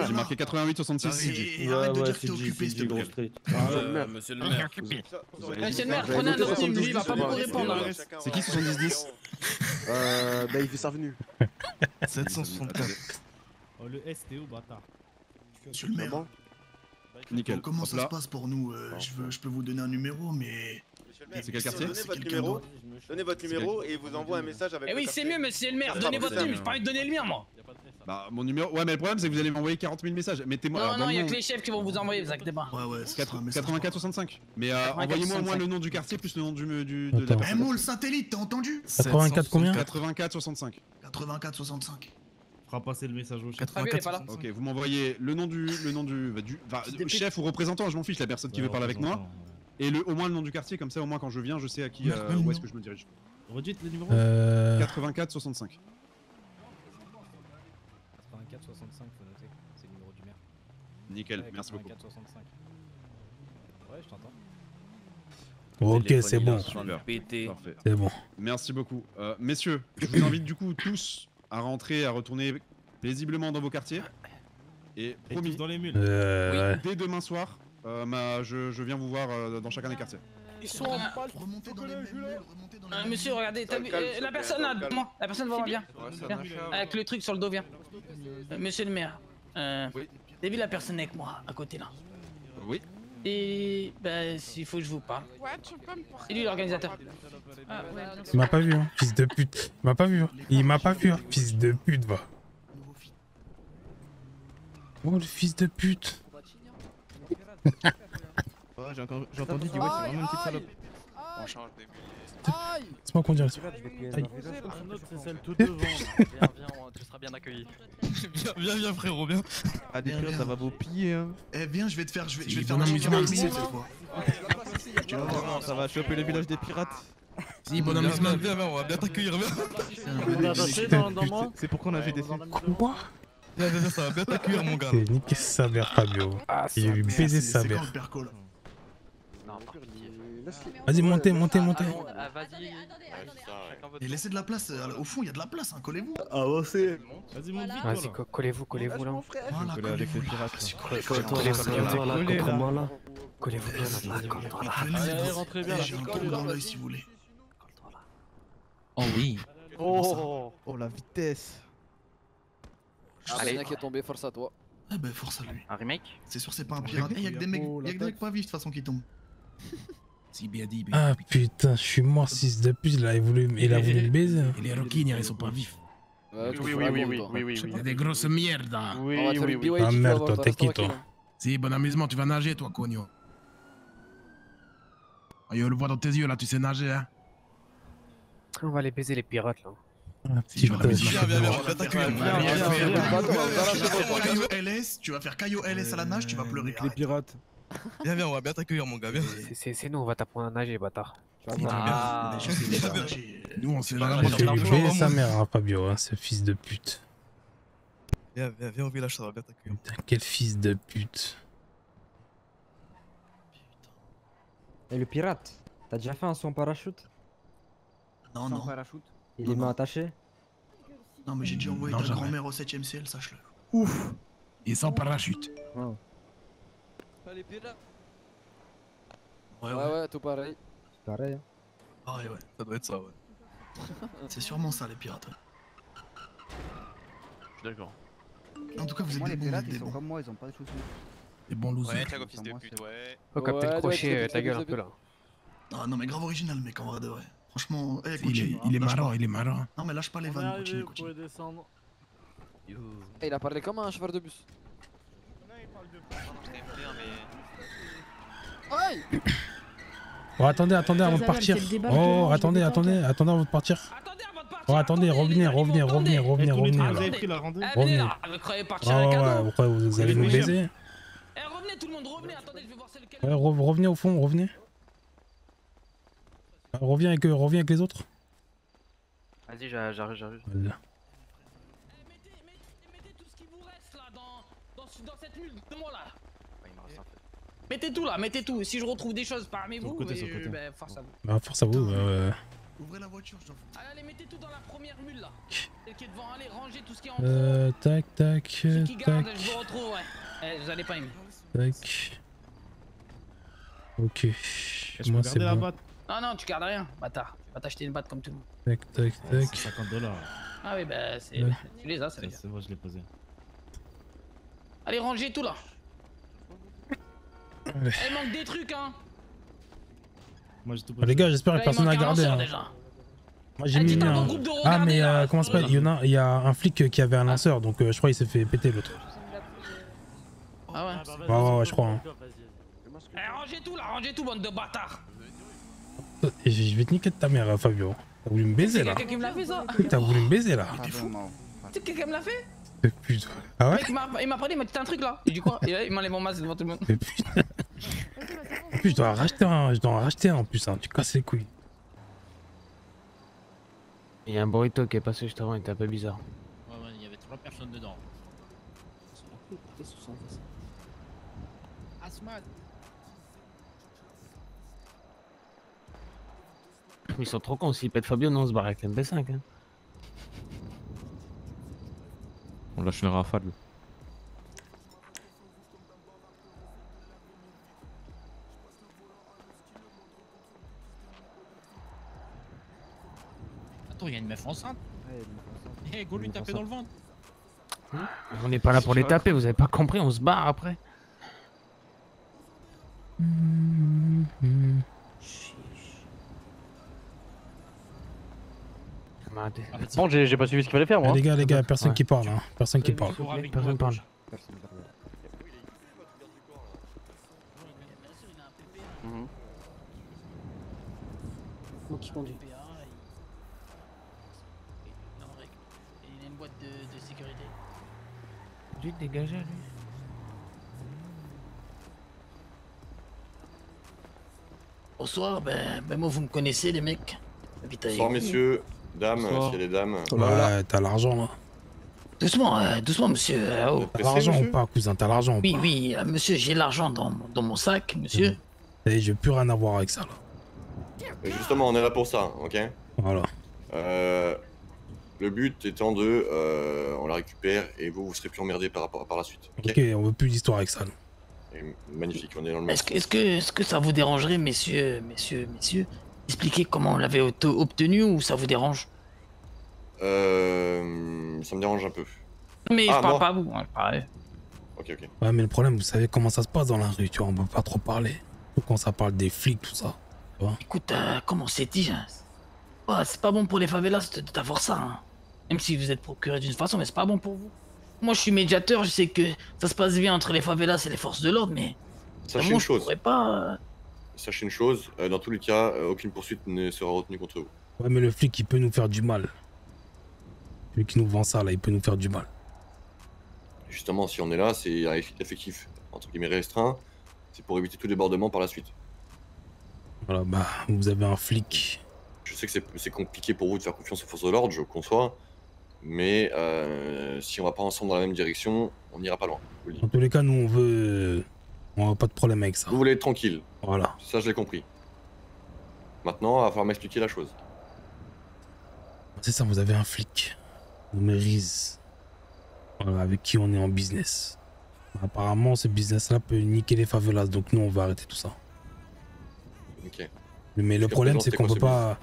J'ai marqué 88 66 Et arrête de dire que t'es occupé, s'il te plaît. Monsieur le maire. Monsieur le maire, prenez un anonyme, lui il va pas beaucoup répondre. C'est qui 7010? Davis Avenue. 764. Oh, le S, t'es où, bâtard? Monsieur le maire. Nickel. Comment ça se passe pour nous? Je peux vous donner un numéro, mais. C'est quel quartier? Donnez votre numéro et il vous envoie un message avec. Eh oui, c'est mieux, monsieur le maire, donnez votre numéro, j'ai pas envie de donner le mien, moi. Bah, mon numéro. Ouais, mais le problème, c'est que vous allez m'envoyer 40 000 messages. Mettez-moi. Non, y'a que les chefs qui vont vous envoyer, vous inquiétez pas. Ouais, 84 65. Mais envoyez-moi au moins le nom du quartier plus le nom de la Eh, personne. Mo, le satellite, t'as entendu? 84 combien? 84 65. 84 65. Fera passer le message au chef. Ok, vous m'envoyez le nom du chef ou représentant, je m'en fiche, la personne qui veut parler avec moi. Et au moins le nom du quartier, comme ça au moins quand je viens, je sais à qui où est-ce que je me dirige. Redites les numéros. 84 65. 84 65, faut noter. C'est le numéro du maire. Nickel, merci beaucoup. 84 65. Ouais, je t'entends. Ok, c'est bon. Parfait. C'est bon. Merci beaucoup. Messieurs, je vous invite du coup tous à rentrer, à retourner paisiblement dans vos quartiers. Et promis, dans les mules. dès demain soir, je viens vous voir dans chacun des quartiers. Ils sont en balle, remontez dans les mêmes. Monsieur, regardez, t'as vu la personne là, devant, la personne devant, viens. Avec le truc sur le dos, viens. Monsieur le maire, t'as vu la personne avec moi, à côté là? Oui. Et bah, s'il faut que je vous parle. C'est lui l'organisateur. Il m'a pas vu, hein, fils de pute. Il m'a pas vu, hein. Il m'a pas vu, hein, fils de pute, va. Oh, le fils de pute. Ouais, j'ai entendu dire ouais, c'est vraiment une petite salope. On change des C'est moi qu'on dirait. Aïe. C'est celle tout devant. Viens, tu seras bien accueilli. Viens frérot, viens. Ah des pirates, ça va vous piller hein. Eh viens, je vais te faire un amusement cette fois. Tu vas voir, ça va choper le village des pirates. Si, bon amusement. Viens, on va bien t'accueillir, viens. C'est pourquoi on a fait des Quoi? Viens, ça va bien t'accueillir mon gars. C'est niquer sa mère, Fabio. Il a eu baiser sa mère. Vas-y, montez. Vas-y. Et laissez de la place, au fond il y a de la place, hein, collez-vous. Avancez. Vas-y, monte vite. Vas-y, collez-vous là. Voilà, Collez avec les pirates. Collez-vous bien là. Allez, rentrez bien là. J'ai un trou dans l'œil si vous voulez. Oh oui. Oh, la vitesse. Allez, qui est tombé, force à toi. Eh ben, force à lui. Un remake? C'est sûr, c'est pas un pirate. Eh, y'a que des mecs pas vifs de toute façon qui tombent. Si bien dit. Ah putain, je suis mort 6 de plus, là, il a voulu me baiser. Et les Roquiniens, ils sont pas vifs. Oui. Il y a des grosses merdes. Oui. Ah merde, toi, t'es qui, toi? Si, bon amusement, tu vas nager, toi, Cogno. Ah, yo, le voit dans tes yeux, là, tu sais nager, hein. On va les baiser, les pirates, là. Ah, putain, Tu vas faire Caillou LS à la nage, tu vas pleurer. Les pirates. Viens, on va bien t'accueillir, mon gars, viens. C'est nous, on va t'apprendre à nager, bâtard. Nous, on sait vraiment baiser sa mère, hein, Fabio, hein, ce fils de pute. Viens au village, ça va bien t'accueillir. Putain, quel fils de pute. Et le pirate, t'as déjà fait un saut en parachute? Non. Il est mains attachées? Non, mais j'ai déjà envoyé ta grand-mère au 7ème ciel, sache-le. Ouf. Et sans parachute. Oh. Ouais, tout pareil. Pareil. Pareil, ouais, ça doit être ça, ouais. C'est sûrement ça, les pirates. Ouais. Je suis d'accord. En tout cas, vous êtes des bons. Ils sont comme moi, ils ont pas de soucis. Des bons losers. Ouais, Thiago, fils de pute, ouais. Oh, Captain Crochet, ta gueule un peu là. Ah non, mais grave original, mec, en vrai de vrai. Franchement, il est marrant, il est marrant. Non, mais lâche pas les vannes, continue. Il a parlé comme un chauffeur de bus. Oh, attendez avant de partir. Oh, attendez avant de partir. Oh, attendez, revenez. Vous allez nous baiser. Revenez tout le monde, revenez, attendez, je vais voir celle Ouais, revenez au fond, revenez. Reviens avec les autres. Vas-y, j'arrive. Mettez tout ce qui vous reste là dans cette mule de moi là. Mettez tout. Si je retrouve des choses parmi vous, force à vous. Bah, force à vous. Ouvrez la voiture, je t'en fous. Allez, mettez tout dans la première mule là. Celle qui est devant, allez, rangez tout ce qui est en trop. Tac. Ceux qui gardent, je vous retrouve, ouais. Vous allez pas aimer. Tac. Ok. Moi, c'est bon. Non, tu gardes rien, bâtard. Va t'acheter une batte comme tout le monde. Tac. C'est 50 $. Ah oui, bah, c'est. Tu les as, ça veut dire. C'est bon, je l'ai posé. Allez, rangez tout là. Il manque des trucs, hein. Moi, j'ai tout Les gars, j'espère que personne n'a gardé. Moi, j'ai mis un. Ah, mais comment ça s'appelle? Il y a un flic qui avait un lanceur, donc je crois qu'il s'est fait péter l'autre. Ah ouais? Ouais, je crois. Rangez tout, bande de bâtards. Je vais te niquer de ta mère, Fabio. T'as voulu me baiser là? C'est quelqu'un qui me l'a fait ça? T'as voulu me baiser là? T'es fou? C'est quelqu'un qui me l'a fait? Putain. Ah ouais? Il m'a parlé, il m'a dit t'as un truc là. J'ai dit quoi? Il m'enlève mon masque devant tout le monde. Putain. En plus, je dois en racheter un en plus, hein. Tu casses les couilles. Il y a un burrito qui est passé juste avant, il était un peu bizarre. Ouais, il y avait 3 personnes dedans. Ils sont trop cons, s'ils pètent Fabio, non, on se barre avec MB5. Hein. On lâche une rafale. Attends, il y a une meuf enceinte. Eh, go lui taper dans le ventre. On n'est pas là pour les taper, vous avez pas compris, on se barre après. Bon, j'ai pas suivi ce qu'il fallait faire, moi. Les gars, personne qui parle, hein. Personne qui parle. Personne parle. Moi qui conduis. Il a une boîte de sécurité. Lui, dégagez, lui. Bonsoir, ben moi vous me connaissez les mecs. Bonsoir messieurs, dames, s'il y a des dames. Ouais, t'as l'argent là. Doucement monsieur. T'as l'argent ou pas, cousin? T'as l'argent ou pas? Oui, monsieur, j'ai l'argent dans mon sac, monsieur. Et j'ai plus rien à voir avec ça là. Et justement, on est là pour ça, ok? Voilà. Le but étant on la récupère et vous serez plus emmerdés par la suite. Ok, on veut plus d'histoire avec ça. Magnifique, on est dans le même. Est-ce que ça vous dérangerait, messieurs, expliquer comment on l'avait obtenu ou ça vous dérange? Ça me dérange un peu. Mais je parle pas à vous, hein, pareil. Ok. Ouais, mais le problème, vous savez comment ça se passe dans la rue, tu vois, on peut pas trop parler. Quand ça parle des flics, tout ça. Tu vois. Écoute, comme on s'est dit, c'est pas bon pour les favelas d'avoir ça. Hein. Même si vous êtes procuré d'une façon, mais c'est pas bon pour vous. Moi, je suis médiateur, je sais que ça se passe bien entre les favelas et les forces de l'ordre, mais sachez moi, une je chose. pourrais pas. Sachez une chose, dans tous les cas, aucune poursuite ne sera retenue contre vous. Ouais, mais le flic, il peut nous faire du mal. Celui qui nous vend ça, là, il peut nous faire du mal. Justement, si on est là, c'est un effectif, entre guillemets, restreint. C'est pour éviter tout débordement par la suite. Voilà, bah, vous avez un flic. Je sais que c'est compliqué pour vous de faire confiance aux forces de l'ordre, je conçois. Mais si on va pas ensemble dans la même direction, on n'ira pas loin. Dans tous les cas, nous, on a pas de problème avec ça. Vous voulez être tranquille. Voilà. Ça, je l'ai compris. Maintenant, il va falloir m'expliquer la chose. C'est ça, vous avez un flic. Nommé Riz. Voilà, avec qui on est en business. Apparemment, ce business-là peut niquer les favelas, donc nous, on va arrêter tout ça. Ok. Mais le problème, c'est qu'on peut pas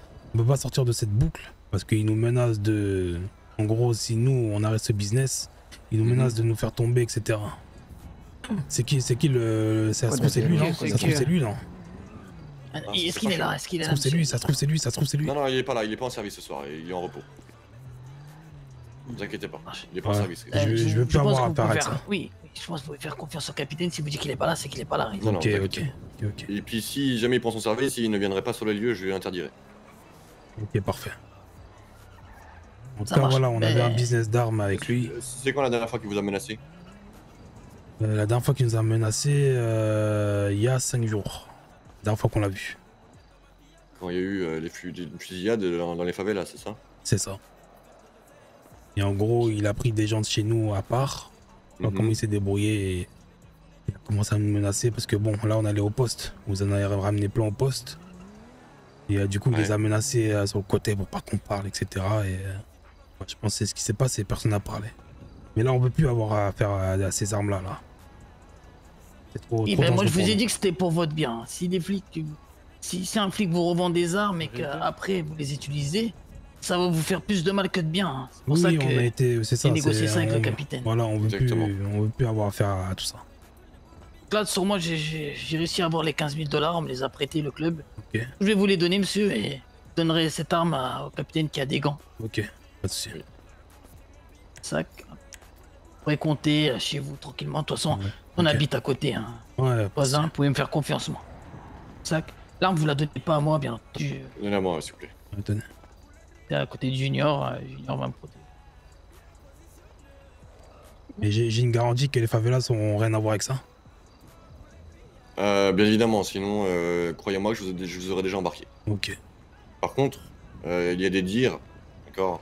sortir de cette boucle parce qu'ils nous menacent de. En gros, si nous on arrête ce business, ils nous menacent de nous faire tomber, etc. C'est qui le. Ça se trouve, c'est lui, non? Ça se trouve, c'est lui, non? Est-ce qu'il est là? Est-ce qu'il est là? Ça se trouve, c'est lui, ça se trouve, c'est lui, ça se trouve, c'est lui. Non, non, il est pas là, il est pas en service ce soir, il est en repos. Ne vous inquiétez pas, il est pas en service. Je veux plus avoir affaire avec ça. Oui, je pense que vous pouvez faire confiance au capitaine. Si vous dites qu'il est pas là, c'est qu'il est pas là. Non, non, ok. Et puis si jamais il prend son service, il ne viendrait pas sur les lieux, je lui interdirai. Ok, parfait. En tout cas, voilà, on avait un business d'armes avec lui. C'est quand la dernière fois qu'il vous a menacé? La dernière fois qu'il nous a menacé, il y a 5 jours. La dernière fois qu'on l'a vu. Quand il y a eu les fusillades dans les favelas, c'est ça? C'est ça. Et en gros, il a pris des gens de chez nous à part. Comment il s'est débrouillé et il a commencé à nous menacer parce que bon, là on allait au poste. Vous en avez ramené plein au poste. Et du coup, il les a menacés sur le côté pour pas qu'on parle, etc. Et je pense que c'est ce qui s'est passé, personne n'a parlé. Mais là, on veut plus avoir affaire à ces armes-là. Là. C'est trop, Oui, ben moi je vous ai dit que c'était pour votre bien. Si des flics, si un flic vous revend des armes et qu'après vous les utilisez, ça va vous faire plus de mal que de bien. C'est pour ça que on a été, c'est ça, négocié ça avec le capitaine. Voilà, on veut plus avoir affaire à tout ça. Là, sur moi, j'ai réussi à avoir les 15 000 $, on me les a prêtés, le club. Ok. Je vais vous les donner, monsieur, et je donnerai cette arme au capitaine qui a des gants. Ok, pas de soucis. Sac. Vous pourrez compter chez vous tranquillement. De toute façon, on habite à côté. Hein. Voisin, vous pouvez me faire confiance, moi. Sac. L'arme, vous la donnez pas à moi, bien entendu. Donnez à moi, s'il vous plaît. Tenez. T'es à côté de Junior, Junior va me protéger. Mais j'ai une garantie que les favelas n'ont rien à voir avec ça. Bien évidemment, sinon, croyez-moi que je vous aurais déjà embarqué. Ok. Par contre, il y a des dires, d'accord.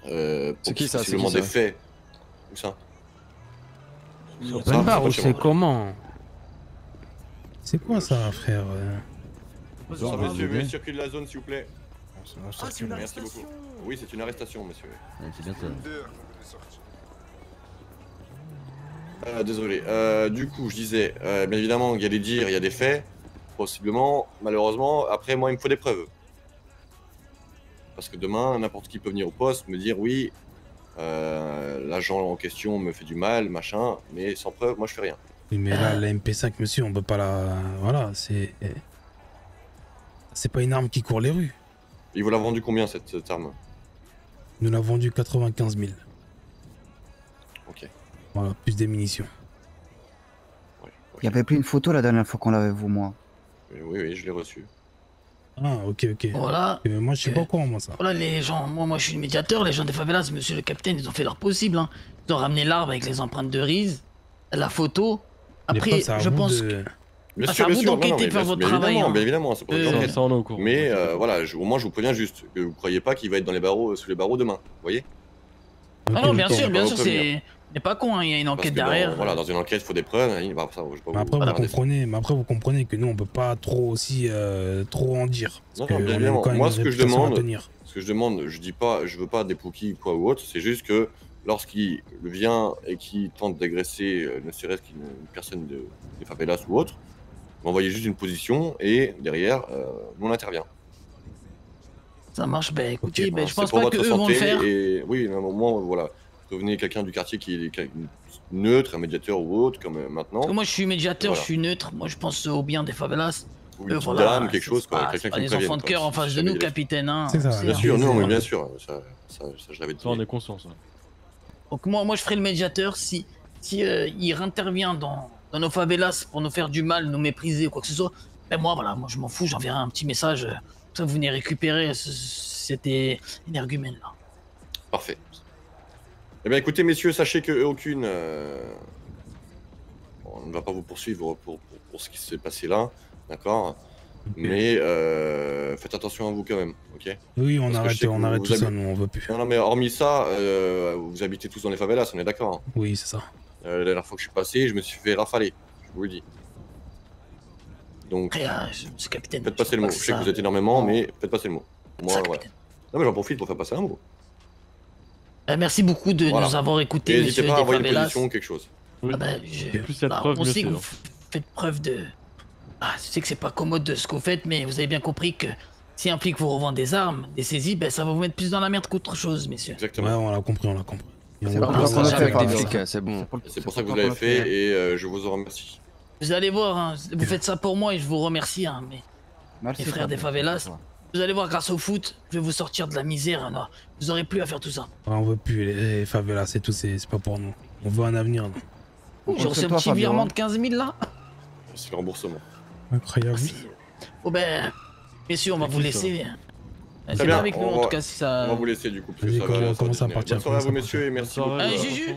C'est qui ça? C'est des faits. Où ça? C'est comment? C'est quoi ça, frère? Monsieur, circulez la zone, s'il vous plaît. C'est une Merci beaucoup. Oui, c'est une arrestation, monsieur. C'est bien ça. Désolé. Du coup, je disais, bien évidemment, il y a des dires, il y a des faits. Possiblement, malheureusement, après, moi, il me faut des preuves. Parce que demain, n'importe qui peut venir au poste, me dire oui, l'agent en question me fait du mal, machin, mais sans preuve, moi, je fais rien. Oui, mais là, la MP5, monsieur, on peut pas la... Voilà, c'est... C'est pas une arme qui court les rues. Il vous l'a vendu combien, cette arme? Nous l'a vendu 95 000. Ok. Voilà, plus des munitions. Il y avait pris une photo la dernière fois qu'on l'avait vu, moi. Oui, je l'ai reçu. Ah, ok. Voilà. Mais moi, je sais pas au courant, moi, ça. Voilà, les gens, moi je suis le médiateur, les gens des favelas, monsieur le capitaine, ils ont fait leur possible. Hein. Ils ont ramené l'arbre avec les empreintes de Riz, la photo. Après, je pense que... Bien c'est à vous d'enquêter, de faire votre travail. Bien évidemment, c'est pour ça, on est au courant. Mais voilà, au moins je vous préviens juste que vous croyez pas qu'il va être dans les barreaux, sous les barreaux demain, vous voyez? Ah non, bien sûr, c'est... n'est pas con, hein, il y a une enquête derrière. Voilà, dans une enquête, il faut des preuves. Après, vous comprenez que nous, on peut pas trop aussi trop en dire. Non, bien évidemment. Moi, ce que je demande, je dis pas, je veux pas des pookies quoi ou autre, c'est juste que lorsqu'il vient et qu'il tente d'agresser ne serait-ce qu'une personne des favelas ou autre, m'envoyez juste une position et derrière, nous on intervient. Ça marche, bah écoutez, je pense pas qu'eux vont le faire. Et oui, au moins, voilà. Prévenez quelqu'un du quartier qui est neutre, un médiateur ou autre, comme maintenant. Moi je suis médiateur, je suis neutre, moi je pense au bien des favelas. Ou une petite dame, quelque chose, quoi. Quelqu'un qui me prévienne. Les enfants de cœur en face de nous, capitaine. Hein. C'est ça. Bien sûr, non, mais bien sûr. Ça je l'avais dit. Ça, on est conscient, ça. Donc moi je ferai le médiateur si il intervient dans nos favelas pour nous faire du mal, nous mépriser ou quoi que ce soit. Ben moi voilà, moi je m'en fous, j'enverrai un petit message. Ça vous venez récupérer cet énergumène là. Parfait. Eh bien écoutez messieurs, sachez que aucune... on ne va pas vous poursuivre pour ce qui s'est passé là, d'accord? Mais faites attention à vous quand même, ok? Oui, on arrête tout ça, nous on veut plus. Non mais hormis ça, vous habitez tous dans les favelas, on est d'accord? Oui, c'est ça. La dernière fois que je suis passé, je me suis fait rafaler, je vous le dis. Donc, monsieur capitaine, faites passer le mot. Je sais que vous êtes énormément, mais faites passer le mot. Moi, voilà. Non mais j'en profite pour faire passer un mot. Merci beaucoup de nous avoir écoutés, n'hésitez pas à envoyer une position ou quelque chose. Oui. Plus cette preuve, on mieux sait que c'est. vous faites preuve Ah, je sais que c'est pas commode de ce que vous faites, mais vous avez bien compris que si un flic vous revend des armes, des saisies, ben ça va vous mettre plus dans la merde qu'autre chose, messieurs. Exactement. Ouais, on l'a compris, on l'a compris. C'est pour ça qu'on a fait avec des flics, c'est bon. C'est pour ça que vous l'avez fait et je vous en remercie. Vous allez voir, hein, vous faites ça pour moi et je vous remercie, hein, mais les frères des favelas, vous allez voir, grâce au foot, je vais vous sortir de la misère, hein, vous aurez plus à faire tout ça. On veut plus les favelas, c'est tout, c'est pas pour nous. On veut un avenir. J'ai reçu un petit virement de 15 000 là. C'est le remboursement. Incroyable. Oh ben, messieurs, on va vous laisser. Très bien, avec nous en tout cas si ça. On va vous laisser du coup. Vas-y, comment ça à partir. Bonne soirée à vous messieurs et merci beaucoup. Allez, Juju.